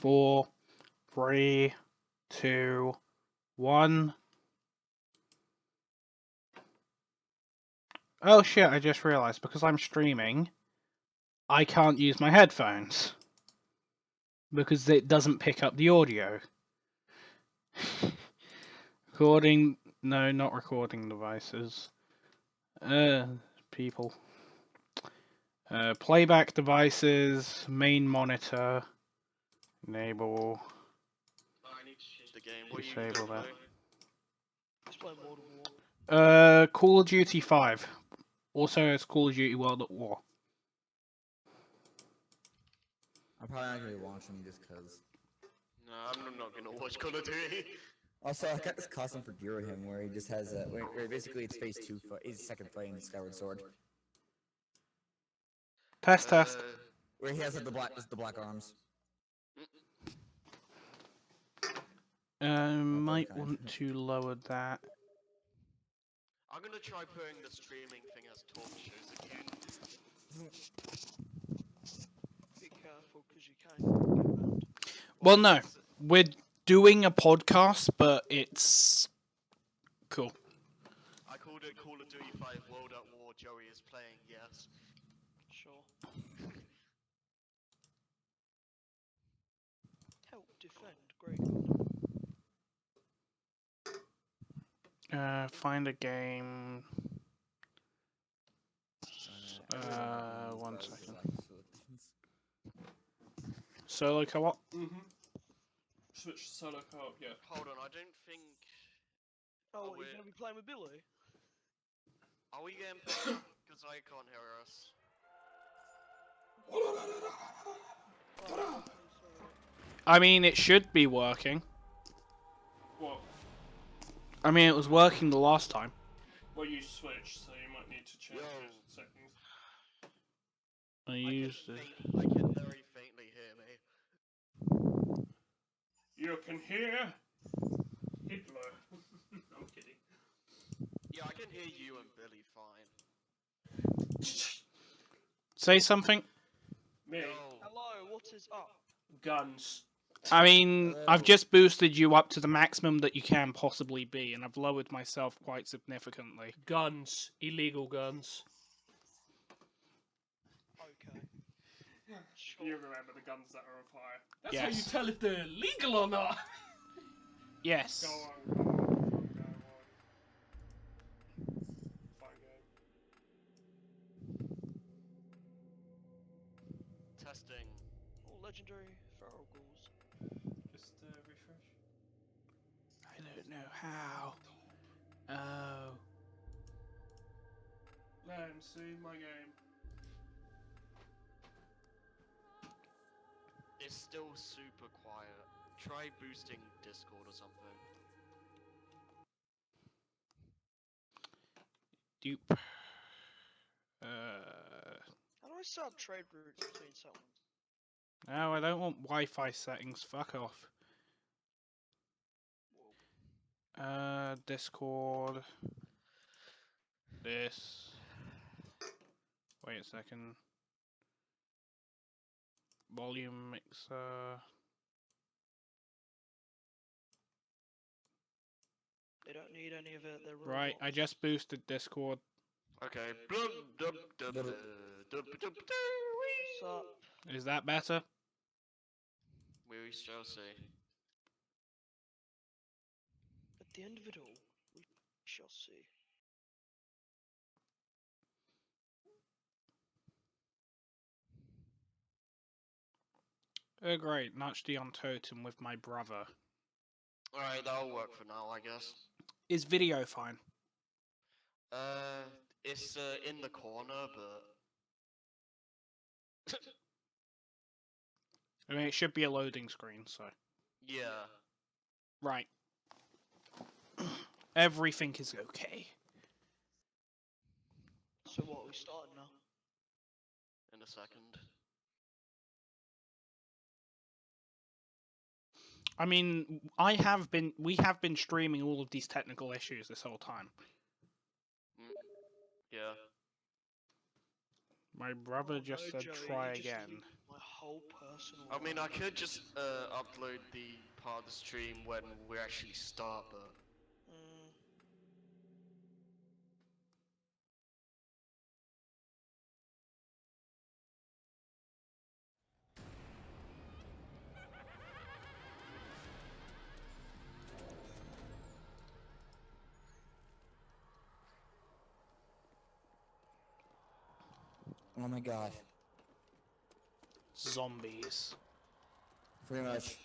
4, 3, 2, 1. Oh shit, I just realised, because I'm streaming, I can't use my headphones. Because it doesn't pick up the audio. Recording... No, not recording devices. People. Playback devices, main monitor, enable... I need to change the game. Disable that. Let's play World of War. Call of Duty 5. Also, it's Call of Duty World at War. I'm probably not gonna be watching just cause. No, I'm not gonna watch Call of Duty. Also, I got this costume for Him where he just has where basically it's phase 2 his second fight in Skyward Sword. Test. Where he has like, the black arms. Might want to lower that. I'm gonna try putting the streaming thing as talk shows again. Be careful, because you can get banned. Well, no. We're doing a podcast, but it's... cool. I called it Call of Duty 5 World at War. Joey is playing, yes. Sure. Help defend, great God. Find a game... 1 second. Solo co-op? Switch to solo co-op, yeah. Hold on, I don't think... Oh, what, you're gonna be playing with Billy? Are we getting picked up? Because I can't hear us. Oh, I mean, it should be working. What? I mean, it was working the last time. Well, you switched, so you might need to change your settings. I used it. I can very faintly hear me. You can hear Hitler. I'm kidding. Yeah, I can hear you and Billy fine. Say something. Me. No. hello, what is up? Guns. I mean, I've just boosted you up to the maximum that you can possibly be, and I've lowered myself quite significantly. Guns. Illegal guns. Okay. Sure. You remember the guns that are on fire. That's Yes. how you tell if they're legal or not. Yes. Go on. Fine game. Testing. Oh, legendary feral ghouls. Just refresh. I don't know how. Oh. Let him see my game. It's still super quiet. Try boosting Discord or something. Dupe. How do I set up trade routes between settlements? No, I don't want Wi-Fi settings. Fuck off. Discord. This. Wait a second. Volume mixer. They don't need any of it, they're Right, I robots. just boosted Discord. Okay. What's up? Is that better? We shall see. At the end of it all, we shall see. Oh great, Nachdi on Totem with my brother. Alright, that'll work for now, I guess. Is video fine? It's in the corner, but... I mean, it should be a loading screen, so... yeah. Right. Everything is okay. So what, are we starting now? In a second. I mean, we have been streaming all of these technical issues this whole time. Yeah. My brother just Oh, said Joey, try you just again. keep my whole personal. I mean, I could just upload the part of the stream when we actually start, but Mm. Oh my god. Zombies. Pretty much.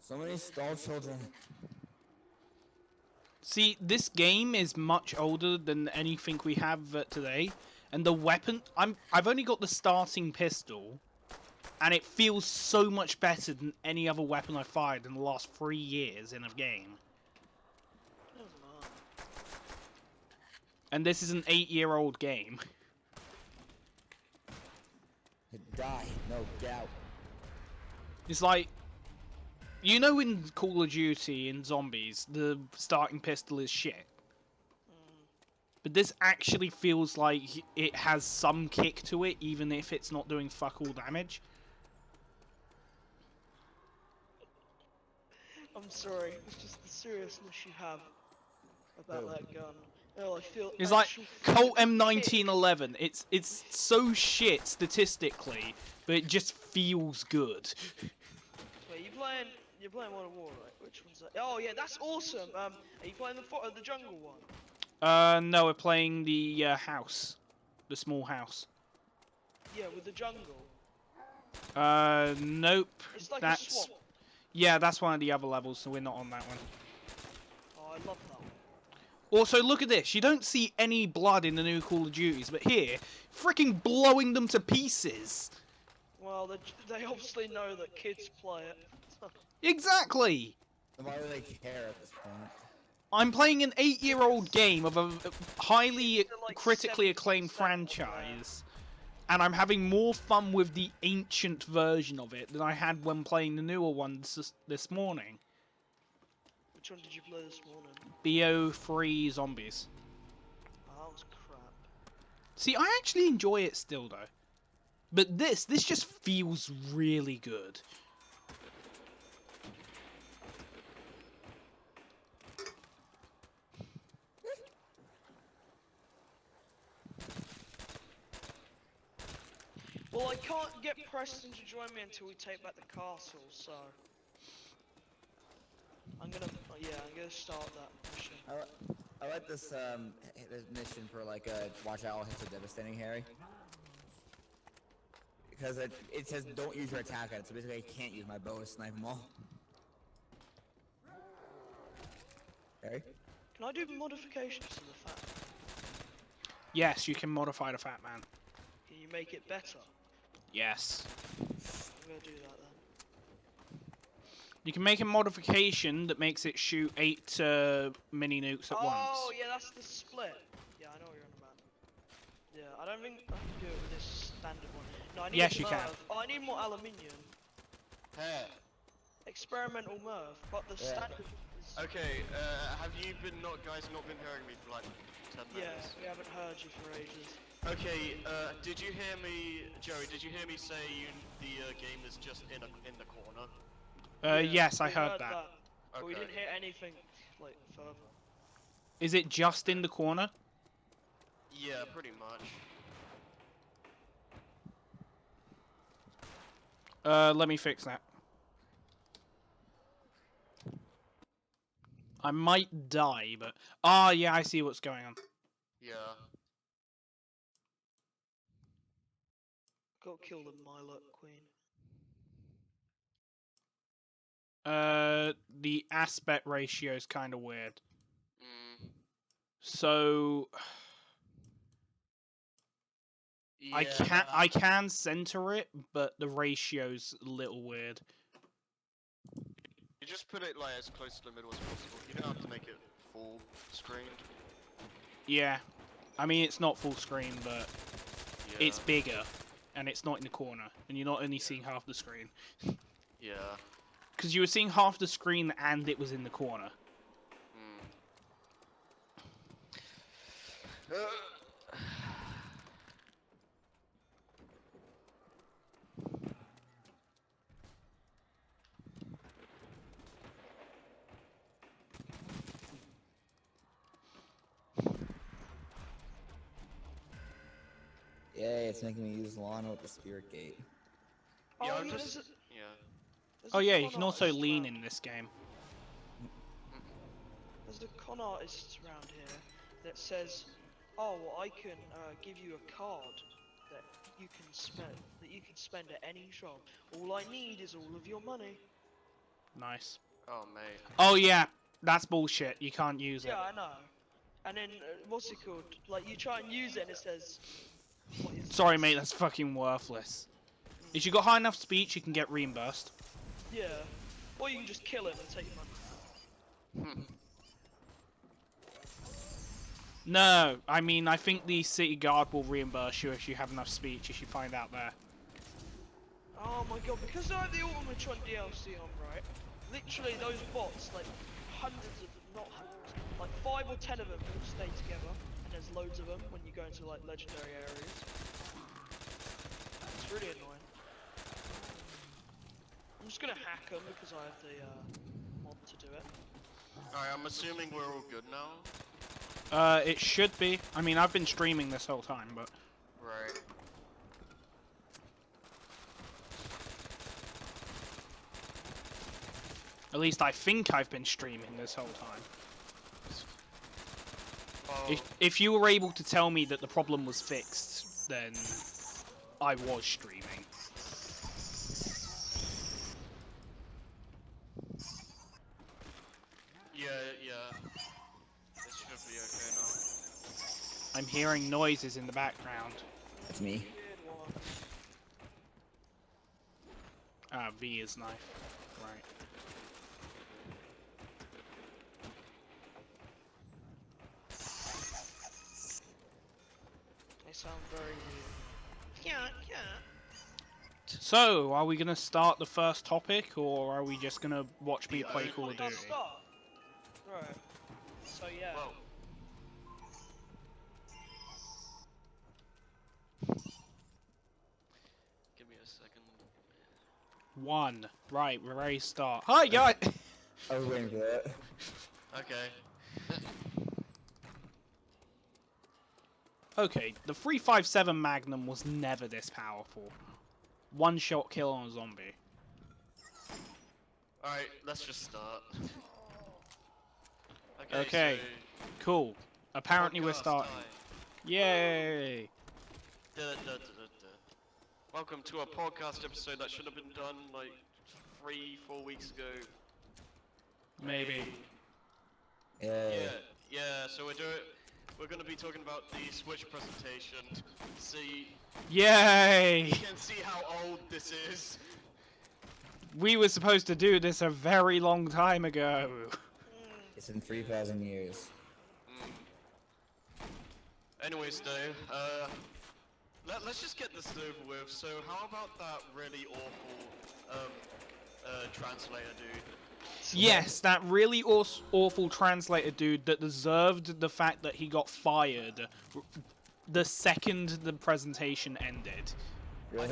So many stall children. See, this game is much older than anything we have today, and the weapon... I've only got the starting pistol, and it feels so much better than any other weapon I've fired in the last 3 years in a game. Doesn't matter. And this is an 8-year-old game. Die, no doubt. It's like... You know in Call of Duty and Zombies, the starting pistol is shit. But this actually feels like it has some kick to it, even if it's not doing fuck all damage. I'm sorry, it's just the seriousness you have about Oh. that gun. Oh, I feel It's like actual Colt physical M1911. It's so shit statistically, but it just feels good. kick. Wait, you're playing World of War, right? Which one's that? Oh yeah, that's awesome. Are you playing the jungle one? No, we're playing the house, the small house. Yeah, with the jungle. Nope. It's like a That's swamp. yeah, that's one of the other levels, so we're not on that one. Oh, I love that one. Also, look at this. You don't see any blood in the new Call of Duties, but here, freaking blowing them to pieces. Well, they obviously know that kids play it. Exactly. Why do they care at this point? I'm playing an 8-year-old game of a highly They're like critically 70% acclaimed on there. franchise, and I'm having more fun with the ancient version of it than I had when playing the newer ones this morning. Which one did you play this morning? BO3 Zombies. Oh, that was crap. See, I actually enjoy it still, though. But this just feels really good. Well, I can't get Preston to join me until we take back the castle, so I'm gonna start that mission. I like this this mission for like watch out hits a devastating Harry. Because it says don't use your attack on it, so basically I can't use my bow to snipe them all. Harry? Can I do modifications to the fat? Yes, you can modify the Fat Man. Can you make it better? Yes. I'm gonna do that then. You can make a modification that makes it shoot 8 mini nukes at once. Oh, yeah, that's the split. Yeah, I know what you're on about. Yeah, I don't think I can do it with this standard one. No, I need Yes, you can. Merv. Oh, I need more aluminium. hey. Experimental Merv, but the Yeah. standard is... Okay, have you guys not been hearing me for like 10 Yeah, minutes? we haven't heard you for ages. Okay, did you hear me, Joey? Did you hear me say the game is just in the corner? Yeah, Yes, I we heard that. But we Okay. didn't hear anything, like, further. Is it just in the corner? Yeah, pretty much. Let me fix that. I might die, but... Ah, yeah, I see what's going on. Yeah. Got killed the Milo Queen. The aspect ratio is kind of weird. Mm. So... Yeah. I can center it, but the ratio's a little weird. You just put it like as close to the middle as possible. You don't have to make it full screened. Yeah. I mean, it's not full screen, but Yeah. it's bigger. And it's not in the corner. And you're not only seeing half the screen. Yeah. Because you were seeing half the screen and it was in the corner. Mm. Yay, it's making me use Lana with the Spirit Gate. Yeah, Oh, I'm yeah, just. Yeah. there's Oh a yeah, you con can also artist lean around- in this game. There's a con artist around here that says, "Oh, well, I can give you a card that you can spend at any shop. All I need is all of your money." Nice. Oh, mate. Oh yeah, that's bullshit. You can't use it. Yeah, I know. And then what's it called? Like you try and use it, and it says, "What is Sorry, this?" mate, that's fucking worthless. If you got high enough speech, you can get reimbursed. Yeah. Or you can just kill him and take your money. No, I mean, I think the city guard will reimburse you if you have enough speech, if you find out there. Oh my god, because I have the Automatron DLC on, right? Literally, those bots, like hundreds of them, not hundreds, like 5 or 10 of them all stay together, and there's loads of them when you go into like legendary areas. It's really annoying. I'm just gonna hack them because I have the mod to do it. Alright, I'm assuming we're all good now. It should be. I mean, I've been streaming this whole time, but... Right. At least I think I've been streaming this whole time. Oh, If you were able to tell me that the problem was fixed, then I was streaming. yeah. This should be okay now. I'm hearing noises in the background. That's me. Weird one. Ah, V is knife. Right. They sound very weird. Yeah. So, are we gonna start the first topic, or are we just gonna watch me Yeah, play I- Call of Let's Duty? start. Right. So yeah. Well, give me a second. 1. Right, we're ready to start. Hi, guys! I was waiting for that. Okay. Okay, the 357 Magnum was never this powerful. One-shot kill on a zombie. Alright, let's just start. Okay. So, Cool. Apparently we're podcast starting. time. Yay! Welcome to a podcast episode that should have been done like 3-4 weeks ago. Maybe. Yeah. So we're gonna be talking about the Switch presentation. See, Yay! you can see how old this is. We were supposed to do this a very long time ago. It's been 3,000 years. Anyways, though, let's just get this over with. So, how about that really awful translator dude? Yes, that really awful translator dude that deserved the fact that he got fired the second the presentation ended. I Really?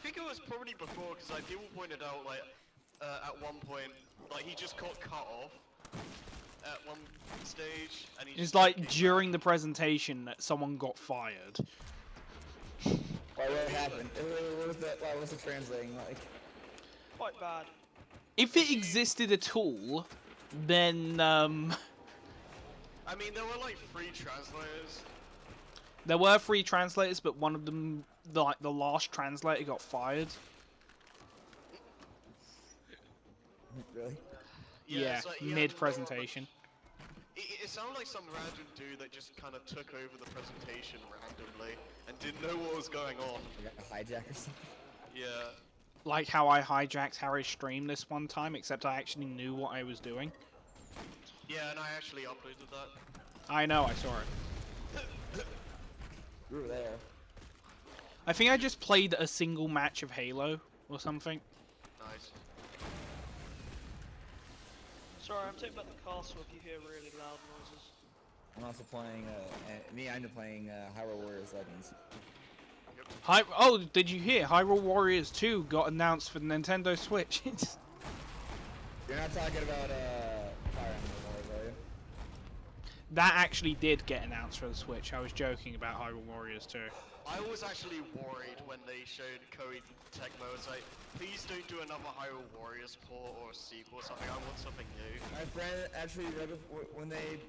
think it was probably before, because like people pointed out like at one point like he just got cut off at one stage, and he It's just like came during back. the presentation that someone got fired. Why, what happened? What was that? Why was it translating like? Quite bad. If it existed at all, then I mean, there were like 3 translators. there were 3 translators, but one of them, like the last translator, got fired. Really? Yeah, so, mid-presentation. It sounded like some random dude that just kind of took over the presentation randomly and didn't know what was going on. Like a hijack or something? Yeah. Like how I hijacked Harry's stream this one time, except I actually knew what I was doing. Yeah, and I actually uploaded that. I know, I saw it. You were there. I think I just played a single match of Halo or something. Nice. Sorry, I'm taking back the castle if you hear really loud noises. I'm also playing, I'm playing Hyrule Warriors Legends. Oh, did you hear? Hyrule Warriors 2 got announced for the Nintendo Switch. You're not talking about Fire Emblem Warriors, are you? That actually did get announced for the Switch. I was joking about Hyrule Warriors 2. I was actually worried when they showed Koei Tecmo. It's like, please don't do another Hyrule Warriors port or a sequel or something. I want something new. My friend actually right before, when they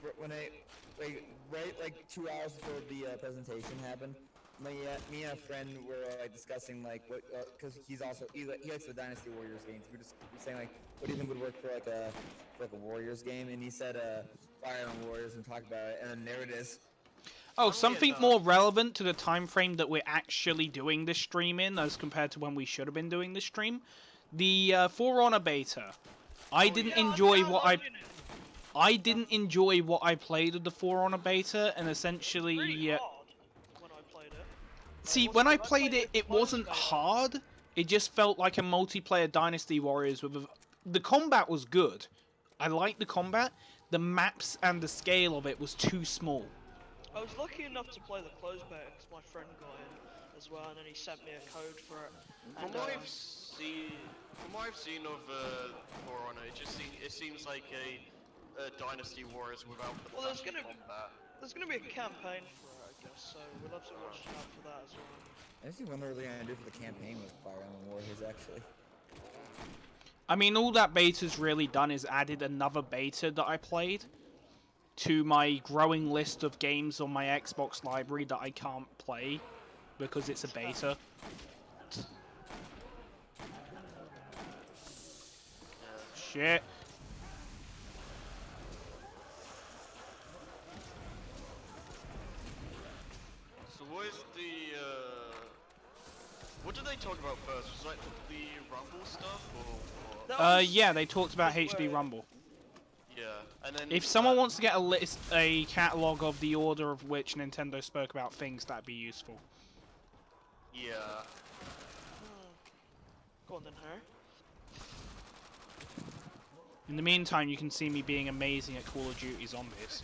right 2 hours before the presentation happened, me and a friend were discussing what because he likes the Dynasty Warriors games. We were just saying what do you think would work for a Warriors game, and he said Fire Emblem Warriors and talked about it, and then there it is. Oh, Funnily something enough- more relevant to the time frame that we're actually doing this stream in, as compared to when we should have been doing this stream. The For Honor beta. I didn't enjoy what I didn't enjoy what I played of the For Honor beta, and essentially. Really hard when I played it. See, when I played it, it wasn't hard. It just felt like a multiplayer Dynasty Warriors with the combat was good. I liked the combat. The maps and the scale of it was too small. I was lucky enough to play the closed beta because my friend got in as well, and then he sent me a code for it. From And, what I've seen of For Honor, it seems like a Dynasty Warriors without the Well, there's flashy gonna- combat. there's gonna be a campaign for it, I guess, so we'll have to watch out for that as well. I just wonder what they're gonna do for the campaign with Fire Emblem Warriors actually. I mean, all that beta's really done is added another beta that I played to my growing list of games on my Xbox library that I can't play because it's a beta. Shit. So what is the what did they talk about first? Was like the Rumble stuff or That was- Yeah, they talked about HD Rumble. yeah, and then If someone wants to get a catalogue of the order of which Nintendo spoke about things, that'd be useful. yeah. Go on then, Harry. In the meantime, you can see me being amazing at Call of Duty Zombies.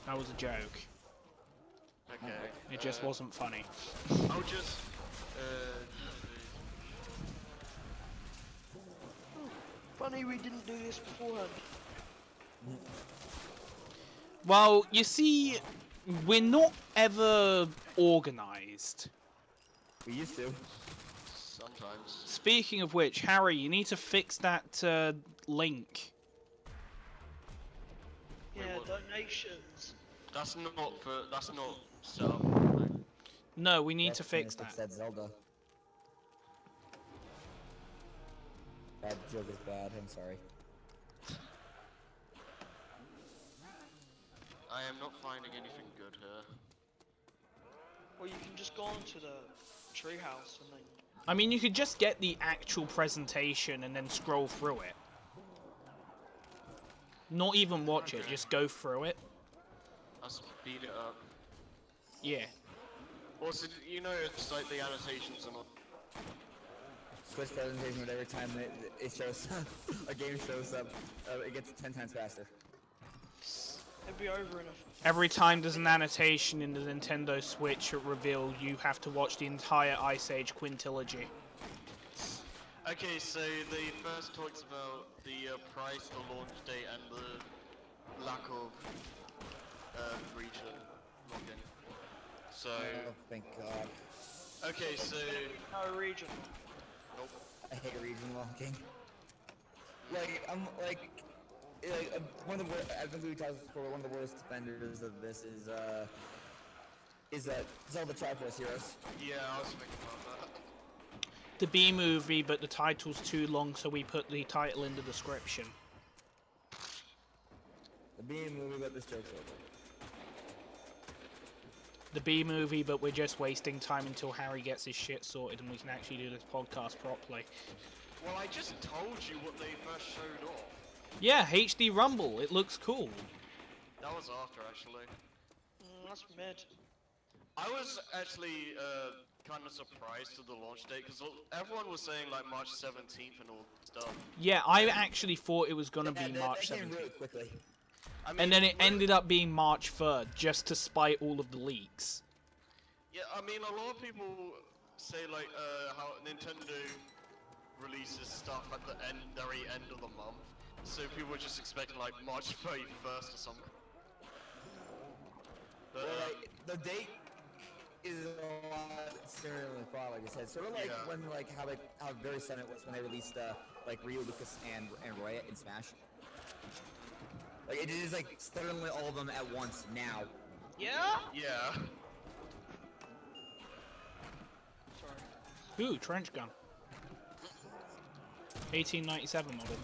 That was a joke. Okay. It just wasn't funny. I'll just Funny we didn't do this beforehand. Well, you see, we're not ever organised. We used to. sometimes. Speaking of which, Harry, you need to fix that link. Yeah, what? donations. That's not set up. Right? No, we need to That's fix gonna that. that Zelda. That joke is bad. I'm sorry. I am not finding anything good here. Or you can just go onto the treehouse and then. I mean, you could just get the actual presentation and then scroll through it. Not even watch it, just go through it. I'll speed it up. Yeah. Also, you know, it's like the annotations and all. Switch presentation, but every time it shows a game shows up, it gets 10 times faster. It'll be over in a. Every time there's an annotation in the Nintendo Switch reveal, you have to watch the entire Ice Age quintilogy. Okay, so they first talks about the price, the launch date, and the lack of region login. So, Oh, thank God. okay, so No region. nope. I hate region locking. I'm one of the I think we talked before. One of the worst offenders of this is Zelda Triforce Heroes. Yeah, I was thinking about that. The B movie, but the title's too long, so we put the title in the description. The being movie, but this joke's over. The B movie, but we're just wasting time until Harry gets his shit sorted and we can actually do this podcast properly. Well, I just told you what they first showed off. Yeah, HD Rumble, it looks cool. That was after, actually. That's mid. I was actually kind of surprised to the launch date because everyone was saying like March 17th and all stuff. Yeah, I actually thought it was gonna Yeah, be that March came 17th. really quickly. I mean, And then it really- ended up being March 3rd, just to spite all of the leaks. Yeah, I mean, a lot of people say like how Nintendo releases stuff at the very end of the month, so people were just expecting like March 31st or something. But, Well, like, the date is a lot sooner than we thought, like I said. Sort of like Yeah. when, like, how very sudden it was when they released, like, Ryu, Lucas, and Roy in Smash. Like, it is, like, suddenly all of them at once now. Yeah? yeah. Sorry. Ooh, trench gun. 1897 model.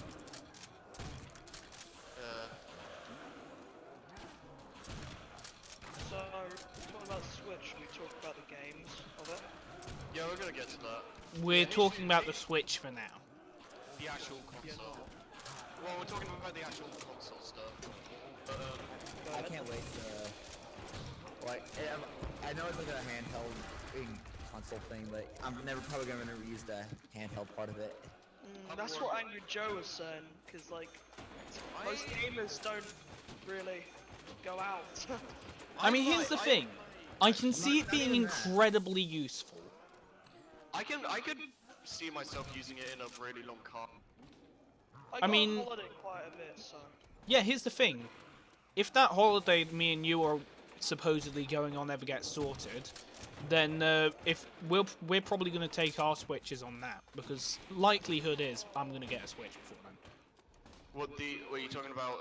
So, talking about the Switch, we talk about the games of it. Yeah, we're gonna get to that. We're Yeah, talking about the Switch for now. The actual console. Well, we're talking about the actual console stuff. But, I can't wait to, like, I know it's like a handheld console thing, but I'm never probably gonna use the handheld part of it. That's what Angry Joe was saying, because, like, most gamers don't really go out. I mean, here's the thing. I can see it being incredibly useful. I could see myself using it in a really long car. I mean- got on holiday quite a bit, so. Yeah, here's the thing. If that holiday me and you are supposedly going on ever gets sorted, then if we're probably going to take our Switches on that, because likelihood is I'm going to get a Switch before then. What are you talking about?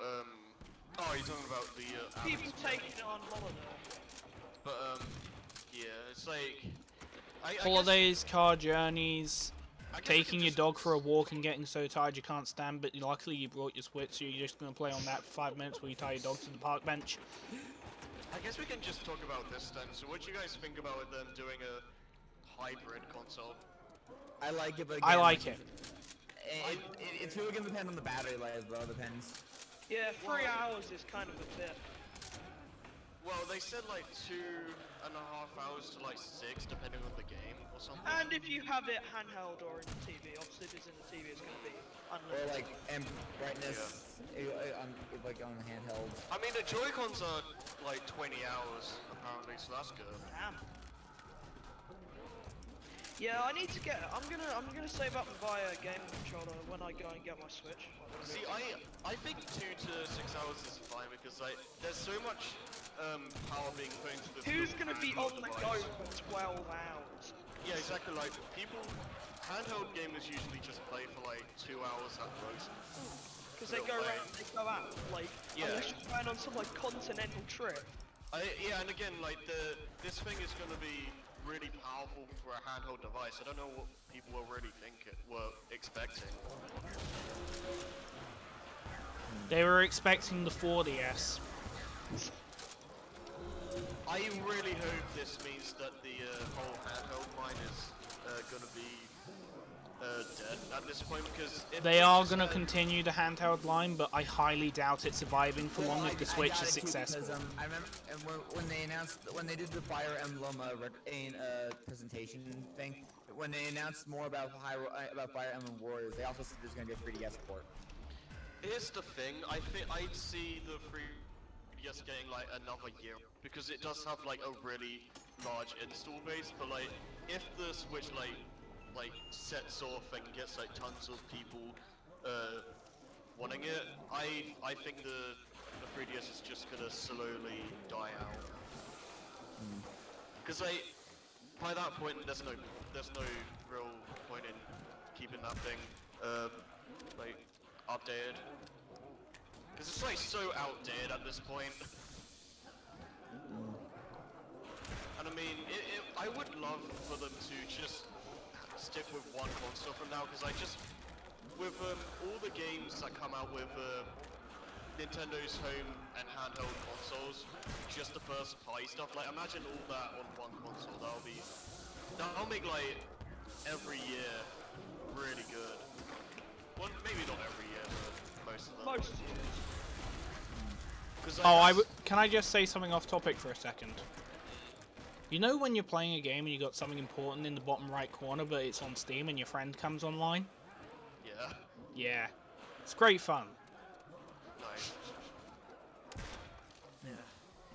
Oh, you're talking about the People Alex- taking it on holiday. But yeah, it's like I Holidays, car journeys, guess we taking could your just- dog for a walk and getting so tired you can't stand, but luckily you brought your Switch, so you're just going to play on that for 5 minutes while you tie your dog to the park bench. I guess we can just talk about this then. So, what do you guys think about them doing a hybrid console? I like it, but I again, like it. It's really gonna depend on the battery life, bro. Depends. Yeah, 3 hours is kind of a bit. Well, they said like 2.5 hours to like 6, depending on the game or something. And if you have it handheld or in the TV, obviously if it's in the TV, it's going to be Or unlimited. like and brightness, on handheld. I mean, the Joy-Cons are like 20 hours apparently, so that's good. Damn. Yeah, I need to get. I'm gonna save up and buy a gaming controller when I go and get my Switch. See, I think 2 to 6 hours is fine because like there's so much power being put into this. Who's little gonna be handheld on the device. go for 12 hours? Yeah, exactly. Like handheld gamers usually just play for like 2 hours at most. Because they go out. Like, Yeah. unless you're going on some like continental trip. Yeah, and again, like this thing is gonna be really powerful for a handheld device. I don't know what people were really were expecting. They were expecting the 4DS. I really hope this means that the whole handheld line is gonna be dead at this point because if They are just going to had- continue the handheld line, but I highly doubt it surviving for long if the Switch doubt is it too, successful. Because, I remember when they did the Fire Emblem presentation thing, when they announced more about Fire Emblem Warriors, they also said there's gonna be a 3DS port. Here's the thing, I think I'd see the 3DS getting like another year because it does have like a really large install base, but like if the Switch like sets off and gets like tons of people wanting it, I think the 3DS is just gonna slowly die out. Cause like by that point there's no real point in keeping that thing like updated. Cause it's like so outdated at this point. And I mean, I would love for them to just stick with one console from now, because with all the games that come out with Nintendo's home and handheld consoles, just the first party stuff, like imagine all that on one console, that'll make like every year really good. Well, maybe not every year, but most of them. Most years. 'Cause, Oh, that's- can I just say something off topic for a second? You know when you're playing a game and you got something important in the bottom right corner, but it's on Steam and your friend comes online? Yeah, Yeah. It's great fun. nice.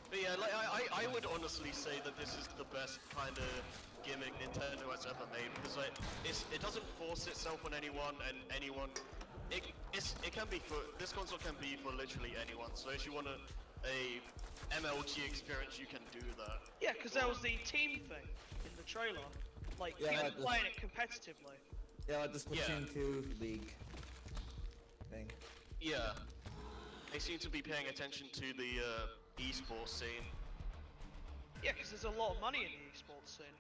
But yeah, like I would honestly say that this is the best kind of gimmick Nintendo has ever made because like it doesn't force itself on anyone and anyone. It can be for this console can be for literally anyone. So if you want a MLG experience, you can do that. Yeah, because there was the team thing in the trailer, like Yeah, people like this- playing it competitively. Yeah, like the Splatoon 2 League thing. Yeah, they seem to be paying attention to the esports scene. Yeah, because there's a lot of money in the esports scene.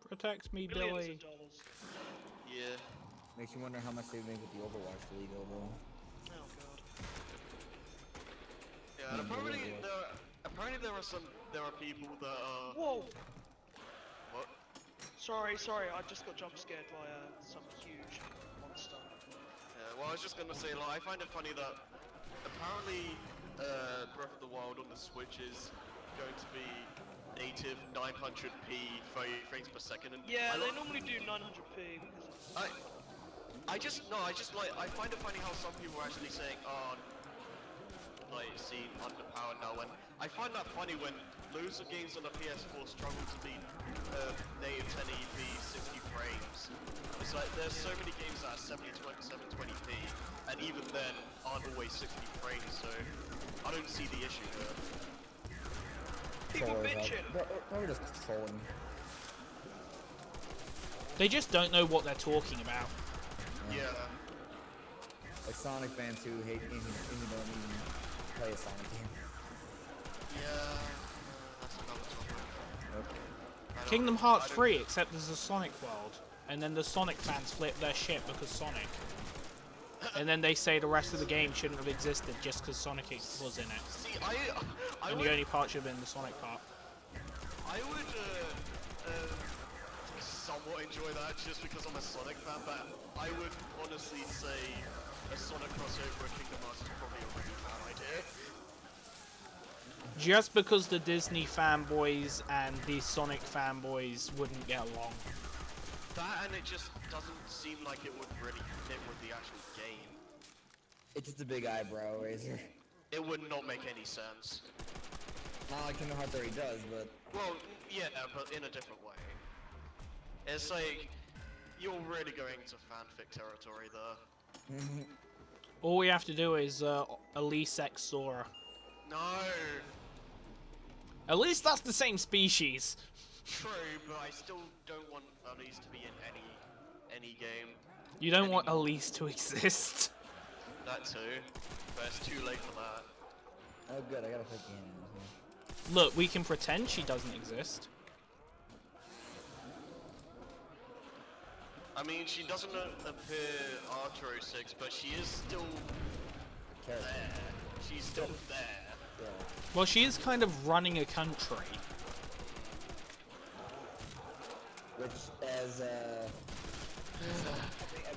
Protect me, Billions Billy. of dollars. Yeah. Makes you wonder how much they make with the Overwatch League, although. Oh god. Yeah, and apparently there are people that are. Whoa! What? Sorry, I just got jump scared by some huge monster. Yeah, well, I was just gonna say, like, I find it funny that apparently Breath of the Wild on the Switch is going to be native 900p 30 frames per second. And Yeah, I they lo- normally do 900p because I find it funny how some people are actually saying, oh, like, seem underpowered now, and I find that funny when loads of games on the PS4 struggle to be native 1080p 60 frames. It's like, there's so many games that are 720p, and even then aren't always 60 frames, so I don't see the issue there. people Controllers bitching. Probably just trolling. They just don't know what they're talking about. Yeah. Like Sonic fans who hate games and who don't even play a Sonic game. Yeah. That's another topic. Nope. Kingdom Hearts 3, except there's a Sonic world. And then the Sonic fans flip their shit because Sonic. And then they say the rest of the game shouldn't have existed just because Sonic was in it. See, I And would, the only part should have been the Sonic part. I would somewhat enjoy that just because I'm a Sonic fan, but I would honestly say a Sonic crossover with Kingdom Hearts is probably a really bad idea. Just because the Disney fanboys and the Sonic fanboys wouldn't get along. That and it just doesn't seem like it would really fit with the actual game. It's just a big eyebrow raiser. It would not make any sense. Not like Kingdom Hearts already does, but Well, yeah, but in a different way. It's like, you're really going into fanfic territory there. All we have to do is Elise X Sora. No! At least that's the same species. True, but I still don't want Elise to be in any game. You don't want Elise to exist. That too, but it's too late for that. oh good, I gotta play game. Look, we can pretend she doesn't exist. I mean, she doesn't appear Arturo 6, but she is still Character. there. She's still there. Yeah. Well, she is kind of running a country. Which, as I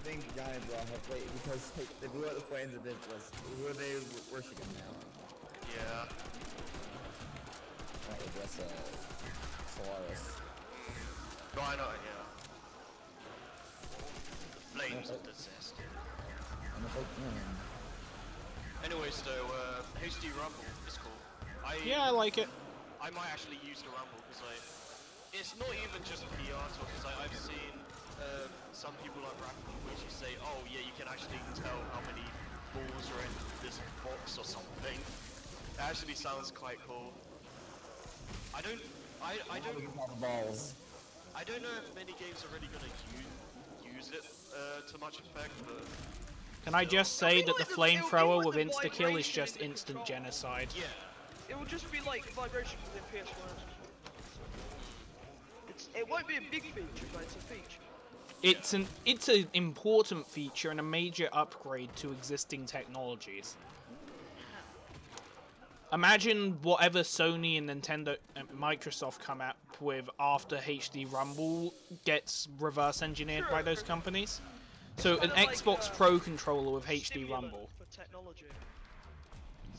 think Johnny brought up, wait, because they blew out the planes a bit. Was who are they worshiping now? Yeah. I guess Solaris. No, I know, yeah. The flames of disaster. I'm a folk. Anyways, though, HD Rumble is cool. Yeah, I like it. I might actually use the Rumble because it's not even just PR talk. Because I've seen some people like Ramble which you say, oh yeah, you can actually tell how many balls are in this box or something. It actually sounds quite cool. I don't Balls. I don't know if many games are really gonna use it to much effect, but Can I just say that the flamethrower with insta-kill is just instant genocide? yeah. It will just be like vibration within PS1. It won't be a big feature, but it's a feature. It's an important feature and a major upgrade to existing technologies. Imagine whatever Sony and Nintendo and Microsoft come up with after HD Rumble gets reverse engineered by those companies. So an Kinda like, Xbox Pro controller with HD Stimulant Rumble. for technology.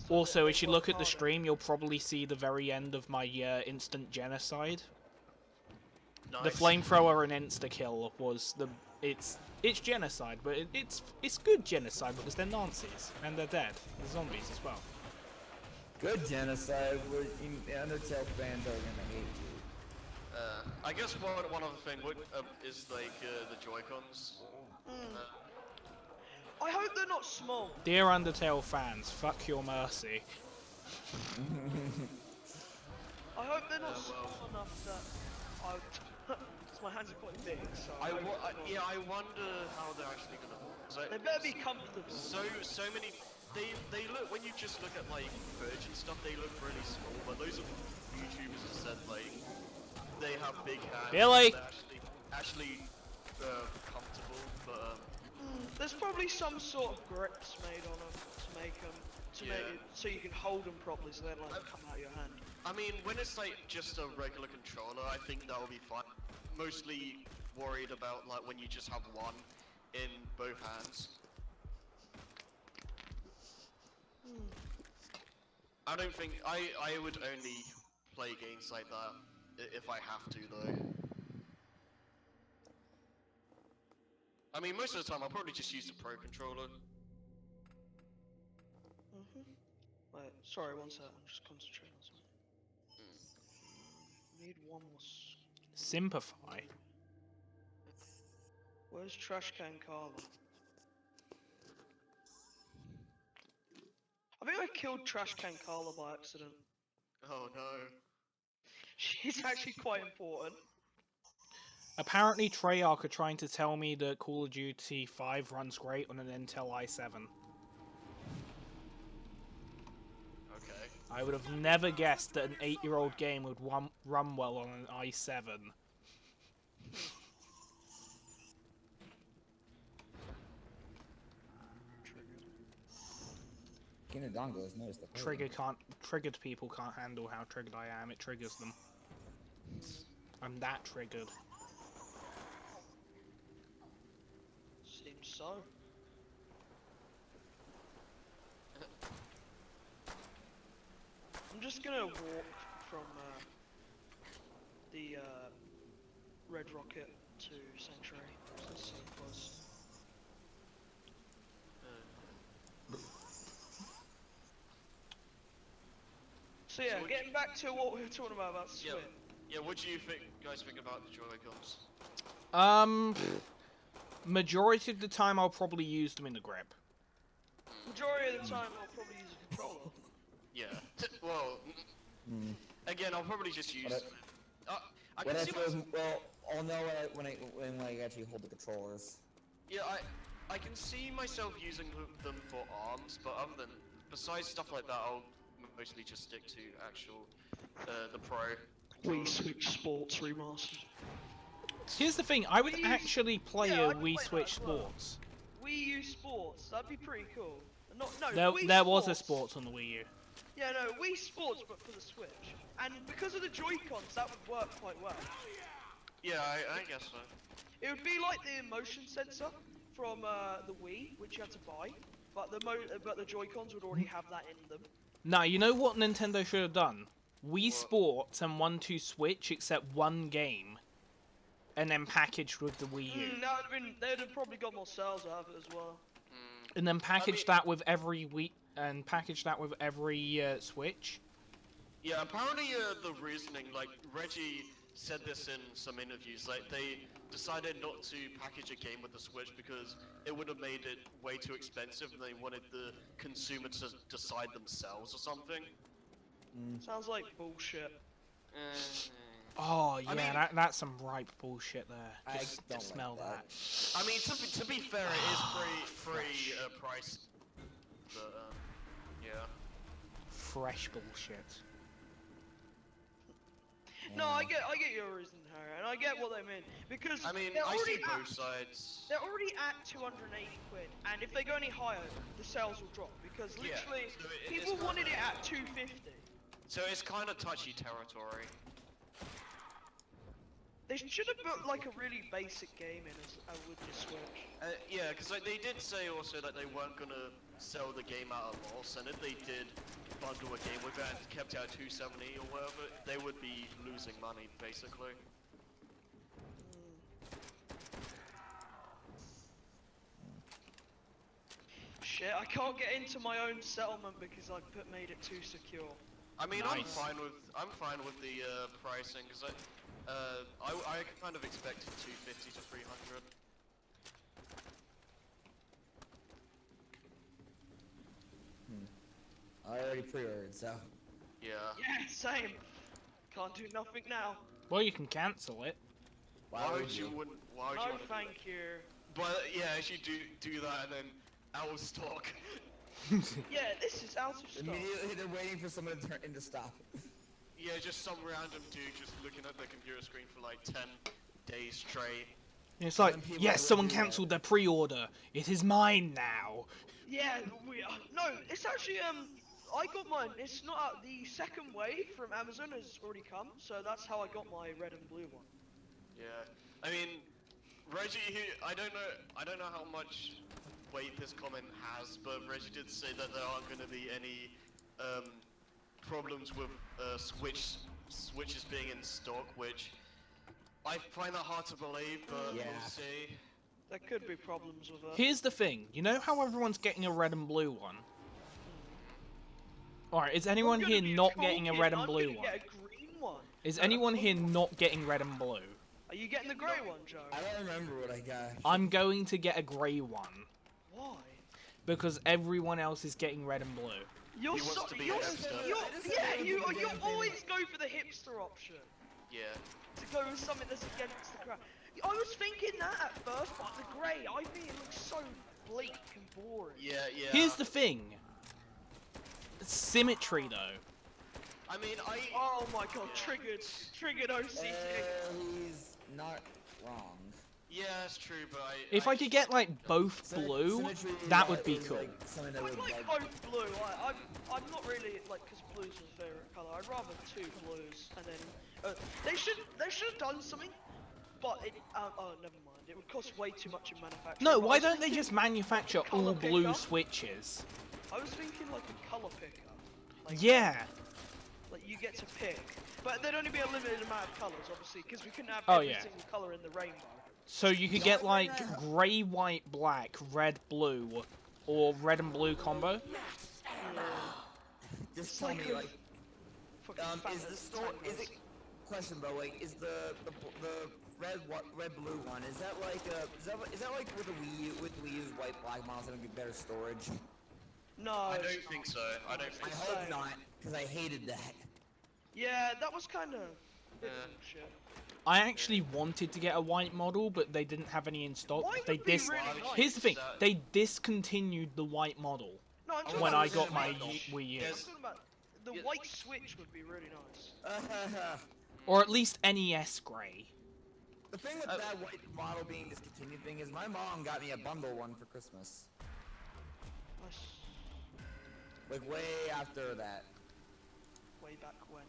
Also, that as they you look work at the harder. stream, you'll probably see the very end of my instant genocide. Nice. The flamethrower and insta-kill was it's genocide, but it's good genocide because they're Nazis and they're dead. They're zombies as well. Good genocide. The Undertale fans are gonna hate you. I guess one other thing is like the Joy-Cons. I hope they're not small. Dear Undertale fans, fuck your mercy. I hope they're not well. small enough that I. Cause my hands are quite big, so. I wonder how they're actually gonna. They better be comfortable. So many. They look, when you just look at like footage and stuff, they look really small. But those are YouTubers have said like they have big hands. Billy! They're actually comfortable, but There's probably some sort of grips made on them to make them make it so you can hold them properly, so they don't like come out of your hand. I mean, when it's like just a regular controller, I think that will be fine. Mostly worried about like when you just have one in both hands. I don't think I would only play games like that if I have to though. I mean, most of the time I'll probably just use the Pro controller. Wait, sorry, one sec. I'm just concentrating on something. Need one more. Simplify. Where's Trash Can Carla? I think I killed Trash Can Carla by accident. Oh no. She's actually quite important. Apparently Treyarch are trying to tell me that Call of Duty 5 runs great on an Intel i7. Okay. I would have never guessed that an 8-year-old game would run well on an i7. King of Dongo has noticed the Triggered people can't handle how triggered I am. It triggers them. I'm that triggered. Seems so. I'm just gonna walk from the Red Rocket to Sanctuary. That's so close. So yeah, getting back to what we were talking about Switch. Yeah, what do you guys think about the Joy-Cons? Majority of the time I'll probably use them in the grip. Majority of the time I'll probably use a controller. Yeah. Well, again, I'll probably just use. I can see well, I'll know when I actually hold the controllers. Yeah, I can see myself using them for arms, but besides stuff like that, I'll mostly just stick to actual the Pro. Wii Switch Sports Remastered. Here's the thing, I would actually play yeah, a I'd Wii play Switch that as well. Sports. Wii U Sports, that'd be pretty cool. No, There was a sports on the Wii U. Yeah, no, Wii Sports, but for the Switch. And because of the Joy-Cons, that would work quite well. Yeah, I guess so. It would be like the motion sensor from the Wii, which you had to buy, but the Joy-Cons would already have that in them. Now, you know what Nintendo should have done? Wii Sports and 1-2 Switch, except one game, and then packaged with the Wii U. They'd have probably got more sales out of it as well. And then package that with every Wii, and package that with every Switch. Yeah, apparently the reasoning, like Reggie said this in some interviews, like they decided not to package a game with the Switch because it would have made it way too expensive and they wanted the consumer to decide themselves or something. Sounds like bullshit. Oh yeah, I mean, that's some ripe bullshit there. Just don't smell like that. I mean, to be fair, it is pretty price, but yeah. Fresh bullshit. No, I get your reason, Harry, and I get what they mean because I mean, they're I see already both sides. They're already at 280 quid, and if they go any higher, the sales will drop because literally so people wanted it at 250. So it's kind of touchy territory. They should have put like a really basic game in with the Switch. Yeah, because like, they did say also that they weren't gonna sell the game at a loss, and if they did bundle a game with it and kept it at 270 or whatever, they would be losing money basically. shit. I can't get into my own settlement because I made it too secure. I mean, Nice. I'm fine with the pricing because I kind of expected 250 to 300. I already pre-ordered, so. Yeah. Yeah, same. Can't do nothing now. Well, you can cancel it. Why would you want No, to thank you. But yeah, if you do that and then out of stock. Yeah, this is out of stock. Immediately they're waiting for someone to turn into stop. Yeah, just some random dude just looking at the computer screen for like 10 days straight. And it's like, Some people yes, will someone do that. cancelled their pre-order. It is mine now. Yeah, no, it's actually I got mine. It's not out. The second wave from Amazon has already come, so that's how I got my red and blue one. Yeah. I mean, Reggie, I don't know how much weight this comment has, but Reggie did say that there aren't going to be any problems with switches being in stock, which I find that hard to believe, but Yeah. we'll see. There could be problems with it. Here's the thing. You know how everyone's getting a red and blue one? Alright, is anyone I'm gonna here be not cool getting a kid, red and I'm blue gonna one? get a green one. Is anyone here not getting red and blue? Are you getting the grey one, Joe? I don't remember what I got. I'm going to get a grey one. Why? Because everyone else is getting red and blue. You're He wants so, to be you're, a hipster. you're, I just said yeah, I you don't do you the damn always thing. go for the hipster option. Yeah. To go with something that's against the crowd. I was thinking that at first, but the grey, I think it looks so bleak and boring. Yeah, yeah. Here's the thing. Symmetry, though. I mean, Oh my god, triggered OCD. He's not wrong. Yeah, it's true, but If I could get, like, both blue, Symmetry, that would be is, cool. like, something that I would, like both blue. I'm not really like because blue's my favorite color. I'd rather two blues and then they should have done something, but it oh never mind. It would cost way too much in manufacturing. No, But I why was don't they thinking- just manufacture colour all blue picker. switches? I was thinking like a color picker. Like, Yeah. Like you get to pick, but there'd only be a limited amount of colors, obviously, because we couldn't have Oh, every yeah. single color in the rainbow. So you could get, like, grey, white, black, red, blue, or red and blue combo. Just It's tell like me, a like, fucking is the store, is it, question bro, like, is the red blue one, is that like, is that like with the Wii U's white black models having better storage? No. I don't think so. I don't I think so. hope Same. not, because I hated that. Yeah, that was kind of Yeah. shit. I actually wanted to get a white model, but they didn't have any in stock. White They would be really nice. Here's the thing: That- they discontinued the white model No, I'm talking when about I the got my Switch. Wii U, Yes. I'm talking about the Yeah. white Switch would be really nice. or at least NES grey. The thing with that white model being discontinued thing is my mom got me a bundle one for Christmas. Nice. Like way after that. Way back when.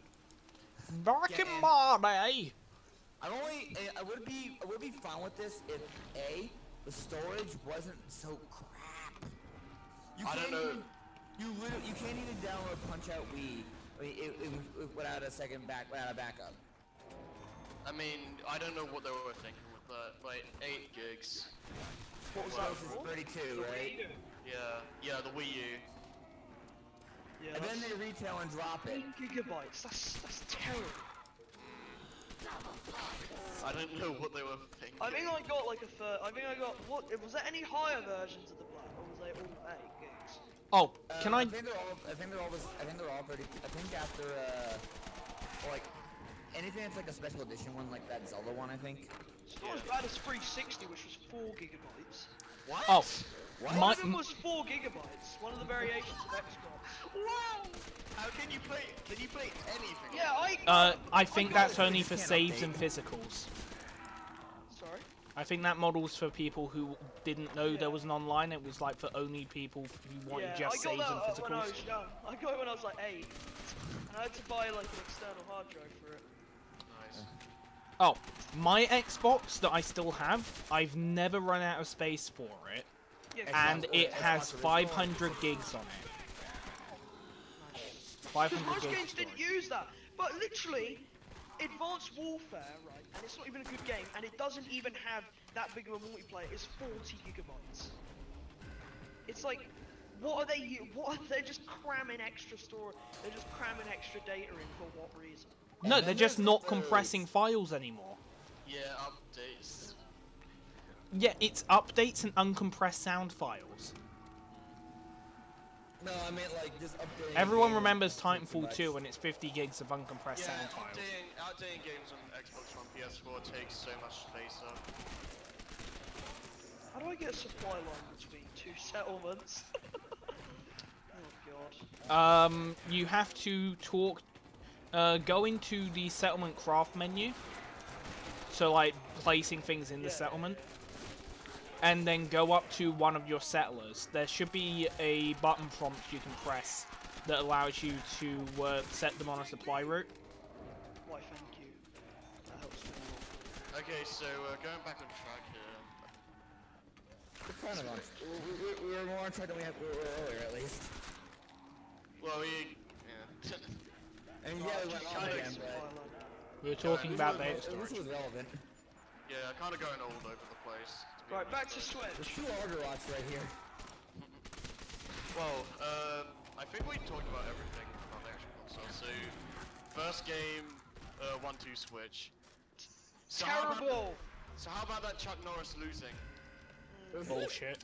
Back Yeah, in and- my day. I would be fine with this if A, the storage wasn't so crap. You I don't can't know. even- you can't even download Punch Out Wii. I mean, it without a without a backup. I mean, I don't know what they were thinking with that. Like 8 gigs. What was Well, that This is for? 32, right? Yeah, the Wii U. Yeah. And then they retail and drop it. 8 gigabytes. That's terrible. I don't know what they were thinking. I think I got like a third. I think I got what? Was there any higher versions of the black, or was they all 8 gigs? Oh, can I? I think they're all. I think they're all 30. I think after like anything that's like a special edition one, like that Zelda one, I think. It's not as bad as 360, which was 4 gigabytes. What? Oh, One my, of them was 4 gigabytes. One of the variations of Xbox. Wow! How can you play? Can you play anything? Yeah, I think got that's it. only for Can't saves update. and physicals. Sorry. I think that model's for people who didn't know there was an online. It was like for only people who wanted Yeah, just I saves got and that when I physicals. was young. I got it when I was like 8. And I had to buy like an external hard drive for it. Nice. Oh, my Xbox that I still have, I've never run out of space for it, Yeah, and it has 500 gigs on it. 500 most gigs. games of didn't storage. use that. But literally, Advanced Warfare, right, and it's not even a good game, and it doesn't even have that big of a multiplayer, it's 40 gigabytes. It's like, What are they? What are they just cramming extra store? They're just cramming extra data in for what reason? No, And they're then just there's not the- compressing files anymore. Yeah, updates. Yeah, it's updates and uncompressed sound files. No, I meant like just updating. Everyone game remembers takes too Titanfall much. 2 and it's 50 gigs of uncompressed Yeah, sound files. outdating games on Xbox One, PS4 takes so much space up. How do I get a supply line between two settlements? Oh god. You have to talk, go into the settlement craft menu. So, like, placing things in the Yeah. settlement. And then go up to one of your settlers. There should be a button prompt you can press that allows you to set them on a supply route. Why, thank you. That helps me a lot. Okay, so going back on track here. We're kind of on. We were more on track than we were earlier, at least. Well, yeah. And Oh, yeah, we just went on kinda again, supply but line. We were talking this about was- the this storage. was relevant. Yeah, kind of going all over the place. To be Right, back honest, to though. There's Switch. 2 order lots right here. Well, I think we talked about everything on the actual console. So, first game, 1-2 Switch. So Terrible! How about that Chuck Norris losing? Bullshit.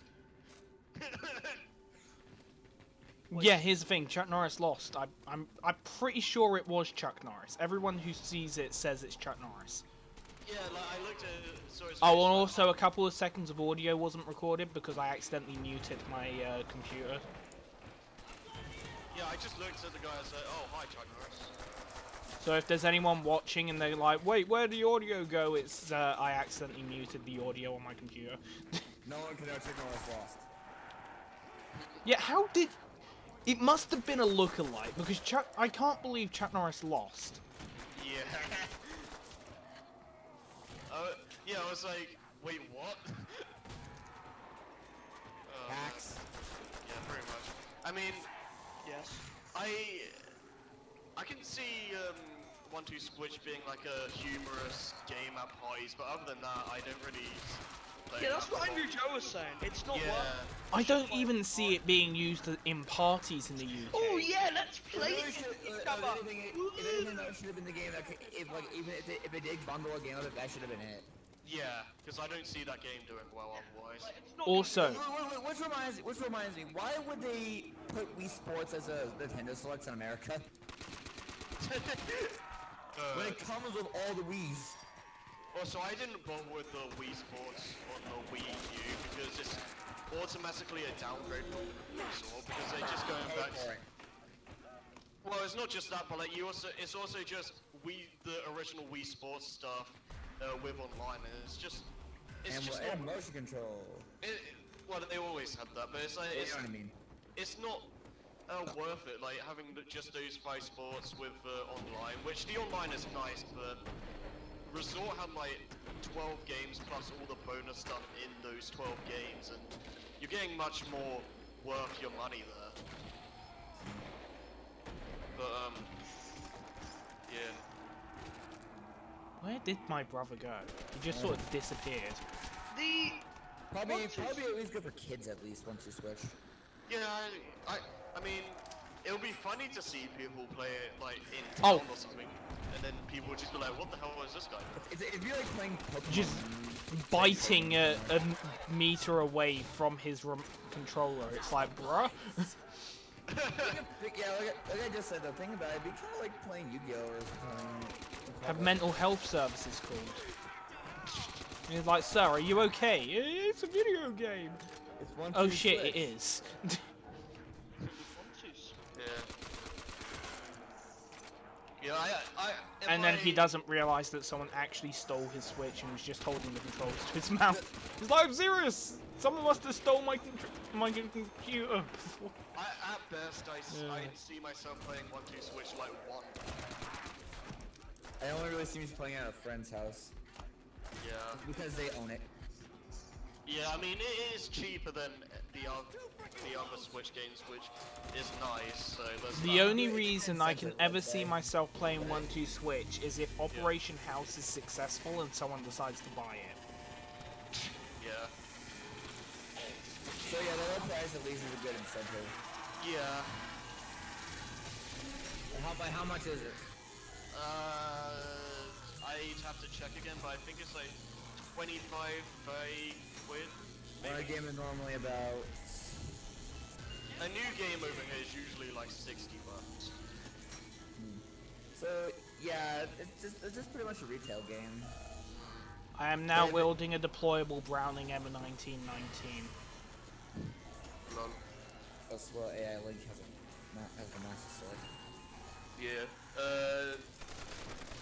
Yeah, here's the thing. Chuck Norris lost. I'm pretty sure it was Chuck Norris. Everyone who sees it says it's Chuck Norris. Yeah, like I looked at it, saw his Oh, face, and like, also a couple of seconds of audio wasn't recorded because I accidentally muted my computer. Yeah, I just looked at the guy and said, "Oh, hi, Chuck Norris." So if there's anyone watching and they're like, "Wait, where'd the audio go?" It's I accidentally muted the audio on my computer. No one can know Chuck Norris lost. Yeah, how did? It must have been a lookalike because I can't believe Chuck Norris lost. Yeah. Yeah, I was like, wait, what? Hacks. Yeah, pretty much. I mean, Yes. I can see 1-2 Switch being like a humorous game at parties, but other than that, I don't really. Play Yeah, it that's that what much. Andrew Joe was saying. It's not Yeah. worth. I don't even see it being used in parties in the UK. Oh yeah, let's play Really it. should- Come on. if anything, that should have been the game that even if it did bundle a game of it, that should have been it. Yeah, because I don't see that game doing well otherwise. It's not Also, Wait, which reminds me, why would they put Wii Sports as a Nintendo Selects in America? When it comes with all the Wii's. Also, I didn't bother with the Wii Sports on the Wii U because it's automatically a downgrade from the console because they're just going Pay back. for it. Well, it's not just that, but like it's also just the original Wii Sports stuff with online, and it's just And motion control. well, they always had that, but it's like You know what I mean? it's not worth it. Like having just those 5 sports with online, which the online is nice, but Resort had like 12 games plus all the bonus stuff in those 12 games, and you're getting much more worth your money there. But yeah. where did my brother go? He just sort of disappeared. the. Probably Once you- at least good for kids at least once you switch. Yeah, I mean, it'll be funny to see people play it like in Oh. town or something, and then people would just be like, "What the hell is this guy?" It'd be like playing Pokemon. Just biting a meter away from his controller. It's like, bruh. Yeah, like I just said, the thing about it, it'd be kind of like playing Yu-Gi-Oh or something. Have mental health services called. And he's like, sir, are you okay? It's a video game. It's one, Oh two, shit, switch. it is. Yeah. Yeah, if And then he I- doesn't realise that someone actually stole his Switch and was just holding the controls to his mouth. He's like, I'm serious! Someone must have stole my computer before. At best, Yeah. I see myself playing 1-2 Switch like one. I only really see me playing at a friend's house Yeah. because they own it. Yeah, I mean, it is cheaper than the other Switch games, which is nice, so there's The that. only reason I can incentive, ever let's see say. myself playing 1-2 Switch is if Operation House is successful and someone decides to buy it. Yeah. So yeah, the low price at least is a good incentive. Yeah. By how much is it? I'd have to check again, but I think it's like 25, 30 quid. Our game is normally about. A new game over here is usually like 60 bucks. So yeah, it's just pretty much a retail game. I am now wielding a deployable Browning M1919. Lol. That's what AI Link has the Master Sword. Yeah.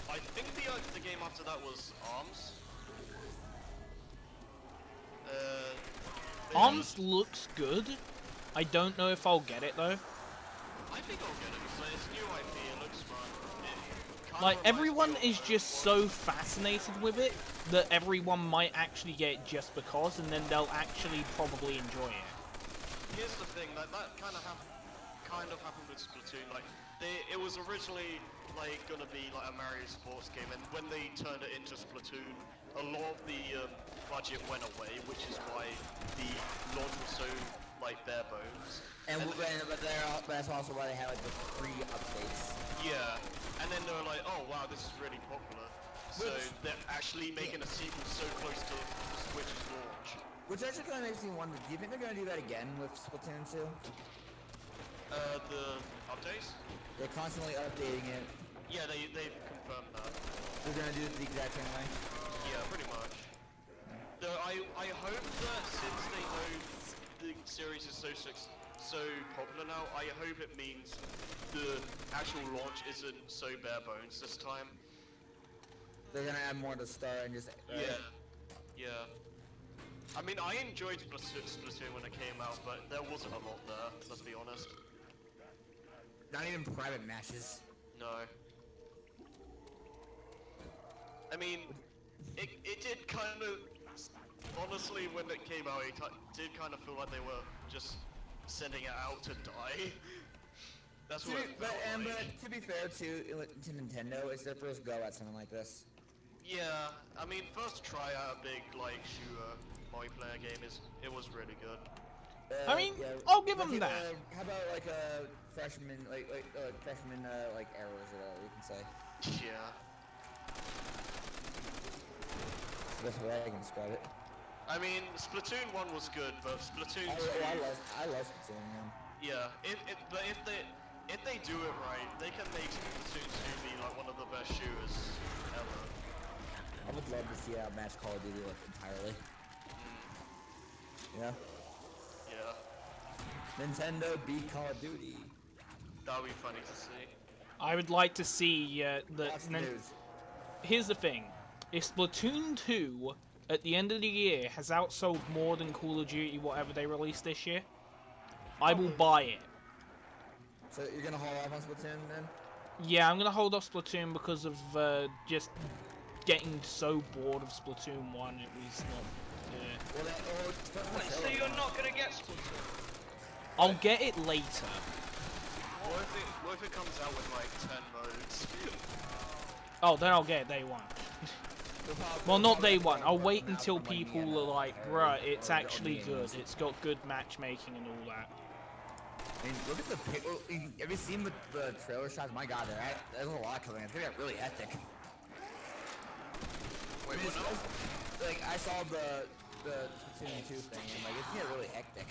I think the game after that was Arms. Arms looks good. I don't know if I'll get it though. I think I'll get it because it's new IP. It looks fun. It kinda Like, reminds everyone me of, is just so fascinated with it that everyone might actually get it just because, and then they'll actually probably enjoy it. Here's the thing, that kind of happened with Splatoon. Like, it was originally like gonna be like a Mario sports game, and when they turned it into Splatoon, a lot of the budget went away, which is why the launch was so like bare bones. But that's also why they had like the free updates. Yeah, and then they were like, oh wow, this is really popular. So they're actually making a sequel so close to the Switch's launch. Which actually kind of makes me wonder, do you think they're gonna do that again with Splatoon 2? The updates? They're constantly updating it. Yeah, they've confirmed that. They're gonna do it the exact same way. Yeah, pretty much. Though I hope that since they know the series is so popular now, I hope it means the actual launch isn't so bare bones this time. They're gonna add more to the start and just. Yeah. Yeah. I mean, I enjoyed Splatoon when it came out, but there wasn't a lot there, let's be honest. Not even private matches. No. I mean, it did kind of, honestly, when it came out, it did kind of feel like they were just sending it out to die. That's what it felt like. But to be fair to Nintendo, it's their first go at something like this. Yeah, I mean, first try out a big, like, shooter multiplayer game, it was really good. I mean, I'll give them that. How about like a freshman, like arrows or whatever you can say. Yeah. That's the best way I can describe it. I mean, Splatoon 1 was good, but Splatoon 2... I love Splatoon 1. Yeah, but if they do it right, they can make Splatoon 2 be like one of the best shooters ever. I would love to see how match Call of Duty like entirely. Yeah. Yeah. Nintendo beat Call of Duty. That would be funny to see. I would like to see the. News. Here's the thing: if Splatoon 2 at the end of the year has outsold more than Call of Duty whatever they released this year, I will buy it. So you're gonna hold off on Splatoon then? Yeah, I'm gonna hold off Splatoon because of just getting so bored of Splatoon 1. It was not. Wait, so you're not gonna get Splatoon? I'll get it later. What if it comes out with like 10 modes? Oh, then I'll get it day one. Well, not day one. I'll wait until people are like, bruh, it's actually good. It's got good matchmaking and all that. I mean, look at the have you seen the trailer shots? My god, there's a lot coming in. It's gonna get really hectic. Wait, what? Like, I saw the Splatoon 2 thing, and like, it's gonna get really hectic.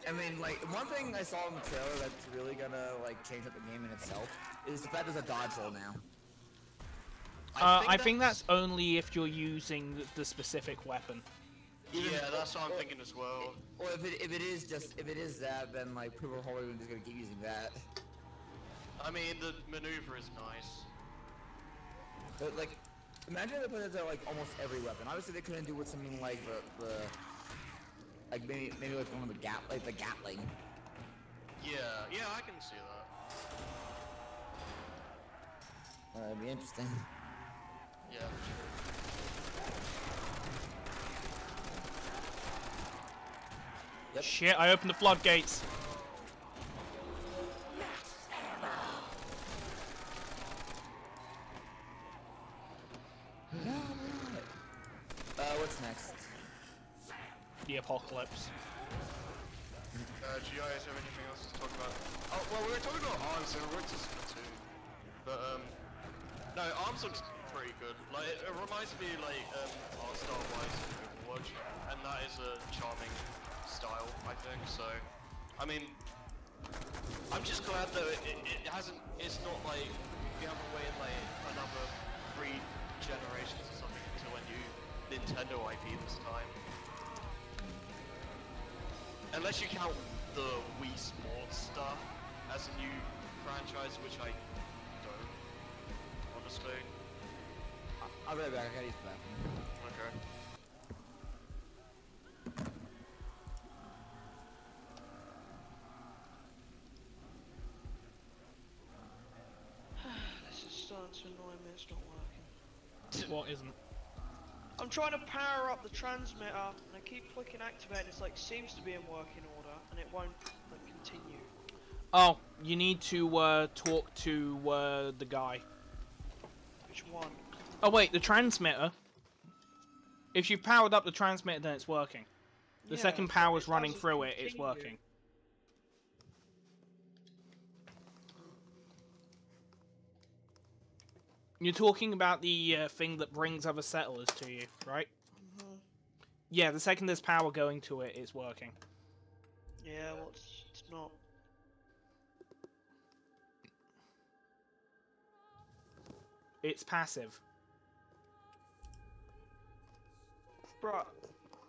I mean, like, one thing I saw in the trailer that's really gonna, like, change up the game in itself is the fact there's a dodge roll now. I think that's only if you're using the specific weapon. Yeah, that's what I'm thinking as well. Or if it is that, then, like, people are probably just gonna keep using that. I mean, the maneuver is nice. But, like, imagine they put it to, like, almost every weapon. Obviously, they couldn't do with something like like maybe like one of the Gatling. Yeah, I can see that. It'd be interesting. Yeah. Yep. Shit, I opened the floodgates. What's next? the apocalypse. Do you guys have anything else to talk about? Oh, well, we were talking about ARMS, so we went to Splatoon. But, no, ARMS looks pretty good. Like, it reminds me, like, art style-wise of Overwatch, and that is a charming style, I think, so... I mean, I'm just glad that it's not like, you have to wait, like, another 3 generations or something until a new Nintendo IP this time. Unless you count the Wii Sports stuff as a new franchise, which I don't, honestly. I'll be right back. I gotta use the bathroom. Okay. This is starting to annoy me. It's not working. What isn't? I'm trying to power up the transmitter, and I keep clicking activate, and it's like, seems to be in working order, and it won't, like, continue. Oh, you need to talk to the guy. Which one? Oh wait, the transmitter. If you've powered up the transmitter, then it's working. The Yeah, second but power's it running doesn't through it, it's continue. working. You're talking about the thing that brings other settlers to you, right? Mhm. Yeah, the second there's power going to it, it's working. Yeah, well, it's not. It's passive. Bruh,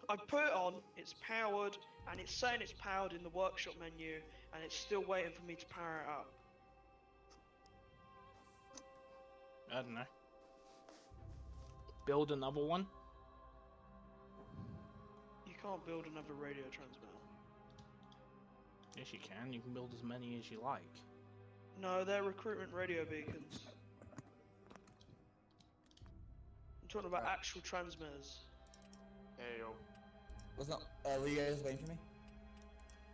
I put it on, it's powered, and it's saying it's powered in the workshop menu, and it's still waiting for me to power it up. I don't know. Build another one? You can't build another radio transmitter. Yes, you can. You can build as many as you like. No, they're recruitment radio beacons. I'm talking about actual transmitters. Hey, yo. What's up? Were you guys waiting for me?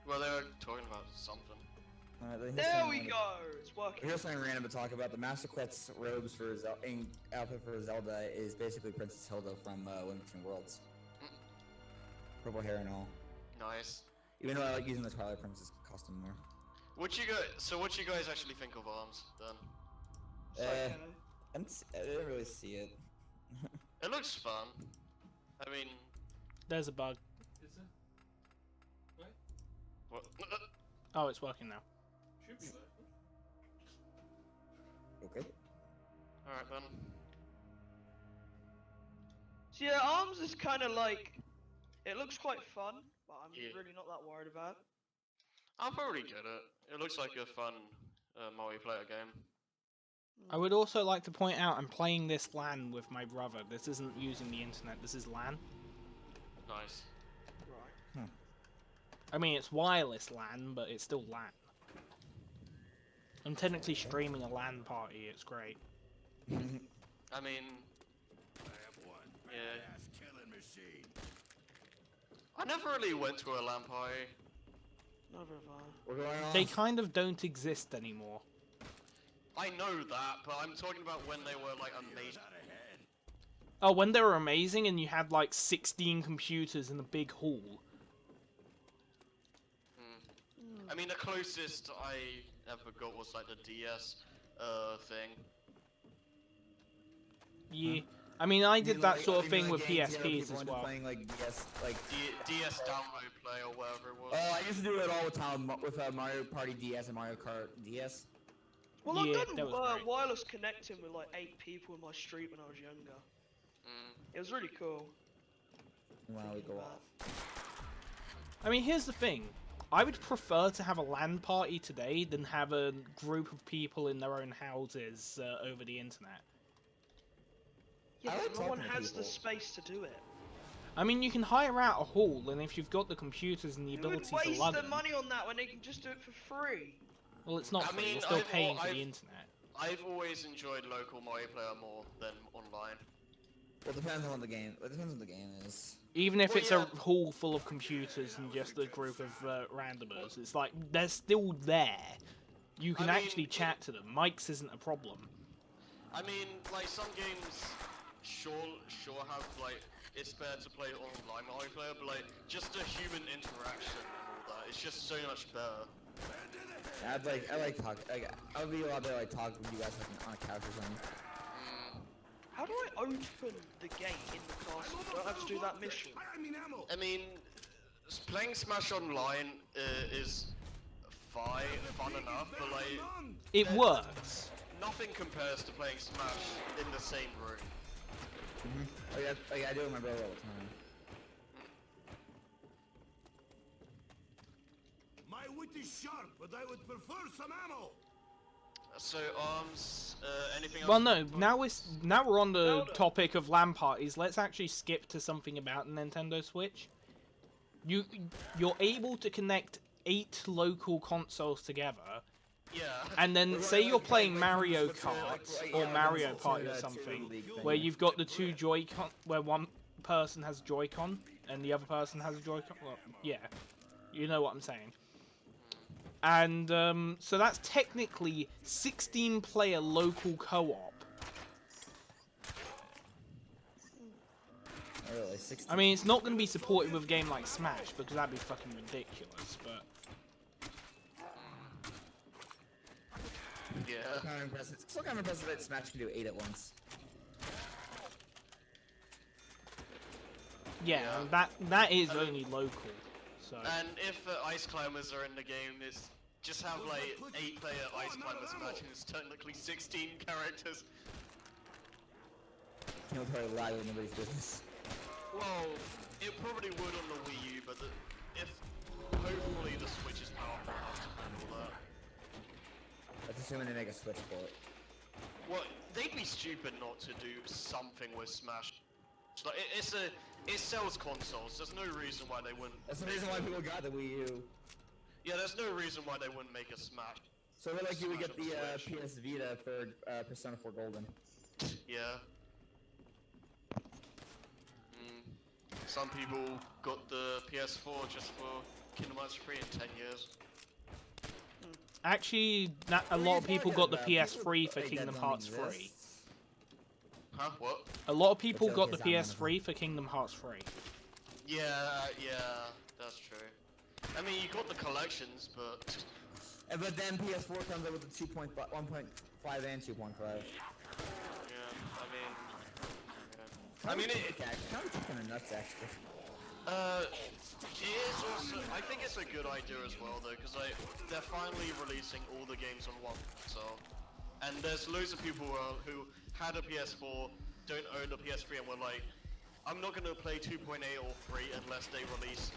Well, they were talking about something. Alright, here's There something we random- go! It's working. Here's something random to talk about. The Master Quest's robes for outfit for Zelda is basically Princess Hilda from Wind Between Worlds. Purple hair and all. Nice. Even though I like using the Twilight Princess costume more. What you guys actually think of ARMS, then? It's okay. I didn't really see it. It looks fun. I mean... There's a bug. Is it? Wait, What? Oh, it's working now. should be working. Okay. Alright then. So yeah, ARMS is kind of like... It looks quite fun, but I'm Yeah. really not that worried about it. I'll probably get it. It looks like a fun multiplayer game. I would also like to point out I'm playing this LAN with my brother. This isn't using the internet, this is LAN. Nice. Right. I mean, it's wireless LAN, but it's still LAN. I'm technically streaming a LAN party, it's great. I mean... Yeah. I never really went to a LAN party. Never have I. We're going on. They kind of don't exist anymore. I know that, but I'm talking about when they were, like, amazing. Oh, when they were amazing and you had like 16 computers in a big hall. I mean, the closest I ever got was, like, the DS thing. Yeah. I mean, I did that sort of You thing mean, with like, games, you know, PSPs people as into well. Playing like DS, like. DS download play or whatever it was. Oh, I used to do it all the time with Mario Party DS and Mario Kart DS. Well, Yeah, I've that done was great. wireless connecting with like 8 people in my street when I was younger. It was really cool. Wow, we go off. I mean, here's the thing. I would prefer to have a LAN party today than have a group of people in their own houses over the internet. Yeah, I like but no one talking to has the people. space to do it. I mean, you can hire out a hall, and if you've got the computers and the Who would ability to waste lug their them... money on that when they can just do it for free? Well, it's not I free, mean, you're still I've- paying for I've- the internet. I've always enjoyed local multiplayer more than online. Well, it depends on what the game. It depends on what the game is. Even if Well, it's yeah. a hall full of computers and just a group of randomers, it's like, they're still there. You can I mean, actually chat to them. Mics isn't a problem. I mean, like, some games sure have like it's better to play online multiplayer, but like just the human interaction and all that. It's just so much better. I like talk. Like, I would be a lot better like talking with you guys like, on a couch or something. How do I open the gate in the castle? Do I have to do that mission? I mean, playing Smash Online is fun enough, but like It works. nothing compares to playing Smash in the same room. Oh yeah, I do it with my brother all the time. My wit is sharp, but I would prefer some ammo. So arms, anything else? Well, no. Now we're on the topic of LAN parties. Let's actually skip to something about Nintendo Switch. You're able to connect 8 local consoles together. Yeah. And then say you're playing Mario Kart or Mario Party or something, where you've got the 2 Joy-Con, where one person has Joy-Con and the other person has a Joy-Con. Well, yeah, you know what I'm saying. And so that's technically 16-player local co-op. Really, 16. I mean, it's not going to be supported with a game like Smash because that'd be fucking ridiculous. But Yeah. Kind of impressive. It's still kind of impressive that Smash can do 8 at once. yeah, that is only local. So And if Ice Climbers are in the game, it's just have like 8-player Ice Climbers match, and it's technically 16 characters. You know, probably lag with nobody's business. Well, it probably would on the Wii U, but if hopefully the Switch is powerful enough to handle that. That's assuming they make a Switch port. Well, they'd be stupid not to do something with Smash. Like, it sells consoles. There's no reason why they wouldn't. That's the reason why people got the Wii U. Yeah, there's no reason why they wouldn't make a Smash. So we're like you would get Smash the on the Switch. PS Vita for Persona 4 Golden. Yeah. Some people got the PS4 just for Kingdom Hearts 3 in 10 years. actually, a lot of people got the PS3 for Kingdom Hearts 3. Huh? What? A lot of people It's got the okay, PS3 for Kingdom Hearts 3. Yeah, that's true. I mean, you got the collections, but But then PS4 comes out with the 1.5 and 2.5. yeah, I mean, it kind of nuts actually. it is also. I think it's a good idea as well, though, because they're finally releasing all the games on one console, and there's loads of people who had a PS4, don't own a PS3, and were like, I'm not gonna play 2.8 or 3 unless they release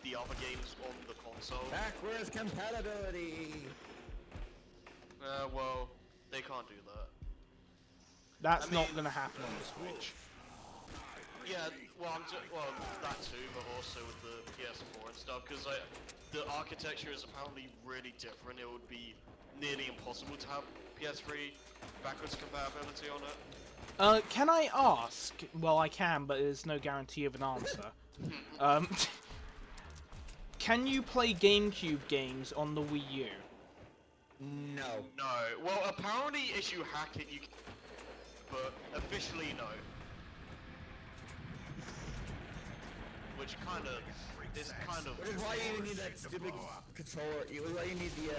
the other games on the console. Backwards compatibility. Well, they can't do that. That's I not mean- going to happen on the Switch. Yeah, well, well, that too, but also with the PS4 and stuff, because the architecture is apparently really different. It would be nearly impossible to have PS3 backwards compatibility on it. Can I ask? Well, I can, but there's no guarantee of an answer. Can you play GameCube games on the Wii U? No. No. Well, apparently if you hack it, you can, but officially no. Which is kind of... Which is why you even need that stupid controller. Why you need the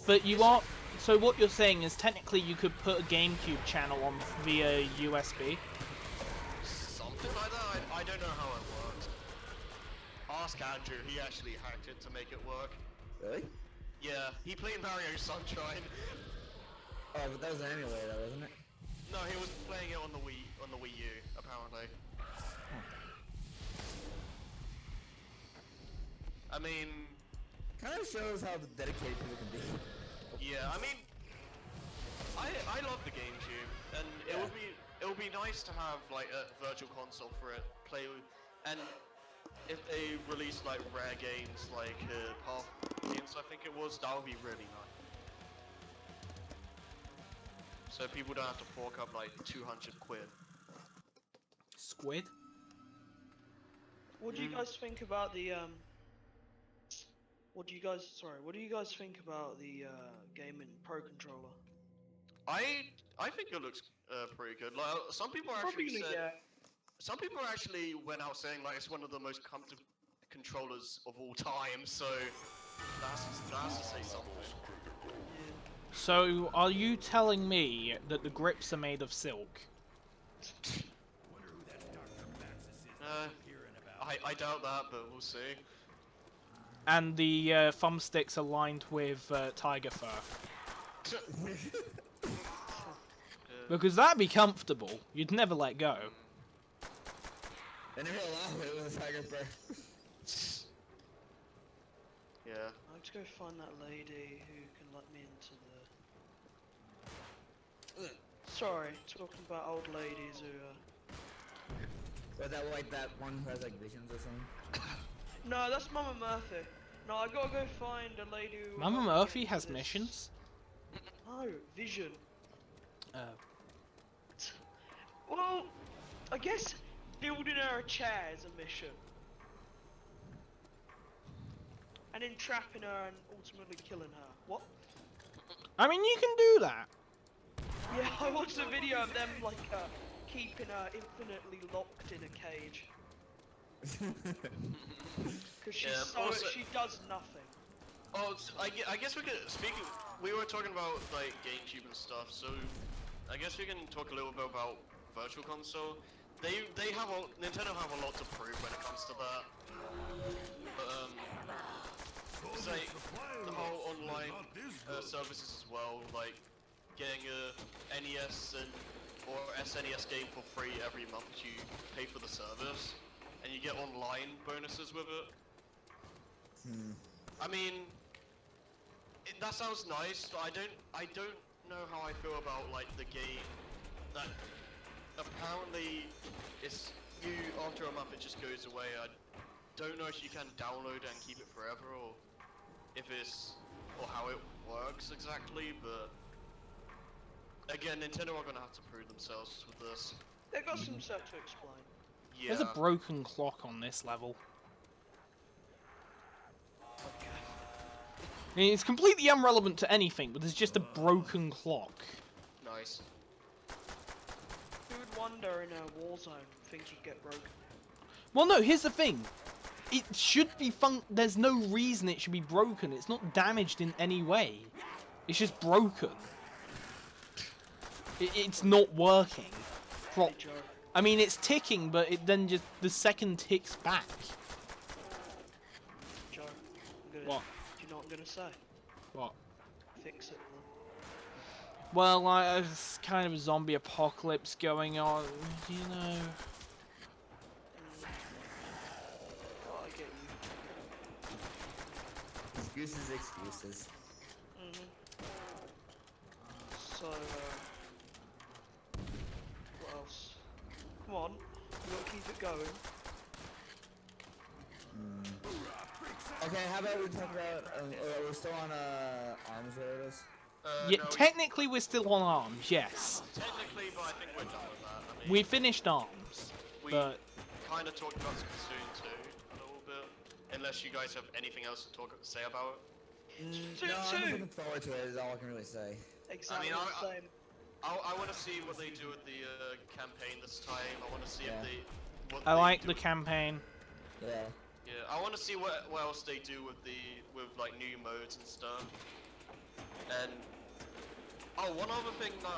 But you are... So what you're saying is technically you could put a GameCube channel on via USB? something like that? I don't know how it works. Ask Andrew, he actually hacked it to make it work. Really? Yeah, he played Mario Sunshine. Oh, but that was an emulator, wasn't it? No, he was playing it on the Wii U, apparently. I mean, Kind of shows how dedicated people can be. yeah, I mean, I love the GameCube, and it would be nice to have like a virtual console for it, play with, and if they release like rare games like Path games, I think it was, that would be really nice. So people don't have to fork up like 200 quid. Squid? What do you guys think about the What do you guys think about the gaming Pro controller? I think it looks pretty good. Like some people Probably actually gonna said. get. Some people actually went out saying like it's one of the most comfortable controllers of all time. So that's to say something. So, are you telling me that the grips are made of silk? I doubt that, but we'll see. And the thumbsticks are lined with tiger fur? Because that'd be comfortable. You'd never let go. I never allow it with a tiger fur. Yeah. I have to go find that lady who can let me into the. Sorry, talking about old ladies who. Or that one who has like visions or something. No, that's Mama Murphy. No, I gotta go find a lady who. Mama Murphy has missions? No, vision. Oh. Well, I guess building her a chair is a mission. And then trapping her and ultimately killing her. What? I mean, you can do that. Yeah, I watched a video of them like keeping her infinitely locked in a cage. Because she's Yeah, also- she does nothing. Oh, I guess we could we were talking about like GameCube and stuff, so I guess we can talk a little bit about Virtual Console. Nintendo have a lot to prove when it comes to that. But it's like the whole online services as well, like getting a NES or SNES game for free every month that you pay for the service, and you get online bonuses with it. I mean, that sounds nice, but I don't know how I feel about like the game that apparently it's you after a month it just goes away. I don't know if you can download it and keep it forever, or if it's or how it works exactly. But again, Nintendo are gonna have to prove themselves with this. They've got some stuff to explain. Yeah. There's a broken clock on this level. I mean, it's completely irrelevant to anything, but there's just a broken clock. Nice. Who would wonder in a war zone things would get broken? Well, no, here's the thing. It should be there's no reason it should be broken. It's not damaged in any way. It's just broken. It's not working. Hey, Joe. I mean, it's ticking, but it then just the second ticks back. Joe, What? Do you know what I'm gonna say? What? Fix it. Well, it's kind of a zombie apocalypse going on, you know. Oh, I get you. Excuses. So, what else? Come on, we gotta keep it going. Okay, how about we talk about? We're still on arms raiders. Yeah, No, technically we're still on arms, yes. technically, but I think we're done with that. I mean, We finished arms, we but kind of talked about Splatoon 2 a little bit. Unless you guys have anything else to say about it. No, I'm just looking forward to it. Is all I can really say. Exactly I mean, the same. I want to see what they do with the campaign this time. I want to see if they. I like the campaign. Yeah. Yeah, I want to see what else they do with like new modes and stuff. And one other thing that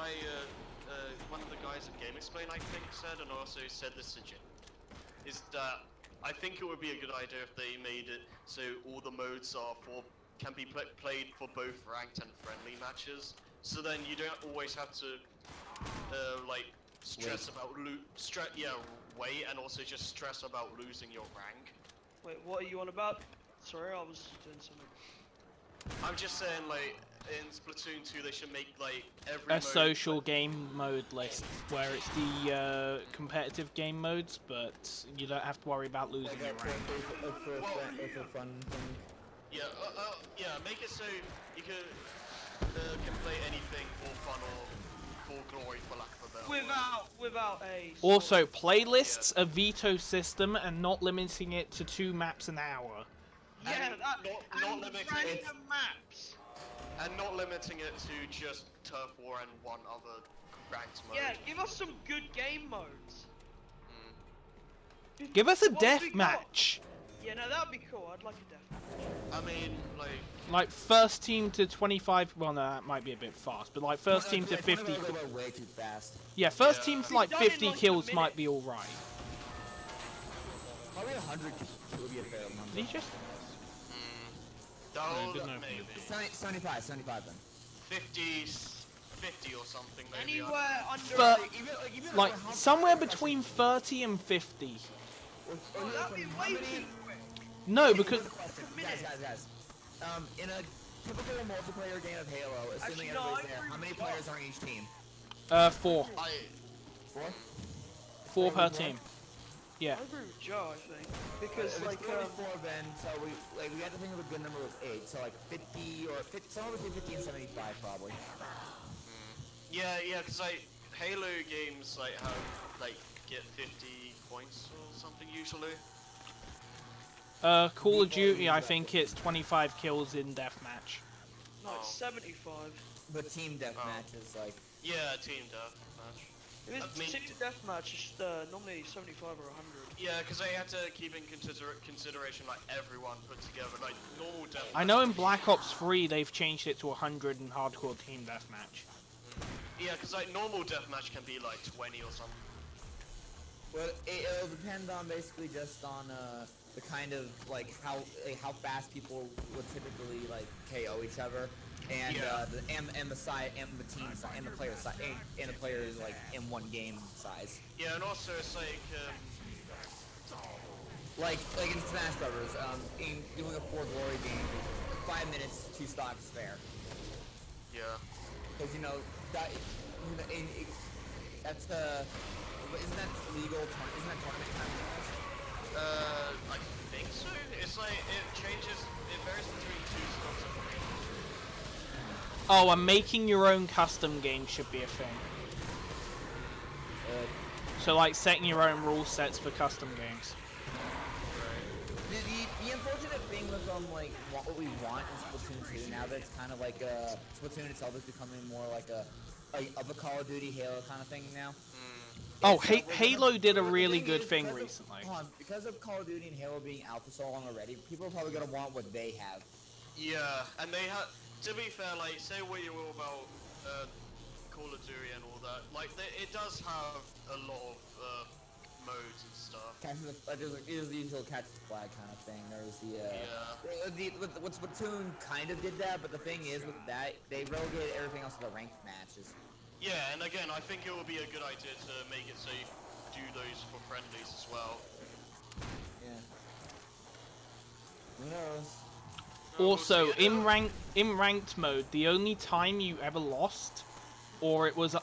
one of the guys at Game Explain I think said, and also said this to Jim, is that I think it would be a good idea if they made it so all the modes can be played for both ranked and friendly matches. So then you don't always have to like stress about wait, and also just stress about losing your rank. Wait, what are you on about? Sorry, I was doing something. I'm just saying, like, in Splatoon 2, they should make, like, every A mode, social like, game mode list where it's the competitive game modes, but you don't have to worry about losing your rank. For fun thing. Yeah, make it so you can play anything for fun or for glory, for lack of a better word. Without a. Also, playlists, a veto system, and not limiting it to 2 maps an hour. Yeah, And that. not and limiting random maps. And not limiting it to just Turf War and one other ranked mode. Yeah, give us some good game modes. Give us a What death we got? match. Yeah, no, that'd be cool. I'd like a death match. I mean, Like first team to 25. Well, no, that might be a bit fast. But like first team to 50. Go way too fast. Yeah, first Yeah. team to like We've done it 50 in, like, a kills minute. might be all right. Probably 100 would be a fair number. Did he just? oh, good enough. maybe 75 then. 50 or something, maybe. Anywhere under. But Even like how- somewhere between 30 and 50. Oh, that'd be way too quick. No, because Guys. In a typical multiplayer game of Halo, assuming Actually, no, everybody's I there, agree how with many Bob. players are on each team? 4. I 4? 4 per with team. one? Yeah. I agree with Joe, I think, because If like it's 4 then, so we had to think of a good number of 8, so like 50 or 50, somewhere between 50 and 75 probably. yeah, because like Halo games like have like get 50 points or something usually. Call of Duty, I think it's 25 kills in deathmatch. no, it's 75. But team deathmatch is like Yeah, team deathmatch. If it's I mean, team deathmatch, it's normally 75 or 100. Yeah, because they had to keep in consideration like everyone put together, like normal deathmatch. I know in Black Ops 3 they've changed it to 100 in hardcore team deathmatch. Yeah, because like normal deathmatch can be like 20 or something. well, it'll depend on basically just on the kind of like how fast people would typically like KO each other, and Yeah. and the side and the team size and the player size and the players like in one game size. Yeah, and also it's Like in Smash Brothers, in doing a 4 glory game, 5 minutes, 2 stocks fair. yeah. Because that's isn't that legal? Isn't that tournament time? I think so. It's like it changes. It varies between 2 slots. Oh, and making your own custom game should be a thing. So like setting your own rule sets for custom games. The unfortunate thing with like what we want in Splatoon 2 now that it's kind of like Splatoon itself is becoming more like of a Call of Duty Halo kind of thing now. Oh, It's, we're gonna- Halo did a the really thing good is, thing because of- recently. hold on, because of Call of Duty and Halo being out for so long already, people are probably gonna want what they have. Yeah, and they have. To be fair, like say what you will about Call of Duty and all that. Like it does have a lot of modes and stuff. There's the usual catch the flag kind of thing. There's what Splatoon kind of did that, but the thing is with that they relegated everything else to the ranked matches. Yeah, and again, I think it would be a good idea to make it so you do those for friendlies as well. Yeah. Who knows? Also, we'll see. in ranked mode, the only time you ever lost, or it was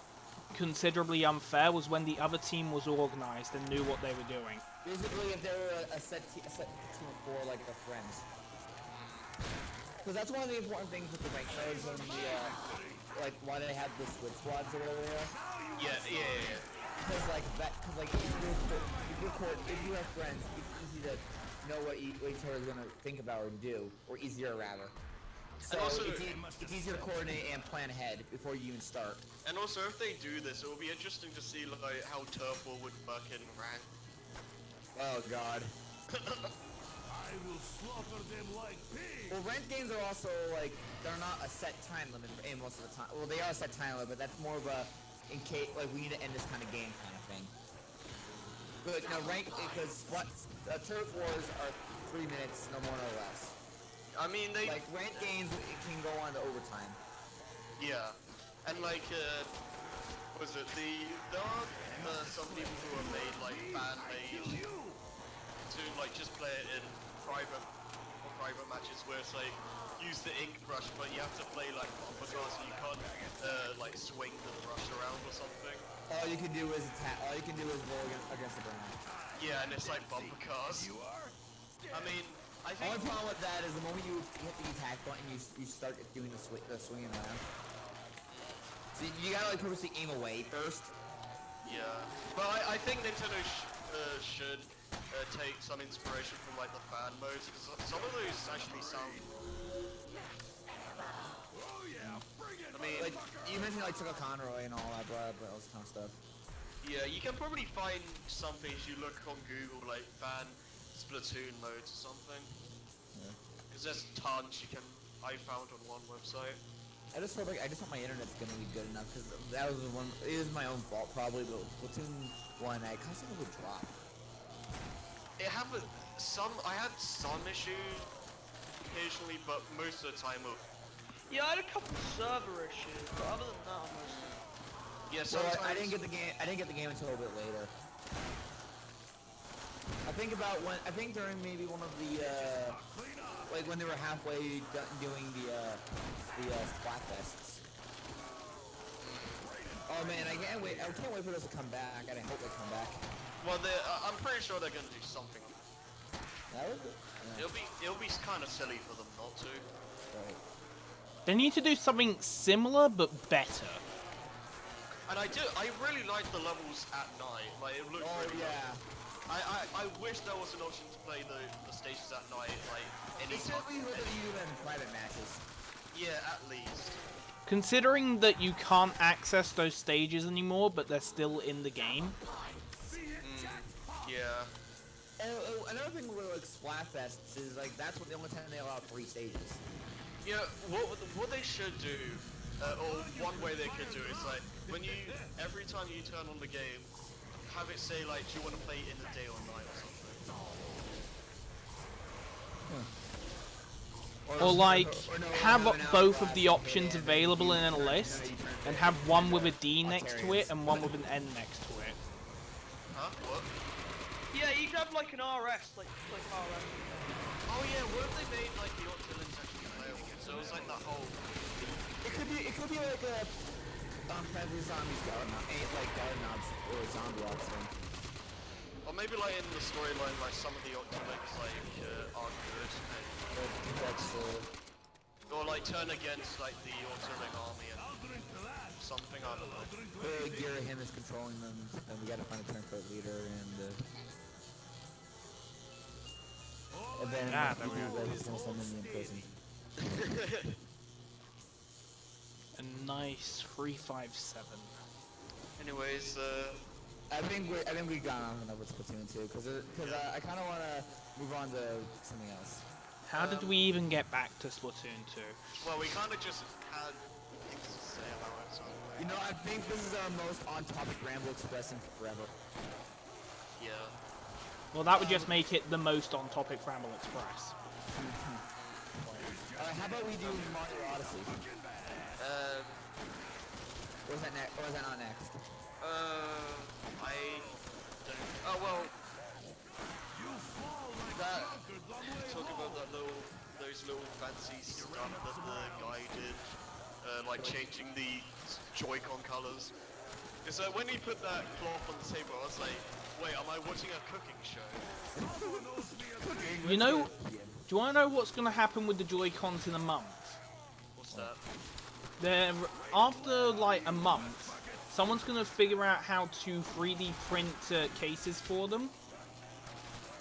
considerably unfair, was when the other team was organized and knew what they were doing. Basically, if they were a set team of 4, like the friends. Because that's one of the important things with the ranked modes and like why they have the squid squads or whatever they are. Yeah. Because if you have friends, it's easy to know what each other is gonna think about or do, or easier rather. So also- it's easier to coordinate and plan ahead before you even start. And also, if they do this, it will be interesting to see like how Turf War would work in rank. Oh god. I will slaughter them like pigs. Well, ranked games are also like they're not a set time limit in most of the time. Well, they are a set time limit, but that's more of a in case like we need to end this kind of game kind of thing. But now ranked because turf wars are 3 minutes, no more no less. I mean, they. Like ranked games, it can go on to overtime. Yeah, and like, was it there are some people who have made like fan-made to like just play it in private matches where it's like use the ink brush, but you have to play like bumper cars, so you can't like swing the brush around or something. All you can do is attack. All you can do is roll against the ground. Yeah, and it's like bumper cars. I mean, I The only think. problem with that is the moment you hit the attack button, you start doing the swinging around. So you gotta like purposely aim away first. Yeah, but I think Nintendo should take some inspiration from like the fan modes because some of those actually sound. I mean, Like, you mentioned like Tucker Conroy and all that, blah, blah, all this kind of stuff. yeah, you can probably find some things you look on Google, like fan Splatoon modes or something. Yeah. Because there's tons I found on one website. I just hope my internet's gonna be good enough, because that was it was my own fault probably, but Splatoon 1, I constantly would drop. I had some issues occasionally, but most of the time Yeah, I had a couple server issues, but other than that, I'm mostly. yeah, Well, sometimes I didn't get the game until a bit later. I think during maybe one of the like when they were halfway done doing the Splatfests. Oh man, I can't wait for those to come back, and I hope they come back. Well, I'm pretty sure they're gonna do something. That was it. Yeah. It'll be kind of silly for them not to. Right. They need to do something similar but better. And I really like the levels at night. Like it looks really yeah. I wish there was an option to play the stages at night, like any time. Especially with even private matches. Yeah, at least. Considering that you can't access those stages anymore, but they're still in the game. Yeah. Another thing with like Splatfests is like that's the only time they allow 3 stages. Yeah, what they should do, or one way they could do is like every time you turn on the game, have it say like, do you want to play in the day or night or something? Or like, have both of the options available in a list, and have one with a D next to it and one with an N next to it. Huh? What? Yeah, you can have like an RS, like RS. Oh yeah, what if they made like the Octillons actually playable? So it was like that whole. It could be like a Predator Zombies Garden Knobs or Zombie Ops thing. Or maybe like in the storyline, like some of the Octillons like aren't good. Or like turn against like the Octillion army and something, I don't know. Gira him is controlling them, and we gotta find a turncoat leader, and then he's gonna send them in prison. A nice 357. Anyways, I think we've gone on enough with Splatoon 2, because I kind of want to move on to something else. How did we even get back to Splatoon 2? well, we kind of just had things to say about it. So You know, I think this is our most on-topic Ramble Express in forever. yeah. Well, that would just make it the most on-topic Ramble Express. How about we do Mario Odyssey? Or is that not next? I don't. Oh well. Talk about those little fancy stuff that the guy did, like changing the Joy-Con colors. It's like when he put that cloth on the table, I was like, wait, am I watching a cooking show? You know, do you want to know what's going to happen with the Joy-Cons in a month? What's that? After like a month, someone's going to figure out how to 3D print cases for them.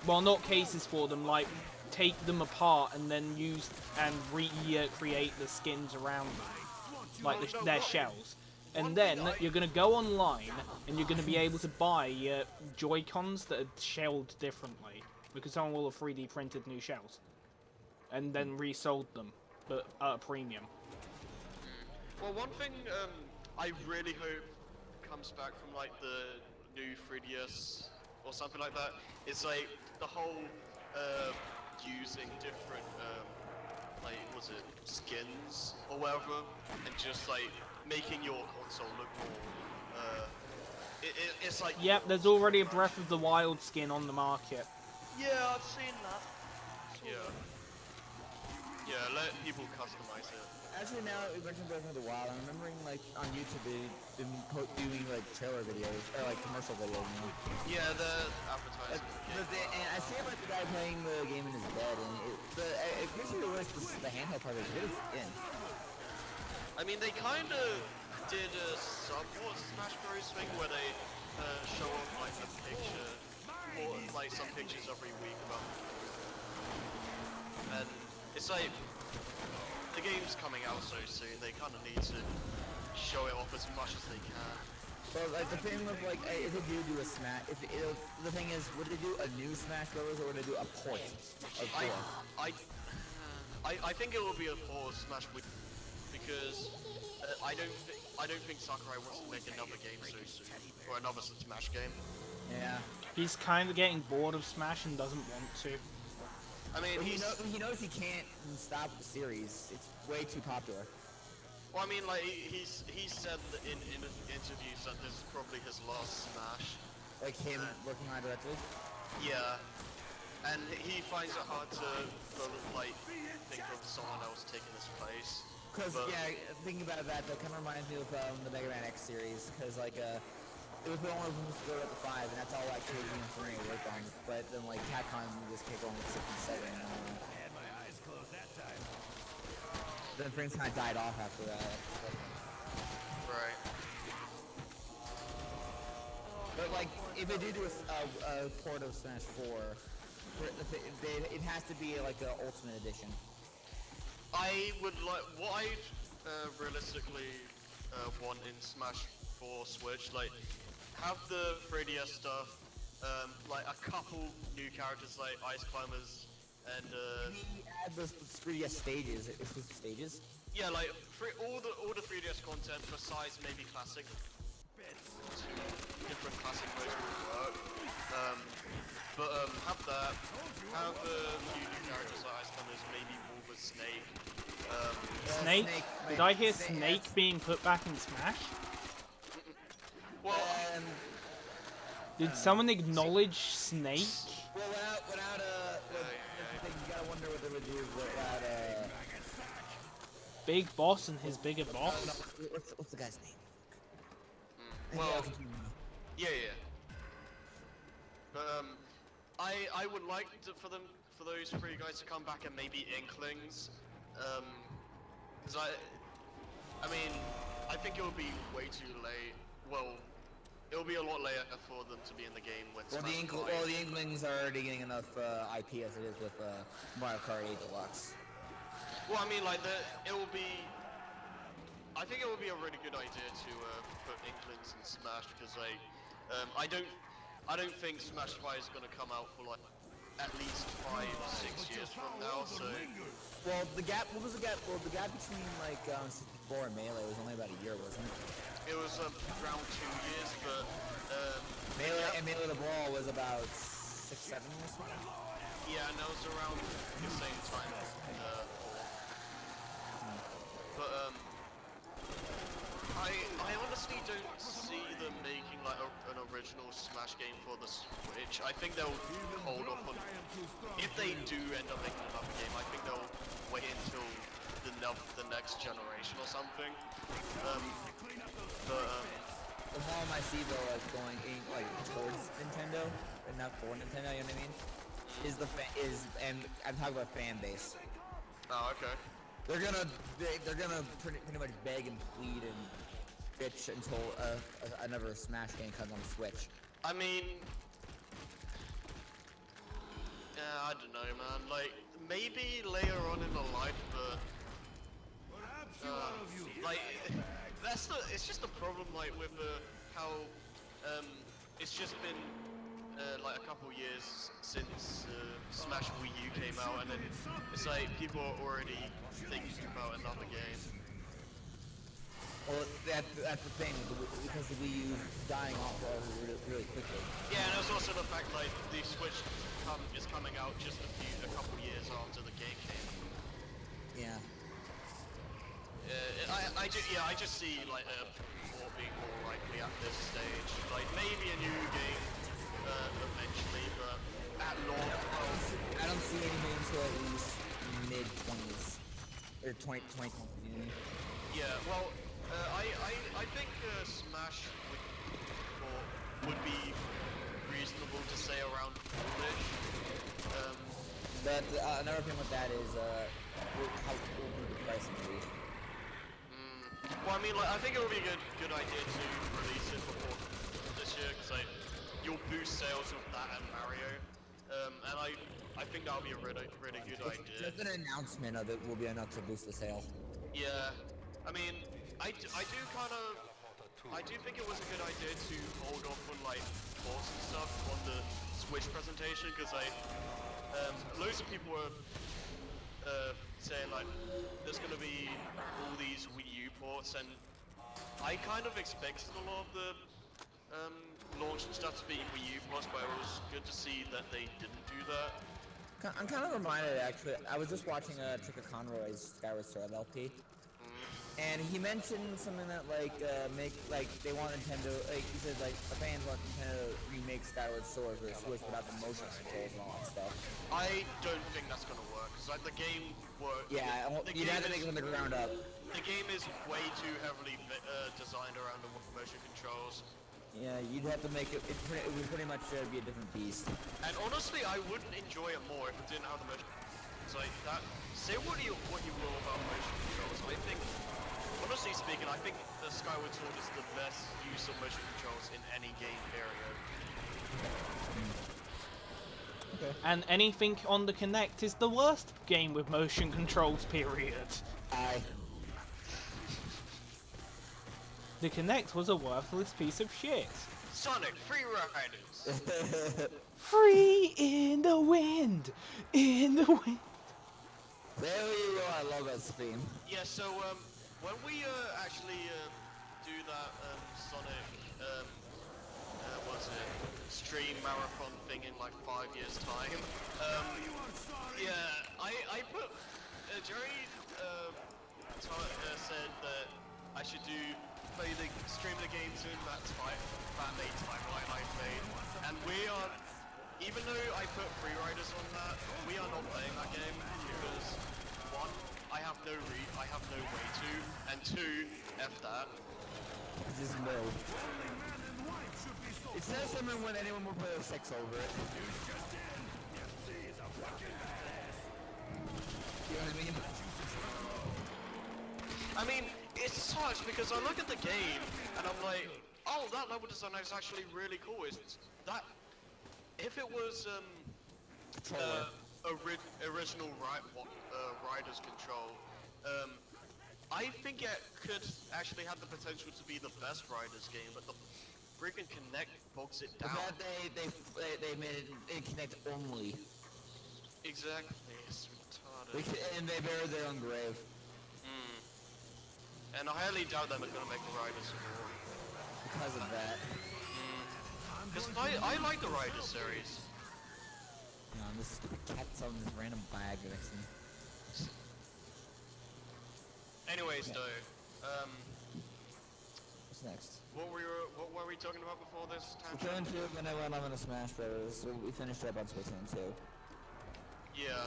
Well, not cases for them, like take them apart and then use and recreate the skins around them, like their shells. And then you're going to go online and you're going to be able to buy Joy-Cons that are shelled differently, because someone will have 3D printed new shells and then resold them, but at a premium. Well, one thing I really hope comes back from like the new 3DS or something like that is like the whole using different like was it skins or whatever, and just like making your console look more it's like Yep, there's already a Breath of the Wild skin on the market. Yeah, I've seen that. yeah, let people customize it. Actually, now that we mentioned Breath of the Wild, I'm remembering like on YouTube they've been doing like trailer videos or like commercial videos. You know? Yeah, the advertising. And I see like the guy playing the game in his bed, and it makes me realize the handheld part is really thin. I mean, they kind of did a somewhat Smash Bros thing where they show off like a picture, or like some pictures every week about, and it's like the game's coming out so soon. They kind of need to show it off as much as they can. Well, like the thing with like if they do a Smash, the thing is, would they do a new Smash Bros. Or would they do a port of 4? I think it will be a port of Smash because I don't think Sakurai wants to make another game so soon or another Smash game. Yeah. He's kind of getting bored of Smash and doesn't want to. I mean, he knows he can't stop the series. It's way too popular. Well, I mean, like he's said that in interviews that this is probably his last Smash. Like him working on it directly. Yeah, and he finds it hard to think of someone else taking his place. Because yeah, thinking about that kind of reminds me of the Mega Man X series. Because like it was the only one to go to the 5, and that's all like KG and Fernie worked on. But then like Capcom just kept going with 6 and 7. I had my eyes closed that time. Then things kind of died off after that. Right. But like, if they do a port of Smash 4, it has to be like an Ultimate Edition. I would like what I realistically want in Smash 4 Switch, like have the 3DS stuff, like a couple new characters like Ice Climbers and Add the 3DS stages. Exclusive stages. yeah, like all the 3DS content besides maybe classic. Two different classic modes would work. Have that. Have a few new characters like Ice Climbers, maybe Wolver, Snake. Snake? Did I hear Snake being put back in Smash? Well, Did someone acknowledge Snake? Well, without you gotta wonder what they would do without Big Boss and his bigger boss? what's the guy's name? well, yeah. But I would like for those 3 guys to come back and maybe Inklings, because I mean, I think it would be way too late. Well, it will be a lot later for them to be in the game when. Well, the Inklings are already getting enough IP as it is with Mario Kart 8 Deluxe. Well, I mean, like it will be. I think it would be a really good idea to put Inklings in Smash because like, I don't think Smash 5 is going to come out for like at least 5 or 6 years from now. So. Well, the gap. What was the gap? Well, the gap between like 64 and Melee was only about a year, wasn't it? It was around 2 years, but Melee and Melee the Brawl was about 6, 7 or something. yeah, and that was around the same time. But I honestly don't see them making like an original Smash game for the Switch. I think they'll hold off on. If they do end up making another game, I think they'll wait until the next generation or something. The problem I see though, like going in, like towards Nintendo, and not for Nintendo, you know what I mean? And I'm talking about fan base. Oh, okay. They're gonna pretty much beg and plead and bitch until another Smash game comes on the Switch. I mean, yeah, I don't know, man. Like maybe later on in the life, but like it's just a problem like with how it's just been like a couple years since Smash Wii U came out, and then it's like people are already thinking about another game. Well, that's the thing, because the Wii U dying off really quickly. Yeah, and there's also the fact like the Switch is coming out just a couple years after the game came. Yeah. I just see like being more likely at this stage. Like maybe a new game eventually, but at long. I don't see anything until at least mid-20s or 2020. Yeah, well, I think Smash would be reasonable to say around fall-ish. But another thing with that is how will the pricing be? Well, I mean, like, I think it would be a good idea to release it before this year, because like you'll boost sales of that and Mario. And I think that'll be a really good idea. Just an announcement of it will be enough to boost the sale. Yeah, I mean, I do think it was a good idea to hold off on like ports and stuff on the Switch presentation because loads of people were saying like there's gonna be all these Wii U ports, and I kind of expected a lot of the launch and stuff to be Wii U ports, but it was good to see that they didn't do that. I'm kind of reminded, actually. I was just watching Trigger Conroy's Skyward Sword LP, and he mentioned something that they want Nintendo. Like he said, like the fans want Nintendo to remake Skyward Sword for the Switch without the motion controls and all that stuff. I don't think that's gonna work because like the game works. Yeah, you'd have to make it from the ground up. The game is way too heavily designed around the motion controls. Yeah, you'd have to make it. It would pretty much be a different beast. And honestly, I wouldn't enjoy it more if it didn't have the motion. It's like that. Say what you will about motion controls. I think, honestly speaking, I think the Skyward Sword is the best use of motion controls in any game period. Okay. And anything on the Kinect is the worst game with motion controls, period. Aye. The Kinect was a worthless piece of shit. Sonic Free Riders. Free in the wind, in the wind. There you go. I love that theme. Yeah. So when we actually do that Sonic what's it stream marathon thing in like 5 years time, yeah, I put Jerry said that I should stream the games in that May timeline I made, and we are, even though I put Free Riders on that, we are not playing that game because one, I have no way to, and two, F that. Just no. It says something when anyone will play a sex over it. You know what I mean? I mean, it sucks because I look at the game and I'm like, oh, that level design is actually really cool. It's that if it was original Riders Control, I think it could actually have the potential to be the best Riders game, but the freaking Kinect bogs it down. That they made it in Kinect only. Exactly, it's retarded. And they buried their own grave. And I highly doubt that they're gonna make the Riders more. Because of that. Because I like the Riders series. No, this stupid cat's on this random bag next to me. Anyways, though, What's next? what were we talking about before this Splatoon tangent? 2, then I went on to Smash Bros. So we finished up on Splatoon 2. Yeah,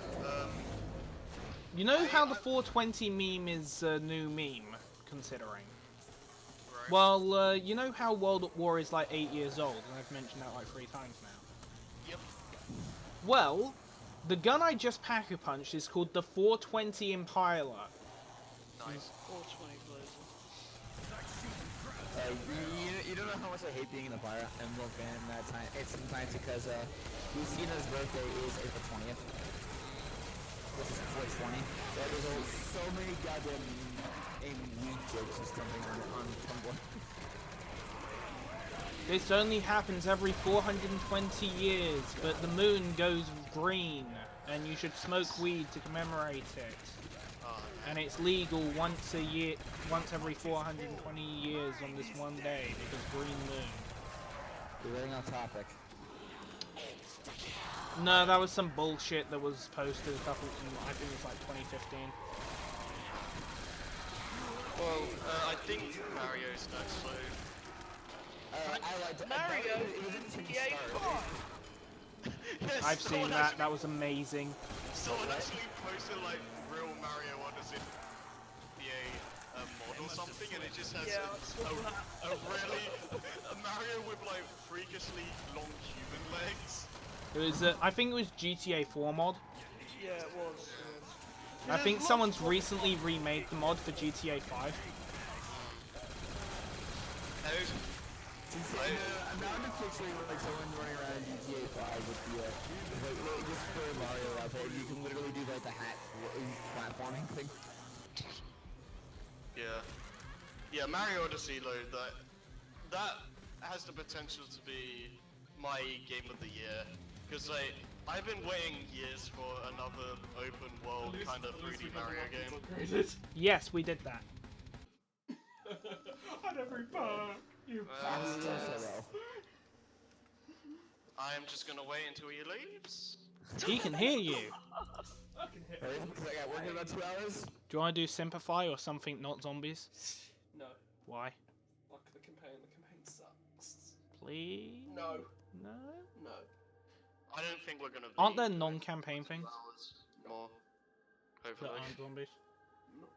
You know how the 420 meme is a new meme, considering? right. Well, you know how World at War is like 8 years old, and I've mentioned that like 3 times now. Yep. Well, the gun I just pack a punched is called the 420 Impaler. Nice. 420 Blazer. You don't know how much I hate being in the Fire Emblem fan in that time. It's sometimes because Lucina's birthday is April 20th. Which is 420. So there's so many goddamn weed jokes and something on Tumblr. This only happens every 420 years, but the moon goes green, and you should smoke weed to commemorate it. And it's legal once a year, once every 420 years on this one day, because green moon. We're getting off topic. No, that was some bullshit that was posted a couple, I think it's like 2015. Well, I think Mario's next, so... I liked Mario, it was interesting to EA start. Yes, I've seen that, that was amazing. Someone actually posted like real Mario on as if BA mod or something, and it just has a Mario with like freakishly long human legs. It was, I think it was GTA 4 mod. Yeah, it was. I think someone's recently remade the mod for GTA 5. I'm now just picturing like someone running around in GTA 5 with the like just for Mario outfit. You can literally do like the hat platforming thing. Yeah. Yeah, Mario Odyssey though, that has the potential to be my game of the year. Cause like, I've been waiting years for another open world kind of 3D Mario game. Yes, we did that. On every bar, you bastards. I am just gonna wait until he leaves. He can hear you. I can hit Hurry, because I got work in about 2 hours. Do you want to do Simplify or something not zombies? No. Why? Fuck the campaign sucks. Please? No. No? No. I don't think we're gonna be Aren't there doing non-campaign 2 things hours more. that Hopefully. aren't zombies? No.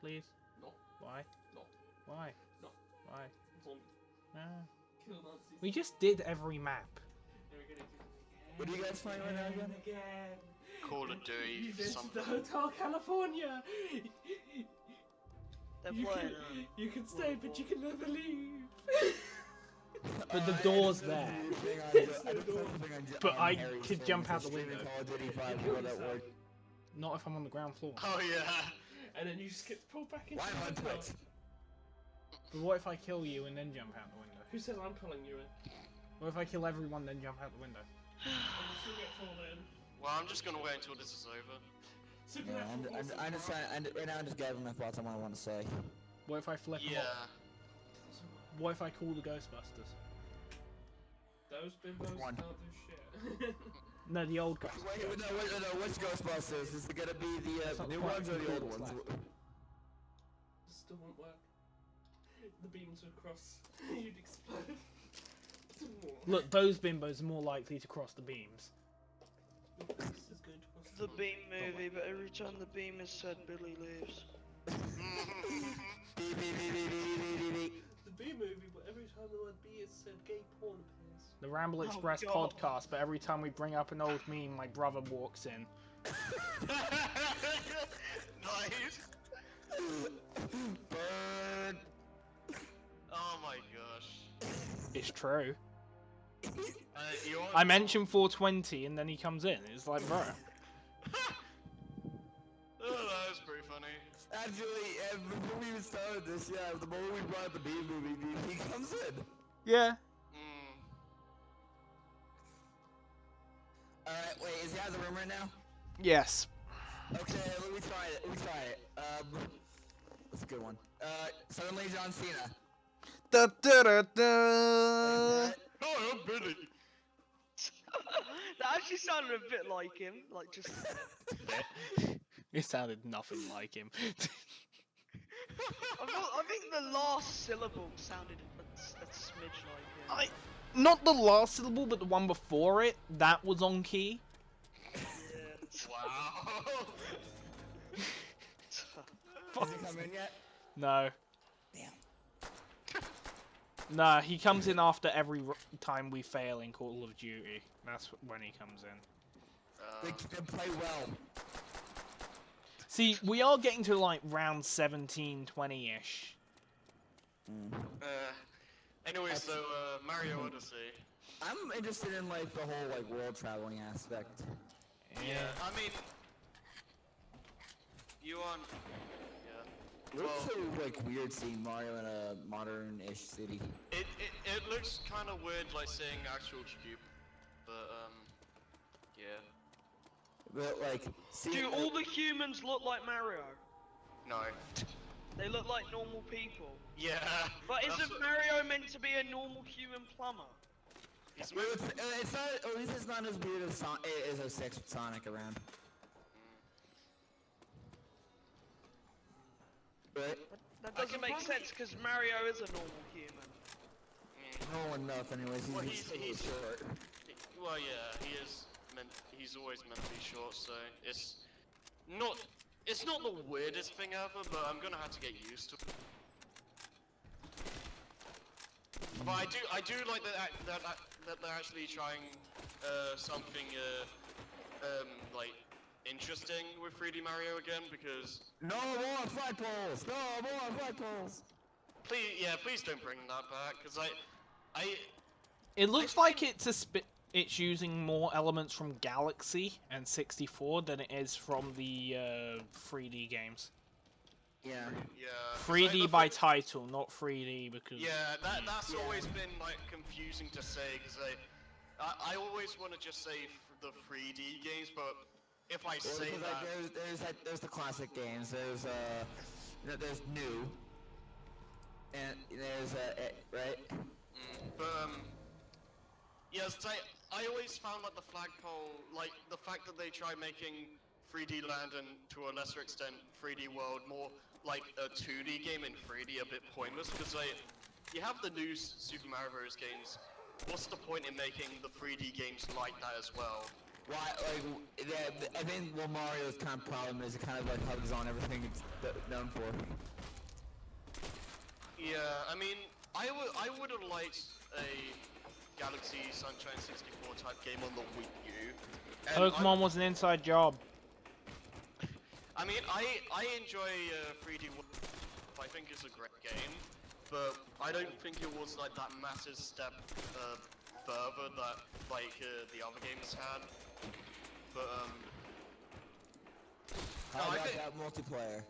Please? No. Why? No. Why? No. Why? Zombie. No. Kill Nazis. We just did every map. What are you guys playing right now again? Call of Duty You visited something. the Hotel California. They're You playing. can, you can stay, but you can never leave. But the door's there. But I could jump out the window. Call of Duty 5, will that work? Not if I'm on the ground floor. Oh yeah. And then you just get pulled back into Why the am I hotel. Twitch? But what if I kill you and then jump out the window? Who says I'm pulling you in? What if I kill everyone then jump out the window? I'm just gonna get pulled in. Well, I'm just gonna wait until this is over. Supernatural forces I'm just trying. Right now, I'm just gathering my thoughts on what I want to say. What if I flip them Yeah. off? What if I call the Ghostbusters? Those bimbos One. can't do shit. No, the old Ghostbusters. Wait, no, which Ghostbusters? Is it gonna be That's the not new quite ones or the old complete ones? slap. This still won't work. The beams would cross. You'd explode. Look, those bimbos are more likely to cross the beams. This is going to cross The Beam movie, but every time the Beam is said, Billy leaves. Beep, beep, beep, beep, beep, beep, beep. The B movie, but every time the word B is said, gay porn appears. The Ramble Express God. podcast, but every time we bring up an old meme, my brother walks in. Nice. Burn. Oh my gosh. It's true. You want- I mentioned 420 and then he comes in. It's like, bro. Oh, that was pretty funny. Actually, before we even started this, yeah, the moment we brought up the Beam movie, he comes in. Yeah. Mm. Alright, wait, is he out of the room right now? Yes. Okay, let me try it. That's a good one. Suddenly John Cena. Da, da, da, da. Oh, I'm Billy. That actually sounded a bit like him, like just. It sounded nothing like him. I think the last syllable sounded a smidge like him. Not the last syllable, but the one before it. That was on key. Yeah. Wow. Has he come in yet? No. Damn. Nah, he comes in after every time we fail in Call of Duty. That's when he comes in. They play well. See, we are getting to like round 17, 20-ish. Anyway, so Mario Odyssey. I'm interested in like the whole like world traveling aspect. Yeah, I mean, you want? Yeah. It looks so like weird seeing Mario in a modern-ish city. It looks kind of weird, like seeing actual cube, but yeah. But like, Do all the humans look like Mario? No. They look like normal people. Yeah. But that's isn't what- Mario meant to be a normal human plumber? He's well, meant- it's not. At least it's not as weird as as 06 with Sonic around. Right? That I doesn't can make probably- sense because Mario is a normal human. No enough, anyways. Well, He's just a little he's- short. Well, yeah, he is meant. He's always meant to be short, so it's not. It's not the weirdest thing ever, but I'm gonna have to get used to it. But I do like that they're actually trying something like interesting with 3D Mario again, because No more flagpoles! No more flagpoles! please don't bring that back, because It looks like it's using more elements from Galaxy and 64 than it is from the 3D games. Yeah. Yeah. 3D by title, not 3D because. Yeah, that's always been like confusing to say because I always want to just say the 3D games, but if I say Because that, there's the classic games. There's new, and there's right. but yes, I always found like the flagpole, like the fact that they try making 3D Land and to a lesser extent 3D World more like a 2D game in 3D a bit pointless because you have the new Super Mario Bros. Games. What's the point in making the 3D games like that as well? Why? I think what Mario's kind of problem is it kind of like hugs on everything it's known for. Yeah, I mean, I would have liked a Galaxy Sunshine 64 type game on the Wii U. And Pokemon was an inside job. I mean, I enjoy 3D World. I think it's a great game, but I don't think it was like that massive step further that like the other games had. But How I about think that multiplayer?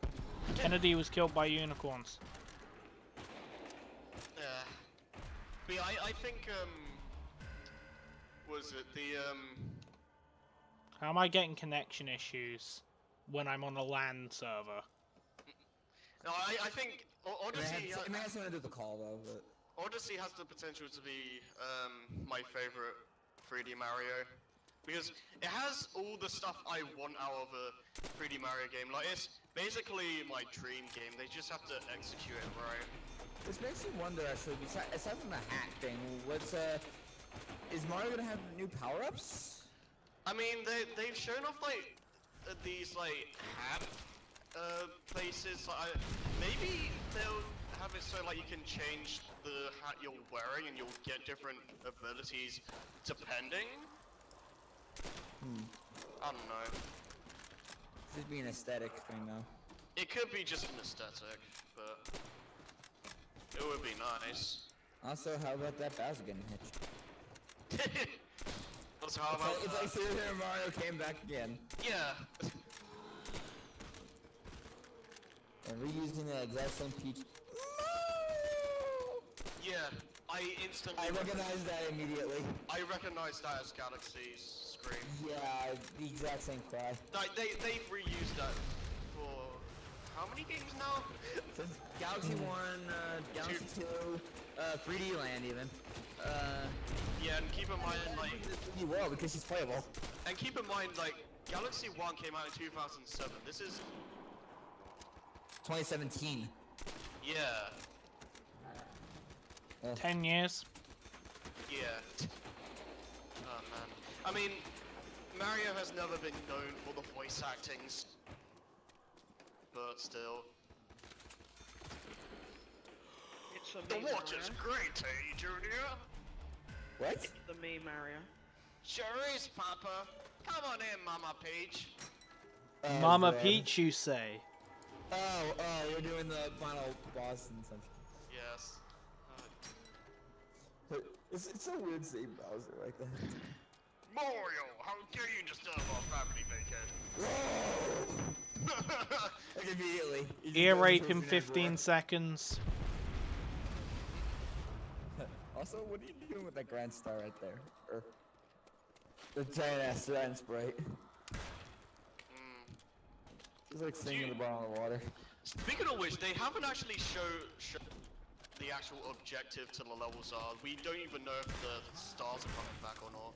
Kennedy was killed by unicorns. yeah. But yeah, I think was it the How am I getting connection issues when I'm on a LAN server? No, I think Odyssey. It may have something to do with the call though. But... Odyssey has the potential to be my favorite 3D Mario because it has all the stuff I want out of a 3D Mario game. Like it's basically my dream game. They just have to execute it right. This makes me wonder actually. Aside from the hat thing, is Mario gonna have new power-ups? I mean, they've shown off like these like hat places. Like, maybe they'll have it so like you can change the hat you're wearing and you'll get different abilities depending. I don't know. Just be an aesthetic thing though. It could be just an aesthetic, but it would be nice. Also, how about that Bowser getting hitched? What's how about It's like Super Mario came back again. yeah. And reusing the exact same Peach. Yeah, I instantly I recognized that immediately. I recognize that as Galaxy's scream. Yeah, the exact same cry. Like they've reused that for how many games now? Since Galaxy 1, Galaxy 2, 3D Land even. Yeah, and keep in mind like 3D World because she's playable. and keep in mind like Galaxy 1 came out in 2007. This is 2017. yeah. 10 years. Yeah. Oh man. I mean, Mario has never been known for the voice actings. But still. It's for The me, water's Mario. great, eh, Junior? What? It's for me, Mario. Sure is, Papa. Come on in, Mama Peach. Mama God. Peach, you say? Oh, you're doing the final boss and such. Yes. It's so weird seeing Bowser like that. Mario, how dare you disturb our family vacation? Like immediately. He just Ear goes rape into in his 15 seconds. Also, what are you doing with that Grand Star right there? Or the giant ass giant sprite. He's like singing at the bottom of the water. Speaking of which, they haven't actually shown the actual objective to the levels are. We don't even know if the stars are coming back or not.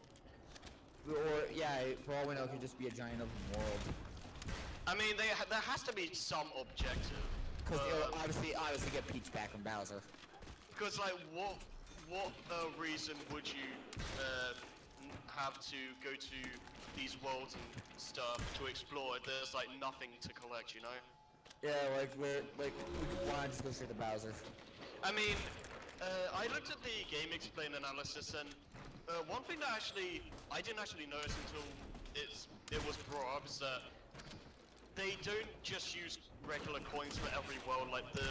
Or yeah, for all we know, it could just be a giant open world. I mean, there has to be some objective. Because it'll obviously get Peach back from Bowser. Because like, what reason would you have to go to these worlds and stuff to explore? There's like nothing to collect, you know? Yeah, like we wanna just go straight to Bowser. I mean, I looked at the game explain analysis, and one thing that I didn't actually notice until it was brought up is that they don't just use regular coins for every world. Like the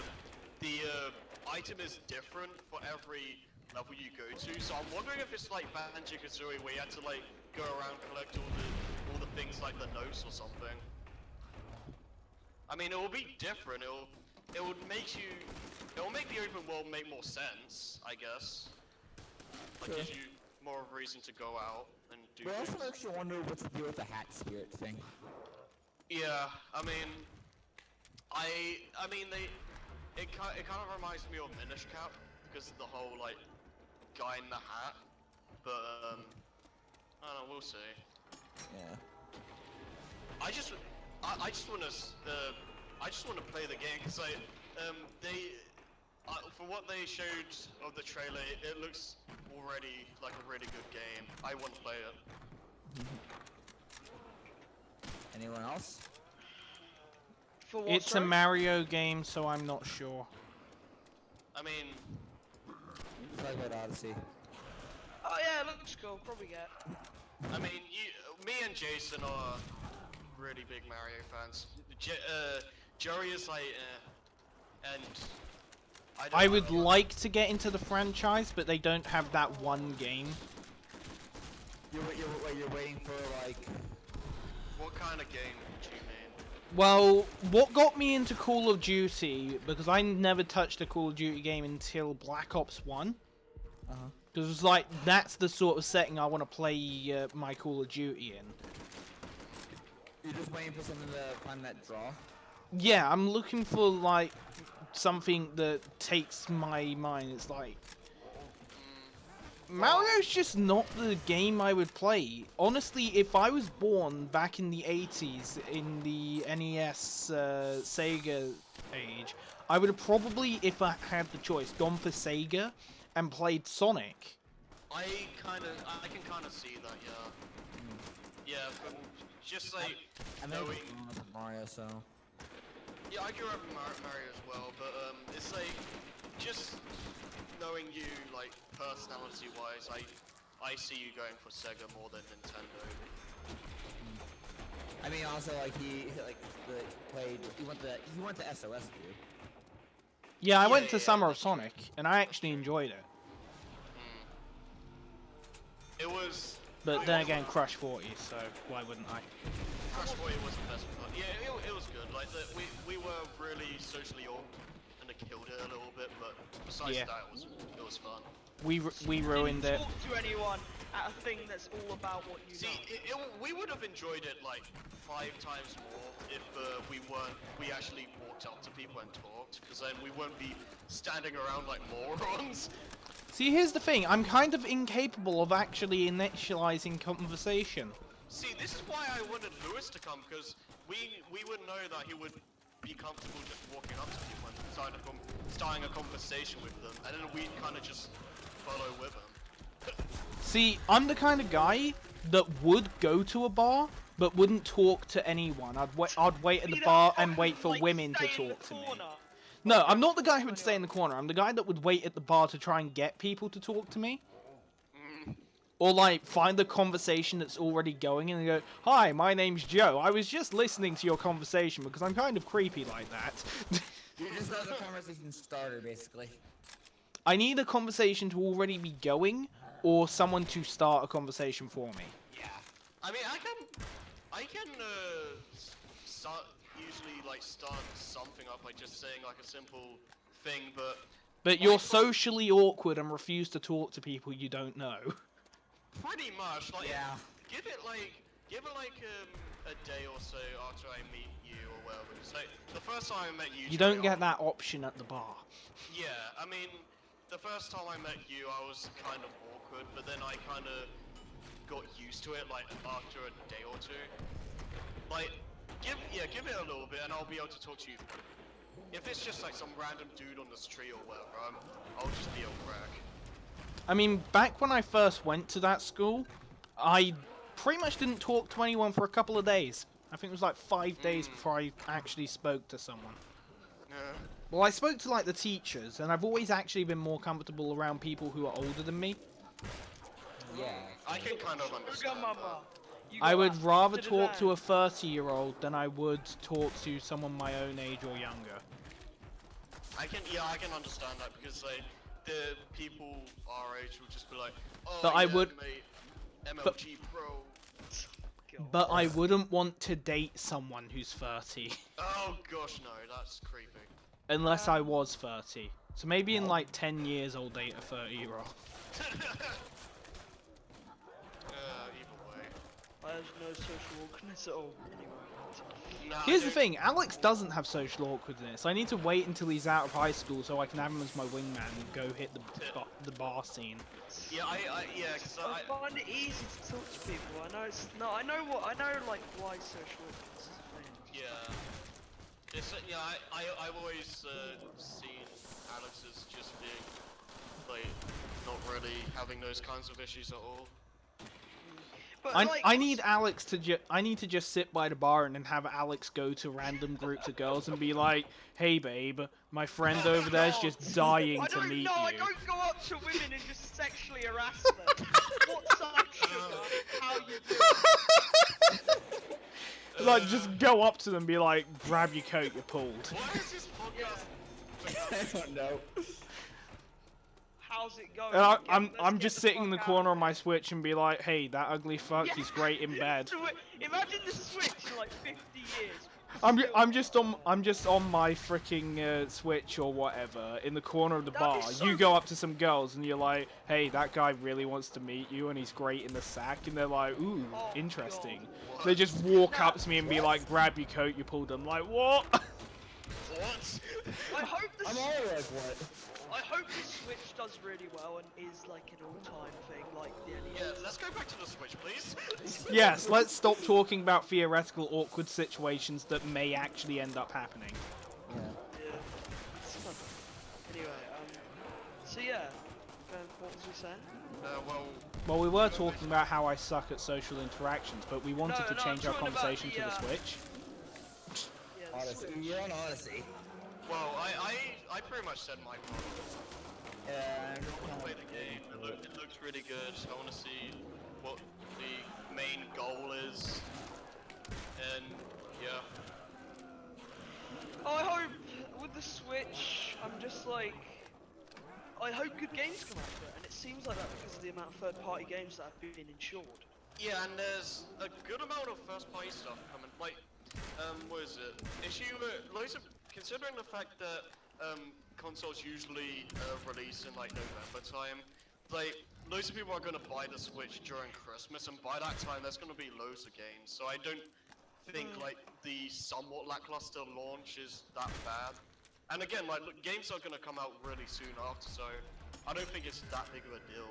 item is different for every level you go to. So I'm wondering if it's like Banjo-Kazooie where you had to like go around collect all the things like the notes or something. I mean, it will be different. It'll make the open world make more sense, I guess. Like Sure. gives you more of a reason to go out and do But I also things. makes you wonder what's the deal with the hat spirit thing. Yeah, I mean, it kind of reminds me of Minish Cap because of the whole like guy in the hat. But I don't know, we'll see. Yeah. I just want to play the game because for what they showed of the trailer, it looks already like a really good game. I want to play it. Anyone else? For what, It's a sorry? Mario game, so I'm not sure. I mean, Talk about Odyssey. Oh yeah, it looks cool. Probably get. me and Jason are really big Mario fans. Joey is like, and I would like to get into the franchise, but they don't have that one game. You're waiting for like. What kind of game do you mean? Well, what got me into Call of Duty, because I never touched a Call of Duty game until Black Ops 1. Uh-huh. Because it's like, that's the sort of setting I want to play my Call of Duty in. You're just waiting for something to find that draw. Yeah, I'm looking for, like, something that takes my mind. It's like, Mario's just not the game I would play. Honestly, if I was born back in the 80s, in the NES Sega age, I would have probably, if I had the choice, gone for Sega and played Sonic. I can kind of see that, yeah. Yeah, but just like I know knowing. Mario, so. Yeah, I grew up in Mario as well, but it's like just knowing you like personality-wise, I see you going for Sega more than Nintendo. I mean, also like he went to SOS, dude. Yeah, I Yeah, went to yeah, Summer of that's true. Sonic, and I actually enjoyed it. It was. But then again, Crush 40, so why wouldn't I? Crush 40 was the best part. Yeah, it was good. Like we were really socially awkward and it killed it a little bit, but besides Yeah. that, it was fun. We ruined Didn't it. talk to anyone at a thing that's all about what you See, know. we would have enjoyed it like 5 times more if we actually walked up to people and talked, because then we wouldn't be standing around like morons. See, here's the thing. I'm kind of incapable of actually initializing conversation. See, this is why I wanted Lewis to come, because we would know that he would be comfortable just walking up to people and starting a conversation with them, and then we'd kind of just follow with him. See, I'm the kind of guy that would go to a bar, but wouldn't talk to anyone. I'd wait at the Be that bar and fucking, wait for like, women to stay in the talk to me. corner. No, I'm not the guy who would stay in the corner. I'm the guy that would wait at the bar to try and get people to talk to me. Or, like, find the conversation that's already going and go, "Hi, my name's Joe. I was just listening to your conversation because I'm kind of creepy like that." You're just not the conversation starter, basically. I need a conversation to already be going, or someone to start a conversation for me. Yeah. I mean, I can usually start something up by just saying like a simple thing, but But you're socially awkward and refuse to talk to people you don't know. pretty much like Yeah. give it a day or so after I meet you or whatever. So the first time I met you, You don't Joey, get that option at the bar. Yeah, I mean, the first time I met you, I was kind of awkward, but then I kind of got used to it, like, after a day or two. Like, give it a little bit, and I'll be able to talk to you. If it's just, like, some random dude on the street or whatever, I'll just be a wreck. I mean, back when I first went to that school, I pretty much didn't talk to anyone for a couple of days. I think it was like 5 days before I actually spoke to someone. Yeah. Well, I spoke to, like, the teachers, and I've always actually been more comfortable around people who are older than me. Yeah. I can kind of understand Mama. that. You I got would that. rather To the talk to van. a 30-year-old than I would talk to someone my own age or younger. I can understand that because like the people our age will just be like, oh But yeah, I would- mate, MLG Pro. God. But I wouldn't want to date someone who's 30. Oh gosh, no, that's creepy. Unless I was 30. So maybe in like 10 years I'll date a 30-year-old. Either way. I have no social awkwardness at all. Anyway. Nah, Here's the thing, Alex doesn't have social awkwardness. I need to wait until he's out of high school so I can have him as my wingman and go hit the bar scene. Yeah, because I find it easy to talk to people. I know it's no. I know like why social awkwardness is a thing. yeah. It's, I've always seen Alex as just being, like, not really having those kinds of issues at all. But like, I need Alex to I need to just sit by the bar and then have Alex go to random groups of girls and be like, "Hey babe, my friend over there's just dying I to don't meet know. I you." don't go up to women and just sexually harass them. What's up, sugar? How you doing? Like, just go up to them and be like, "Grab your coat, you're pulled." Why is this podcast? I don't know. How's it going? And Let's I'm get just the sitting in the fuck corner out on my Switch and be like, "Hey, that ugly fuck, he's great in bed." Imagine the Switch in like 50 years. I'm just on my freaking Switch or whatever in the corner of the That'd bar. be so You go up to some girls and you're like, "Hey, that guy really wants to meet you and he's great in the sack," and they're like, "Ooh, Oh, interesting." God. They just walk up to me and be like, "Grab your coat, you pulled them." Like, what? What? I hope the I'm already like, what? I hope the Switch does really well and is like an all-time thing, like the NES. Yeah, let's go back to the Switch, please. Yes, let's stop talking about theoretical awkward situations that may actually end up happening. Yeah. Yeah. It's fun. Anyway, so yeah, what was we saying? Well, we were talking about how I suck at social interactions, but we wanted No, to no, change I'm our talking about conversation to the, the Switch. Yeah, the Odyssey. Switch. You're on Odyssey. well, I pretty much said my part. Yeah, I'm just I want kind to play of... the game. It looks really good. I want to see what the main goal is. And yeah. I hope with the Switch, I'm just like, I hope good games come out of it, and it seems like that because of the amount of third-party games that have been insured. Yeah, and there's a good amount of first-party stuff coming. Like, what is it? Loads of, considering the fact that consoles usually release in like November time, like loads of people are gonna buy the Switch during Christmas, and by that time there's gonna be loads of games. So I don't think like the somewhat lackluster launch is that bad. And again, like look, games are gonna come out really soon after, so I don't think it's that big of a deal.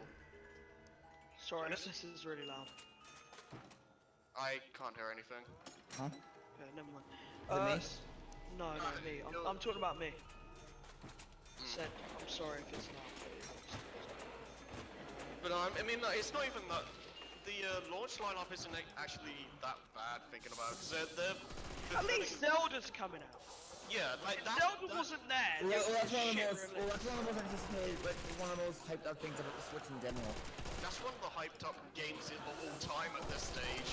Sorry, And this is really loud. I can't hear anything. Huh? Okay, never mind. Is it me? No, not me. I'm talking about me. Said, I'm sorry if it's loud. But I mean, like, it's not even that. The launch lineup isn't actually that bad thinking about it, because they're At least Zelda's coming out. yeah, like If that. Zelda wasn't there, Well, it that's was one of the shit most. Well, release. that's one of the most anticipated, like one of the most hyped up things about the Switch in general. That's one of the hyped up games of all time at this stage.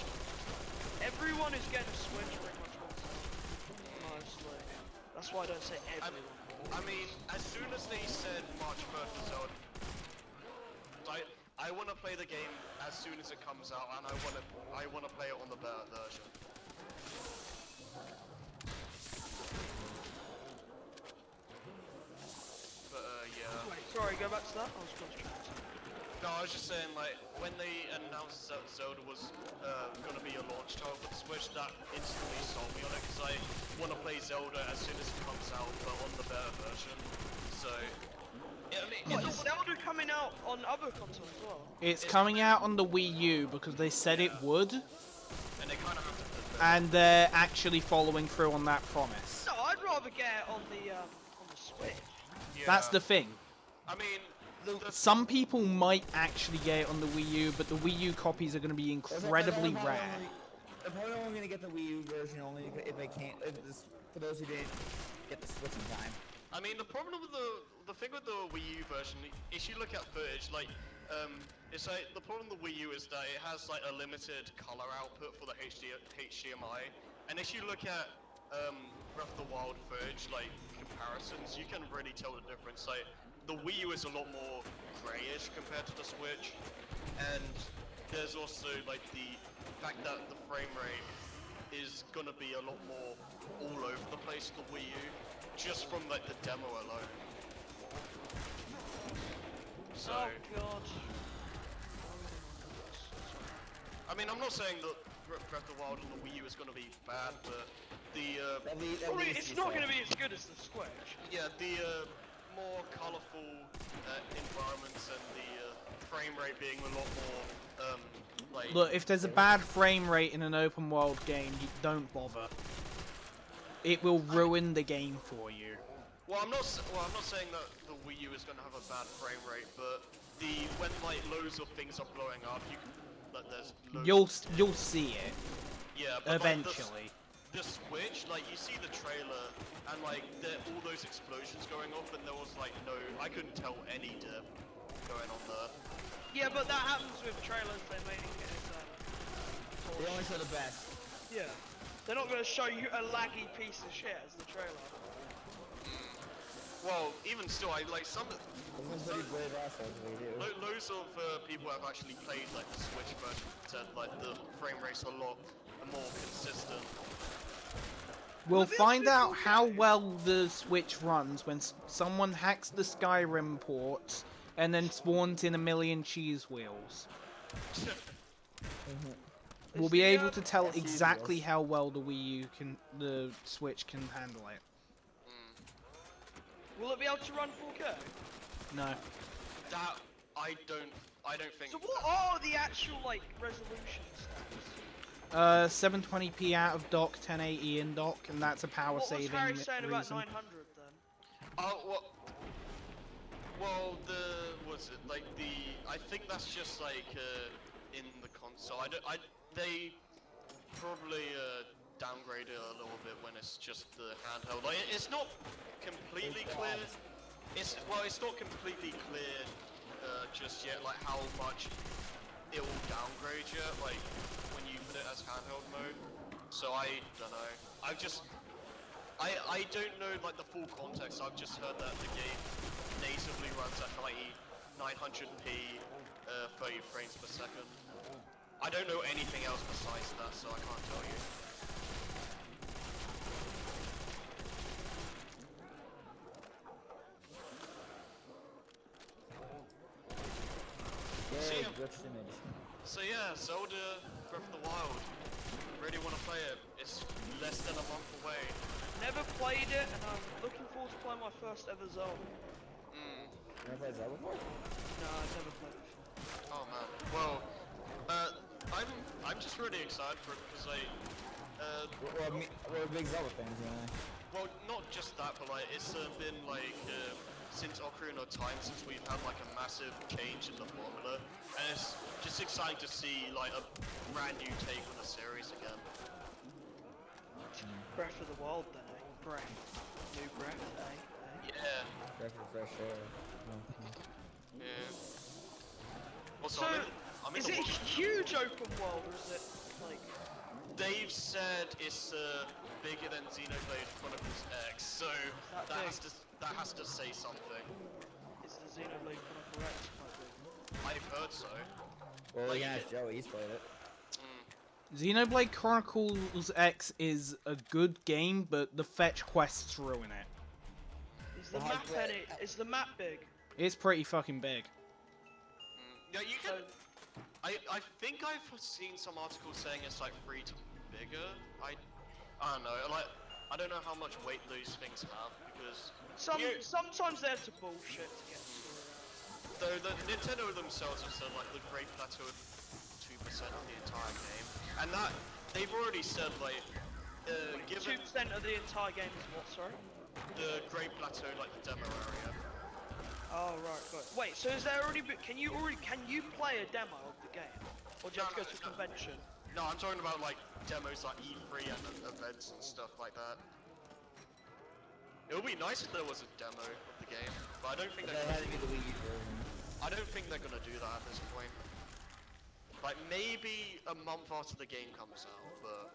Everyone who's getting a Switch pretty much wants it. Mostly. That's why I don't say everyone. I mean, as soon as they said March 1st for Zelda, I want to play the game as soon as it comes out, and I want to play it on the better version. But yeah. Wait, sorry, go back to that? I was concentrating. No, I was just saying, like, when they announced that Zelda was gonna be a launch title for the Switch, that instantly sold me on it, because I want to play Zelda as soon as it comes out, but on the better version. So, yeah, I mean, What, is Zelda coming out on other consoles as well? It's coming out on the Wii U because they said it would, and they kind of have to fit that. and they're actually following through on that promise. No, I'd rather get it on the Switch. Yeah. That's the thing. I mean, Some people might actually get it on the Wii U, but the Wii U copies are going to be incredibly rare. They're probably only going to get the Wii U version only if they can't. For those who didn't get the Switch in time. I mean, the problem with the thing with the Wii U version, if you look at footage, like, it's like, the problem with the Wii U is that it has, like, a limited color output for the HDMI, and if you look at, Breath of the Wild footage, like, comparisons, you can really tell the difference. Like, the Wii U is a lot more grayish compared to the Switch, and there's also like the fact that the frame rate is gonna be a lot more all over the place with the Wii U, just from like the demo alone. So, Oh god. I mean, I'm not saying that Breath of the Wild on the Wii U is gonna be bad, but the It's not going to be as good as the Switch. yeah, the more colourful environments and the frame rate being a lot more like. Look, if there's a bad frame rate in an open world game, you don't bother. It will ruin the game for you. Well, I'm not saying that the Wii U is going to have a bad frame rate, but when like loads of things are blowing up, you can like there's loads You'll see it yeah, but eventually. Like, the Switch, like you see the trailer and like all those explosions going off, and there was like I couldn't tell any diff going on there. Yeah, but that happens with trailers they make it. They only show the best. Yeah. They're not going to show you a laggy piece of shit as the trailer. Well, even still, I like some Pretty brave assholes they do. loads of people have actually played like the Switch version and said like the frame rate's a lot more consistent. We'll find out how well the Switch runs when someone hacks the Skyrim ports and then spawns in a million cheese wheels. We'll be able to tell exactly how well the Switch can handle it. Will it be able to run 4K? No. That I don't think. So what are the actual like resolution stats? 720p out of dock, 1080 in dock, and that's a power What was saving Harry saying about reason. 900 then? Oh well, what's it like I think that's just like in the console. They probably downgrade it a little bit when it's just the handheld. Like it's not completely clear. It's not completely clear just yet, like how much it will downgrade you, like when you put it as handheld mode. So I don't know. I don't know like the full context. I've just heard that the game natively runs at 900p, 30 frames per second. I don't know anything else besides that, so I can't tell you. So yeah, Zelda Breath of the Wild. Really want to play it. It's less than a month away. Never played it, and I'm looking forward to playing my first ever Zelda. Never played Zelda before? No, I've never played it before. Oh man. Well, I'm just really excited for it because We're big Zelda fans, you know. well, not just that, but like it's been like since Ocarina of Time, since we've had like a massive change in the formula, and it's just exciting to see like a brand new take on the series again. Breath of the Wild then, eh? Breath. New breath, eh? Yeah. Breath of fresh air. Yeah. Also, So, I'm in is the it a huge open world, or is it like... They've said it's bigger than Xenoblade Chronicles X, so that has to say something. Is the Xenoblade Chronicle X quite big? I've heard so. Well, Like, yeah, Joey, he's played it. Xenoblade Chronicles X is a good game, but the fetch quests ruin it. Is the map is the map big? It's pretty fucking big. Yeah, you can. I think I've seen some articles saying it's like 3 to bigger. I don't know. Like I don't know how much weight those things have because Sometimes they're to bullshit to get the story out. though the Nintendo themselves have said like the Great Plateau is 2% of the entire game, and that they've already said like given 2% of the entire game is what? Sorry. the Great Plateau, like the demo area. Oh right, good. Wait, so is there already? Can you play a demo of the game, or do you have to go to a convention? No, I'm talking about like demos like E3 and events and stuff like that. It would be nice if there was a demo of the game, but I don't think That had to be the Wii U version. I don't think they're gonna do that at this point. Like maybe a month after the game comes out, but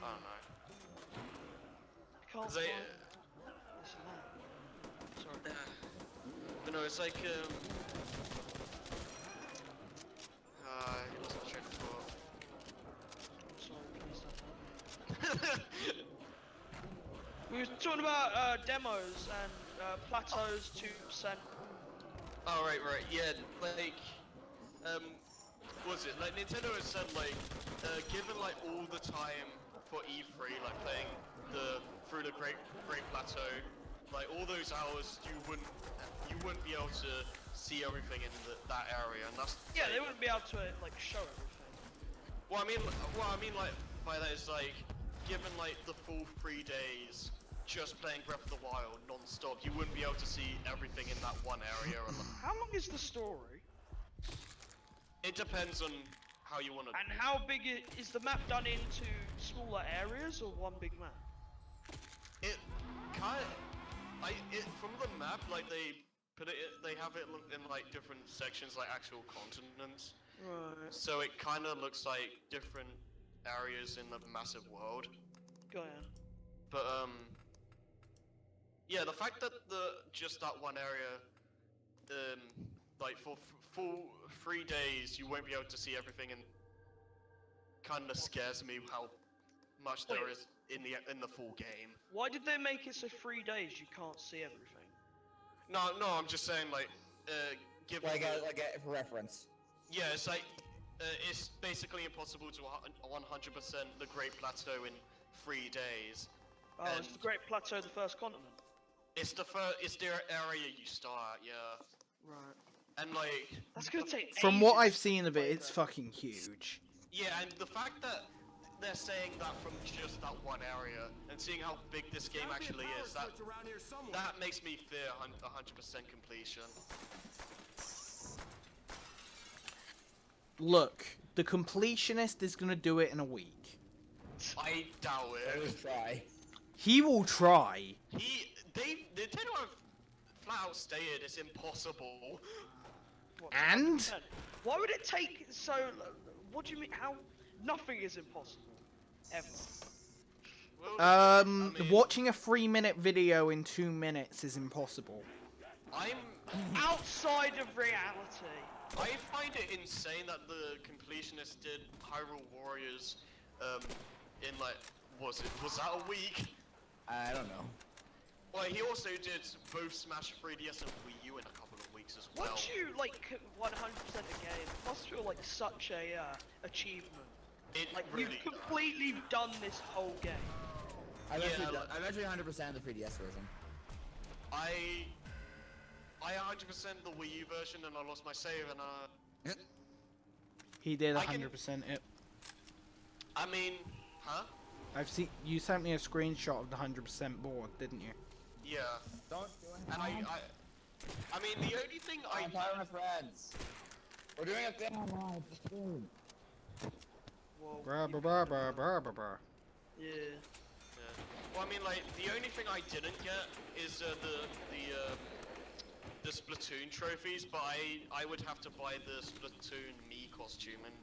I don't know. can't They, find this map. Sorry. but no, it's like I lost my train of thought. I'm sorry, please don't hurt me. We were talking about demos and plateaus 2%. Oh right, yeah, like, what was it? Like Nintendo has said like, given like all the time for E3, like playing through the Great Plateau, like all those hours, you wouldn't be able to see everything in that area, and that's Yeah, like, they wouldn't be able to like show everything. What I mean like by that is like, given like the full 3 days just playing Breath of the Wild non-stop, you wouldn't be able to see everything in that one area. How long is the story? It depends on how you want to. And how big is the map done into smaller areas or one big map? It kind of, from the map, like they have it in like different sections, like actual continents. Right. So it kind of looks like different areas in the massive world. Got ya. But yeah, the fact that just that one area, like for full 3 days you won't be able to see everything, and kind of scares me how much there is in the full game. Why did they make it so 3 days you can't see everything? No, I'm just saying like, given for reference. yeah, it's like it's basically impossible to 100% the Great Plateau in 3 days. Oh, it's the Great Plateau, the first continent. It's the area you start, yeah. Right. And like, That's gonna take From what ages I've seen of to it, play it's that. fucking huge. yeah, and the fact that they're saying that from just that one area, and seeing how big this game actually is, that makes me fear 100% completion. Look, the completionist is gonna do it in a week. I doubt Let it. us try. He will try. Nintendo have flat out stated it's impossible. What, And? 100%? Why would it take so long? What do you mean? How? Nothing is impossible. Ever. Well, I mean, Watching a 3-minute video in 2 minutes is impossible. Outside of reality. I find it insane that the completionist did Hyrule Warriors, in like, was that a week? I don't know. Well, he also did both Smash 3DS and Wii U in a couple of weeks as well. Once you like 100% a game, it must feel like such a achievement. It Like really you've completely done this whole game. I'm Yeah, actually like- I'm actually 100% the 3DS version. I 100% the Wii U version, and I lost my save, and He did I can- 100% it. I mean, huh? I've seen you sent me a screenshot of the 100% board, didn't you? Yeah. Don't do it. And I mean, the only thing I'm part of my friends. We're doing a thing online. Whoa. Blah, blah, blah, blah, blah, blah, blah. Yeah. Well, I mean, like, the only thing I didn't get is the Splatoon trophies, but I would have to buy the Splatoon Mii costume, and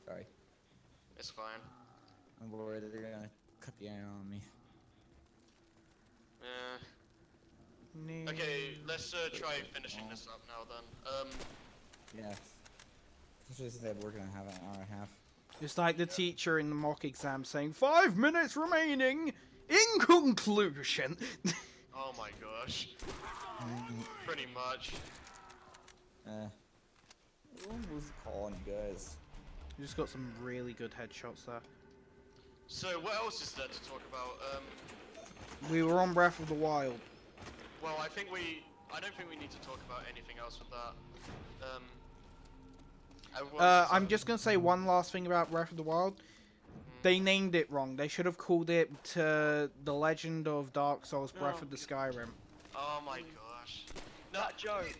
Sorry. it's fine. I'm worried that they're gonna cut the iron on me. Okay, let's try finishing this up now then. Yeah. Especially since I've working on an hour and a half. It's like the teacher in the mock exam saying 5 minutes remaining. In conclusion. Oh my gosh. Pretty much. What was calling you guys? You just got some really good headshots there. So what else is there to talk about? We were on Breath of the Wild. Well, I don't think we need to talk about anything else with that. I'm just gonna say one last thing about Breath of the Wild. They named it wrong. They should have called it The Legend of Dark Souls Breath of the Skyrim. Oh my gosh. No, That joke.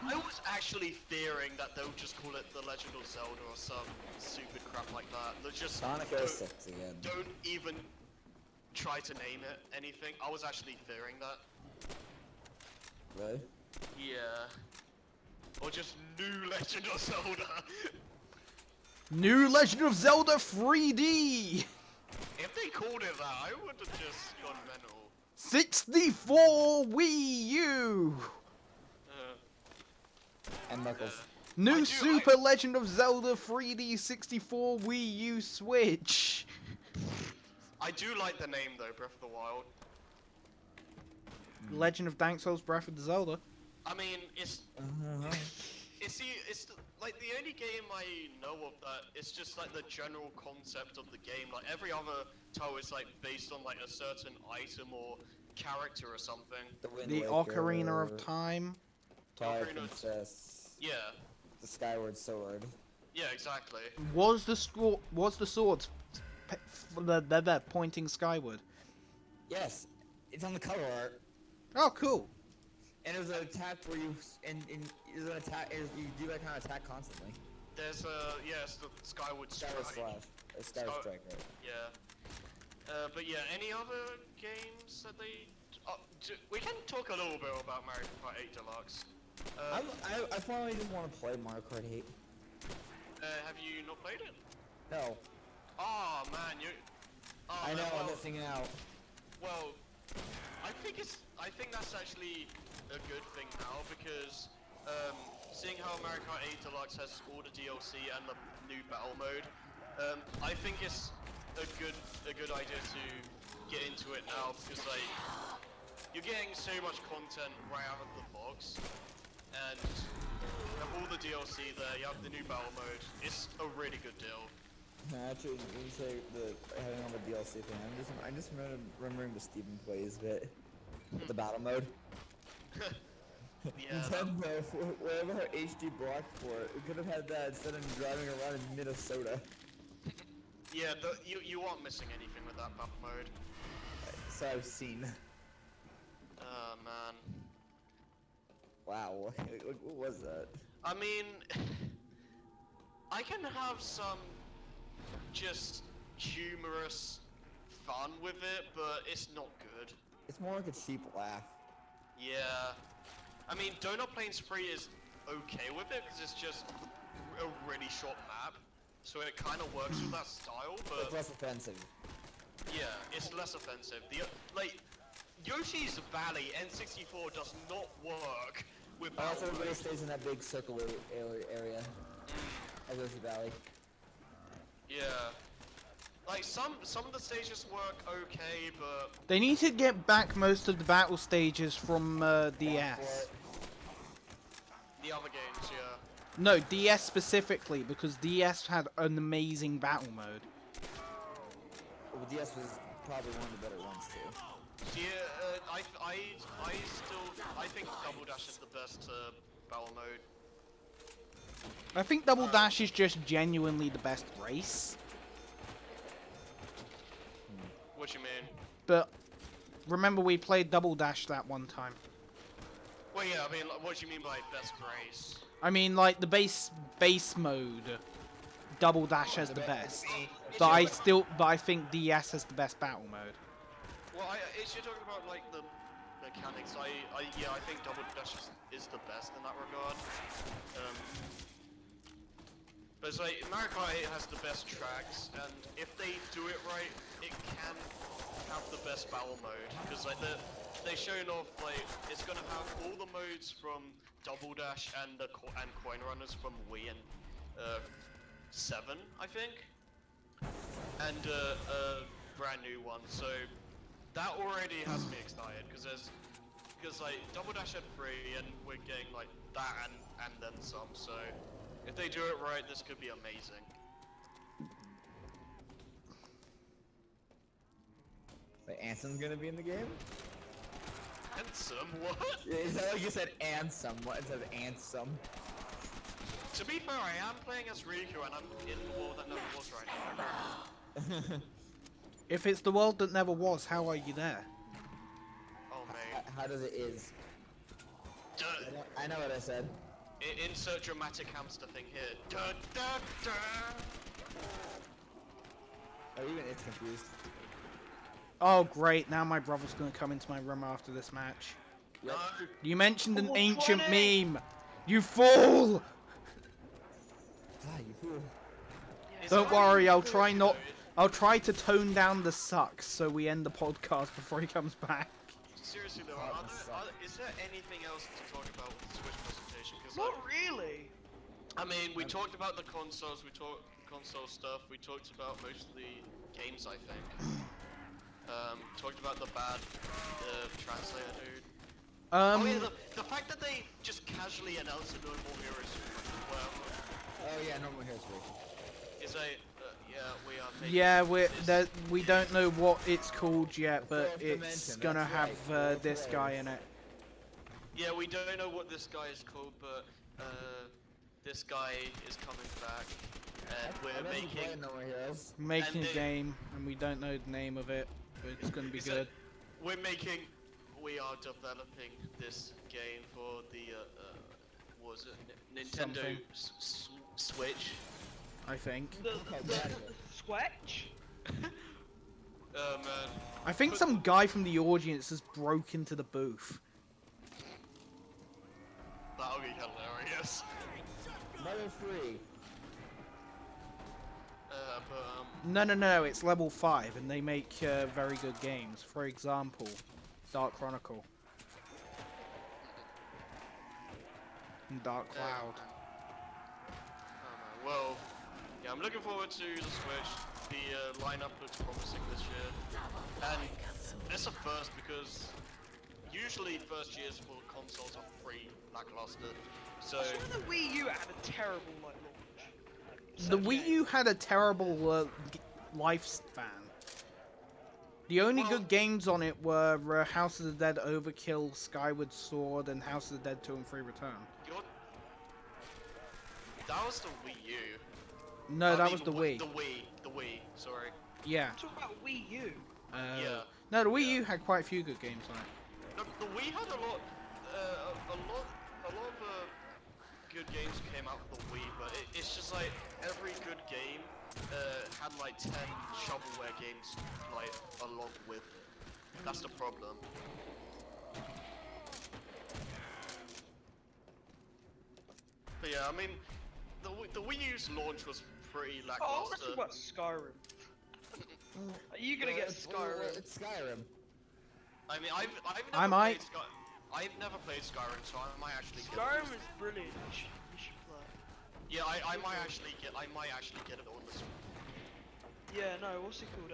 I was actually fearing that they'll just call it The Legend of Zelda or some stupid crap like that. They'll just Sonic 06 again. don't even try to name it anything. I was actually fearing that. Really? Yeah. Or just New Legend of Zelda. New Legend of Zelda 3D. If they called it that, I would have just gone mental. 64 Wii U. And Knuckles. New Super Legend of Zelda 3D 64 Wii U Switch. I do like the name though, Breath of the Wild. Legend of Dank Souls Breath of the Zelda. I mean, it's like the only game I know of that it's just like the general concept of the game. Like every other title is like based on like a certain item or character or something. The Ocarina of Time. Twilight Princess. Yeah. The Skyward Sword. Yeah, exactly. Was the sword pointing skyward? Yes, it's on the cover art. Oh, cool. And there's an attack where you there's an attack. You do that kind of attack constantly. There's it's the Skyward Skyward Strike. Slash. Skyward Strike, right? Yeah. But yeah, any other games that they? We can talk a little bit about Mario Kart 8 Deluxe. I finally just want to play Mario Kart 8. Have you not played it? No. Oh man, you. Oh, I know, well, I'm missing out. Well, I think that's actually a good thing now because seeing how Mario Kart 8 Deluxe has all the DLC and the new battle mode, I think it's a good idea to get into it now because like you're getting so much content right out of the box, and you have all the DLC there. You have the new battle mode. It's a really good deal. Actually, when you say having all the DLC thing, I'm just remembering the Steven Plays bit. The battle mode. Yeah. Nintendo, whatever HD blocked for it, we could have had that instead of driving around in Minnesota. Yeah, you aren't missing anything with that battle mode. So I've seen. Oh man. Wow, what was that? I mean, I can have some just humorous fun with it, but it's not good. It's more like a cheap laugh. Yeah. I mean, Donut Plains 3 is okay with it because it's just a really short map, so it kind of works with that style, but It's less offensive. yeah, it's less offensive. Like, Yoshi's Valley N64 does not work with Also, battle everybody mode. stays in that big circle area. At Yoshi Valley. Yeah. Like, some of the stages work okay, but They need to get back most of the battle stages from DS. the other games, yeah. No, DS specifically, because DS had an amazing battle mode. Well, DS was probably one of the better ones too. Yeah, I think Double Dash is the best battle mode. I think Double Dash is just genuinely the best race. What you mean? But remember, we played Double Dash that one time. Well, yeah, I mean, like, what do you mean by best race? I mean, like the base mode, Double Dash has the best. But I think DS has the best battle mode. Well, if you're talking about like the mechanics, I think Double Dash is the best in that regard. But it's like Mario Kart 8 has the best tracks, and if they do it right, it can have the best battle mode because like they're showing off like it's gonna have all the modes from Double Dash and Coin Runners from Wii and 7, I think, and a brand new one. So that already has me excited because like Double Dash had 3 and we're getting like that and then some. So if they do it right, this could be amazing. Wait, Ansem's gonna be in the game? Handsome? What? Is that like you said Ansem? What instead of Ansem? To be fair, I am playing as Riku and I'm in the world that never was right now. If it's the world that never was, how are you there? Oh mate. How does it is? Duh. I know what I said. Insert dramatic hamster thing here. Duh, duh, duh. Oh, even it's confused. Oh great, now my brother's gonna come into my room after this match. No. You mentioned an Oh, ancient 20. meme! You fool! Ah, you fool. Don't that worry, how I'll you try do not. it? I'll try to tone down the sucks so we end the podcast before he comes back. Seriously though, Cotton suck. is there anything else to talk about with the Switch presentation? Because Not really. I mean, we talked about the consoles, we talked console stuff, we talked about most of the games, I think. Talked about the bad translator dude. Oh yeah, the fact that they just casually announced a No More Heroes well, Oh yeah, normal history. is a yeah, we are making Yeah, this. we don't know what it's called yet, but Fourth it's Dimension, gonna that's have right, fourth this guy race. in it. Yeah, we don't know what this guy is called, but this guy is coming back, and I we're bet you play making. No More Heroes. Making And a they- game, and we don't know the name of it, but it's gonna be Is good. We're making. We are developing this game for the what was it Nintendo Something. Switch. I think. The radical. Switch? Oh man. I think some guy from the audience has broke into the booth. That'll be hilarious. Level 3. But No, it's level 5, and they make very good games. For example, Dark Chronicle. And Dark Cloud. well, yeah, I'm looking forward to the Switch. The lineup looks promising this year, and it's a first because usually first years for consoles are pretty lackluster. So I swear the Wii U had a terrible like launch. The Wii U had a terrible lifespan. The only Well- good games on it were House of the Dead Overkill, Skyward Sword, and House of the Dead 2 and 3 Return. that was the Wii U. No, I that mean, was the Wii. The Wii. Sorry. Yeah. I'm talking about Wii U. Yeah. No, the Wii U had quite a few good games on it. No, the Wii had a lot of good games came out for the Wii, but it's just like every good game had like 10 shovelware games like along with it. That's the problem. But yeah, I mean, the Wii U's launch was pretty Oh, I want to lackluster. talk about Skyrim. Are you gonna get Skyrim? It's Skyrim. I mean, I've I never might. played I've never played Skyrim, so I might actually get Skyrim it. is brilliant. You should play. Yeah, I might actually get it on this. Yeah, no, what's it called?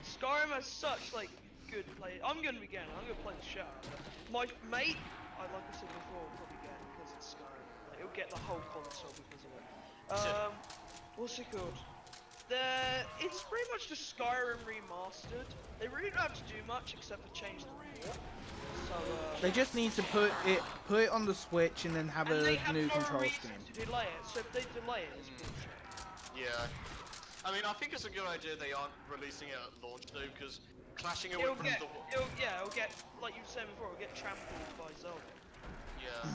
Skyrim has such like good play. I'm gonna be getting it. I'm gonna play the shit out of it. My mate, like I said before, will probably get it because it's Skyrim. Like, he'll get the whole console because of it. What's it called? It's pretty much just Skyrim remastered. They really don't have to do much except for change the lore. So, They just need to put it on the Switch and then have and they a have new no control reason scheme. to delay it. So if they delay it, it's bullshit. Yeah. I mean, I think it's a good idea they aren't releasing it at launch though, because clashing it It'll with get, the it'll get, like you were saying before, it'll get trampled by Zelda. yeah.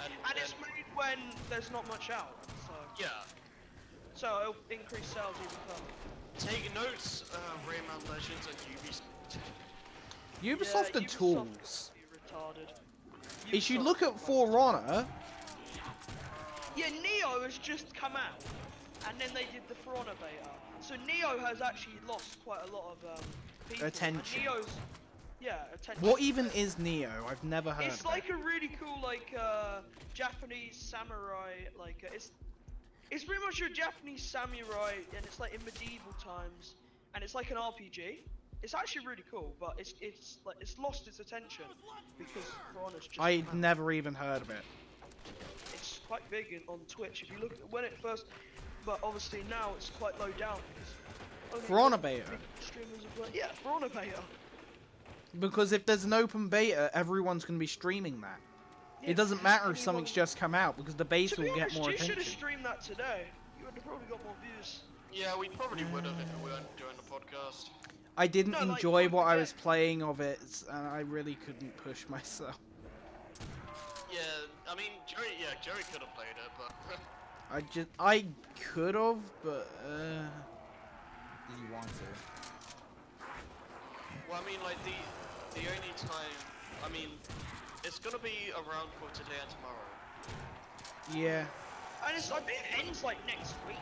And it's made when there's not much out, so yeah. it'll increase sales even further. Take notes, Rayman Legends and Ubisoft. Ubisoft Yeah, are Ubisoft tools. be retarded. If you Ubisoft look are at For Honor, yeah, Neo has just come out, and then they did the For Honor beta. So Neo has actually lost quite a lot of people. Attention. And Neo's, yeah, attention. what even is Neo? I've never heard It's of like it. a really cool like Japanese samurai like it's pretty much your Japanese samurai and it's like in medieval times and it's like an RPG. It's actually really cool, but it's like it's lost its attention because For Honor's just I'd come out. never even heard of it. It's quite big on Twitch. If you look at when it first, but obviously now it's quite low down because only For Honor big beta. streamers are playing. Yeah, For Honor beta. Because if there's an open beta, everyone's going to be streaming that. Yeah, It doesn't matter if anyone- something's just come out because the beta To be will get honest, more you should have attention. streamed that today. You would have probably got more views. Yeah, we probably would have if we weren't doing the podcast. I didn't No, like, enjoy don't what I forget- was playing of it, and I really couldn't push myself. Yeah, I mean, Jerry could have played it, but I could have, but Did you want to? well, I mean, like the only time, I mean, it's gonna be around for today and tomorrow. yeah. And it's, I think it ends like next week.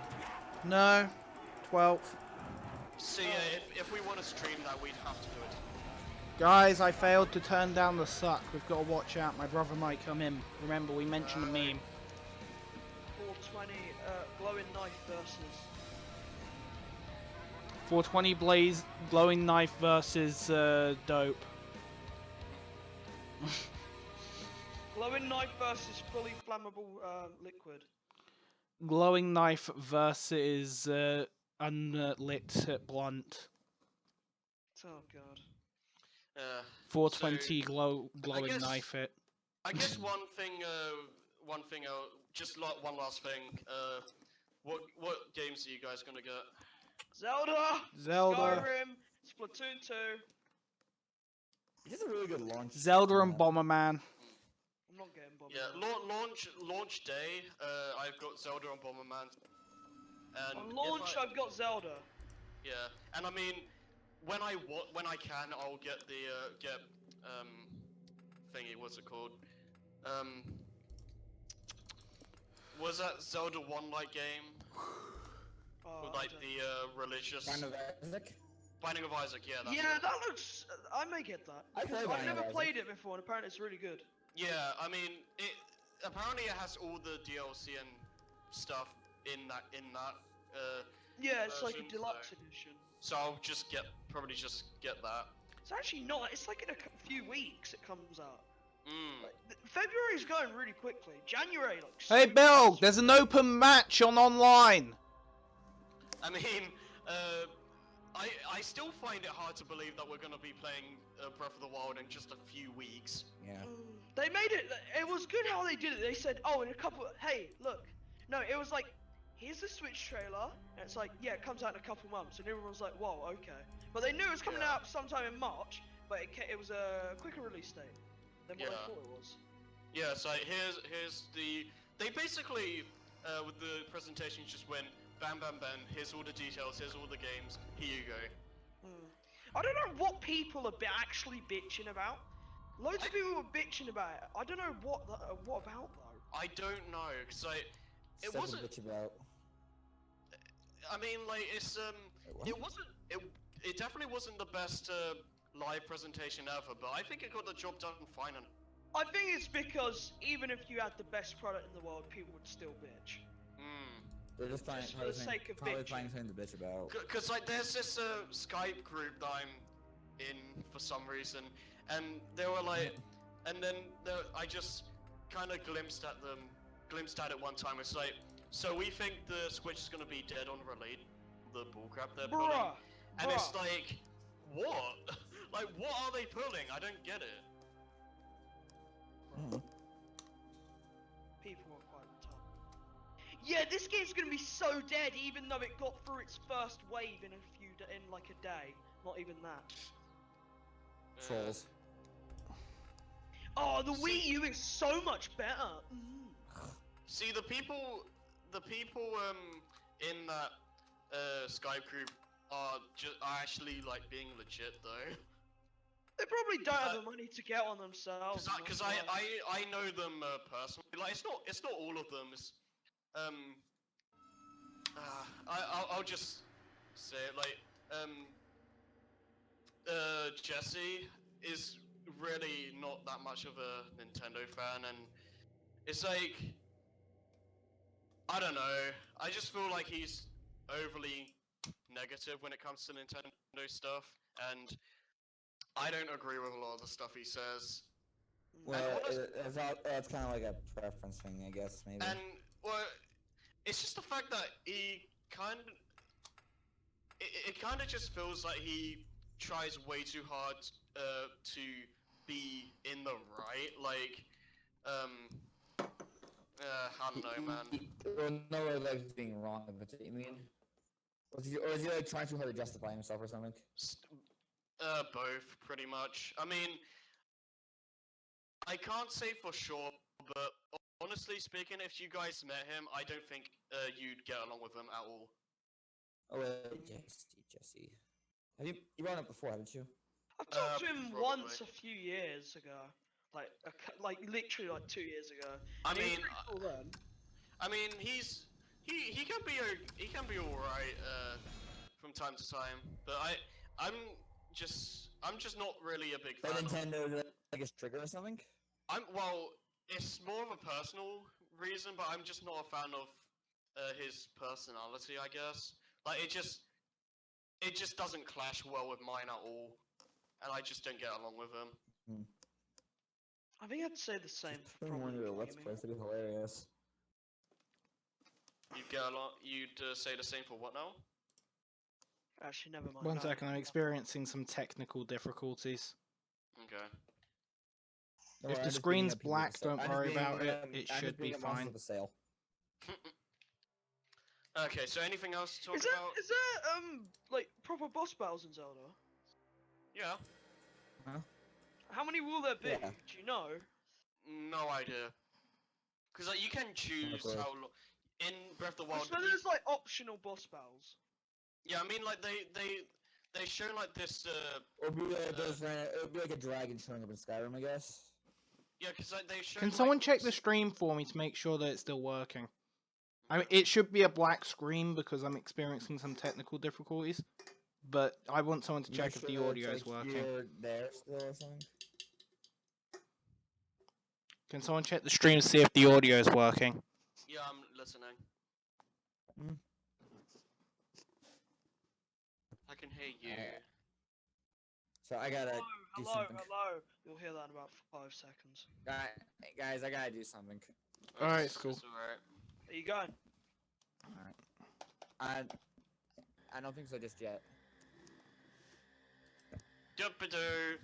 No, 12th. So yeah, if we want to stream that, we'd have to do it. Guys, I failed to turn down the suck. We've got to watch out. My brother might come in. Remember, we mentioned the meme. 420 glowing knife versus. 420 blaze glowing knife versus dope. Glowing knife versus fully flammable liquid. Glowing knife versus unlit blunt. Oh god. 420 So, glowing guess- knife it. I guess one thing, just like one last thing. What games are you guys gonna get? Zelda. Zelda. Skyrim. Splatoon 2. It's just a really good launch. Zelda and map. Bomberman. I'm not getting bothered. Yeah, launch day. I've got Zelda and Bomberman. And On if launch, I've got Zelda. Yeah, and I mean, when I can, I'll get the thingy. What's it called? Was that Zelda 1 like game? Oh, With I like don't- the religious Kind of Isaac. Binding of Isaac. Yeah, that's Yeah, it. that looks. I may get that. I Because played I've Binding of never Isaac. played it before, and apparently it's really good. Yeah, I mean, it apparently it has all the DLC and stuff in that. Yeah, it's like a version, deluxe so- edition. So I'll probably just get that. It's actually not. It's like in a few weeks it comes out. Mm. Like, February's going really quickly. January, like. Hey super Bill, fast. there's an open match on online. I mean, I still find it hard to believe that we're gonna be playing Breath of the Wild in just a few weeks. Yeah. They made it. It was good how they did it. They said, "Oh, in a couple. Hey, look." No, it was like, "Here's the Switch trailer," and it's like, "Yeah, it comes out in a couple months," and everyone's like, "Whoa, okay." But they knew it was coming Yeah. out sometime in March, but it was a quicker release date than what I Yeah. thought it was. Yeah, so here's the. They basically, with the presentation, just went bam, bam, bam. Here's all the details. Here's all the games. Here you go. I don't know what people are actually bitching about. Loads of people were bitching about it. I don't know what about though. I don't know, cause it Stuff to wasn't. bitch about. I mean, like it's what? it wasn't. It definitely wasn't the best live presentation ever, but I think it got the job done fine. And I think it's because even if you had the best product in the world, people would still bitch. They're just finding, Just for the sake of probably bitching. finding something to bitch about. Cause like there's this Skype group that I'm in for some reason, and they were like, and then I just kind of glimpsed at it one time. It's like, so we think the Switch is gonna be dead on release, the bullcrap they're pulling, Bruh, and it's bruh. like, what? Like, what are they pulling? I don't get it. People are quite retarded. Yeah, this game's gonna be so dead, even though it got through its first wave in like a day. Not even that. Trolls. Oh, the See- Wii U is so much better. See, the people in that Skype group are actually like being legit though. They probably don't have the money to get on themselves. Because and that's why. I know them personally. Like it's not all of them. It's I'll just say it like Jesse is really not that much of a Nintendo fan, and it's like I don't know. I just feel like he's overly negative when it comes to Nintendo stuff, and I don't agree with a lot of the stuff he says. Well, honest- it's kind of like a preference thing, I guess, maybe. And well, it's just the fact that he it kind of just feels like he tries way too hard to be in the right. Like, I don't know, man. Well, no, like he's being wrong, but you mean? Or is he like trying too hard to justify himself or something? Both, pretty much. I mean, I can't say for sure, but honestly speaking, if you guys met him, I don't think you'd get along with him at all. Oh wait, Jesse. Have you brought it up before, haven't you? I've talked to him probably. once a few years ago, like literally like 2 years ago. I and he was mean, pretty cool then. I mean, he can be all right from time to time, but I'm I'm just not really a big But fan of. Nintendo, I guess, trigger or something. Well, it's more of a personal reason, but I'm just not a fan of his personality, I guess. Like it just doesn't clash well with mine at all, and I just don't get along with him. I think I'd say the same. Just for putting one probably into a Let's gaming. Play would be hilarious. You'd get along. You'd say the same for what now? Actually, never mind. One no. second, I'm experiencing some technical difficulties. Okay. Don't If worry, the I'm just beating screen's up people with black, the sale. don't I'm just worry beating, about it. It I'm just should be beating up monsters fine. with the sale. Okay. So anything else to talk Is there about? like proper boss battles in Zelda? Yeah. Huh? How many will there be? Yeah. Do you know? No idea. Because like you can choose Okay. how long. In Breath of the I Wild. swear there's like optional boss battles. Yeah, I mean like they show like this. It'll be like it'll be like a dragon showing up in Skyrim, I guess. Yeah, because like they show. Can like, someone check the stream for me to make sure that it's still working? I mean, it should be a black screen because I'm experiencing some technical difficulties. But I want someone to Make check if the sure audio it's, is like, working. You're there still or something. Can someone check the stream to see if the audio is working? Yeah, I'm listening. Hmm. I can hear you. So I gotta do Hello, something. hello. You'll hear that in about 5 seconds. Guys, I gotta do something. Alright, it's cool. It's alright. Are you going? I don't think so just yet. Dup-a-doo.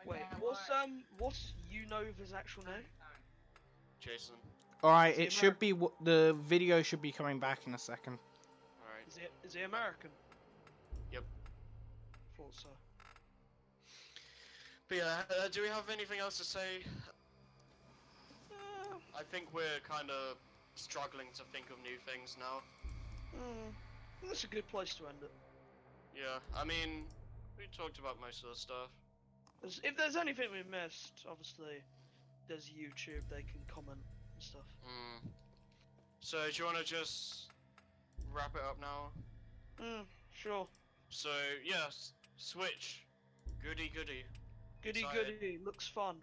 Wait, what's Unova's actual name? Jason. Alright, Is he it should be. The video should be coming back in a second. Alright. Is he American? Yep. Thought so. But yeah, do we have anything else to say? I think we're kind of struggling to think of new things now. That's a good place to end it. Yeah, I mean, we talked about most of the stuff. If there's anything we missed, obviously, there's YouTube, they can comment and stuff. So, do you want to just wrap it up now? Sure. So, yes, Switch. Goody goody. Goody Excited. goody, looks fun.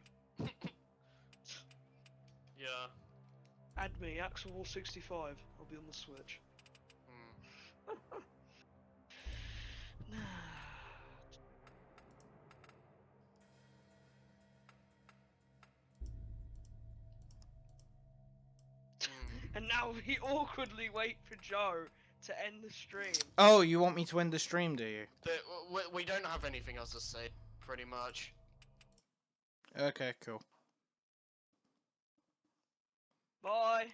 Yeah. Add me, Axel65, I'll be on the Switch. And now we awkwardly wait for Joe to end the stream. Oh, you want me to end the stream, do you? We don't have anything else to say, pretty much. Okay, cool. Bye.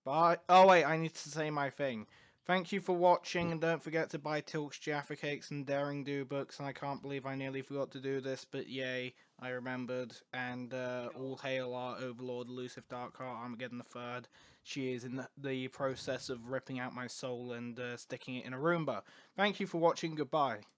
Bye. Oh wait, I need to say my thing. Thank you for watching, and don't forget to buy Tilk's Jaffa Cakes and Daring Do books. And I can't believe I nearly forgot to do this, but yay, I remembered. And all hail our overlord, Elusive Darkheart Armageddon III. She is in the process of ripping out my soul and sticking it in a Roomba. Thank you for watching. Goodbye.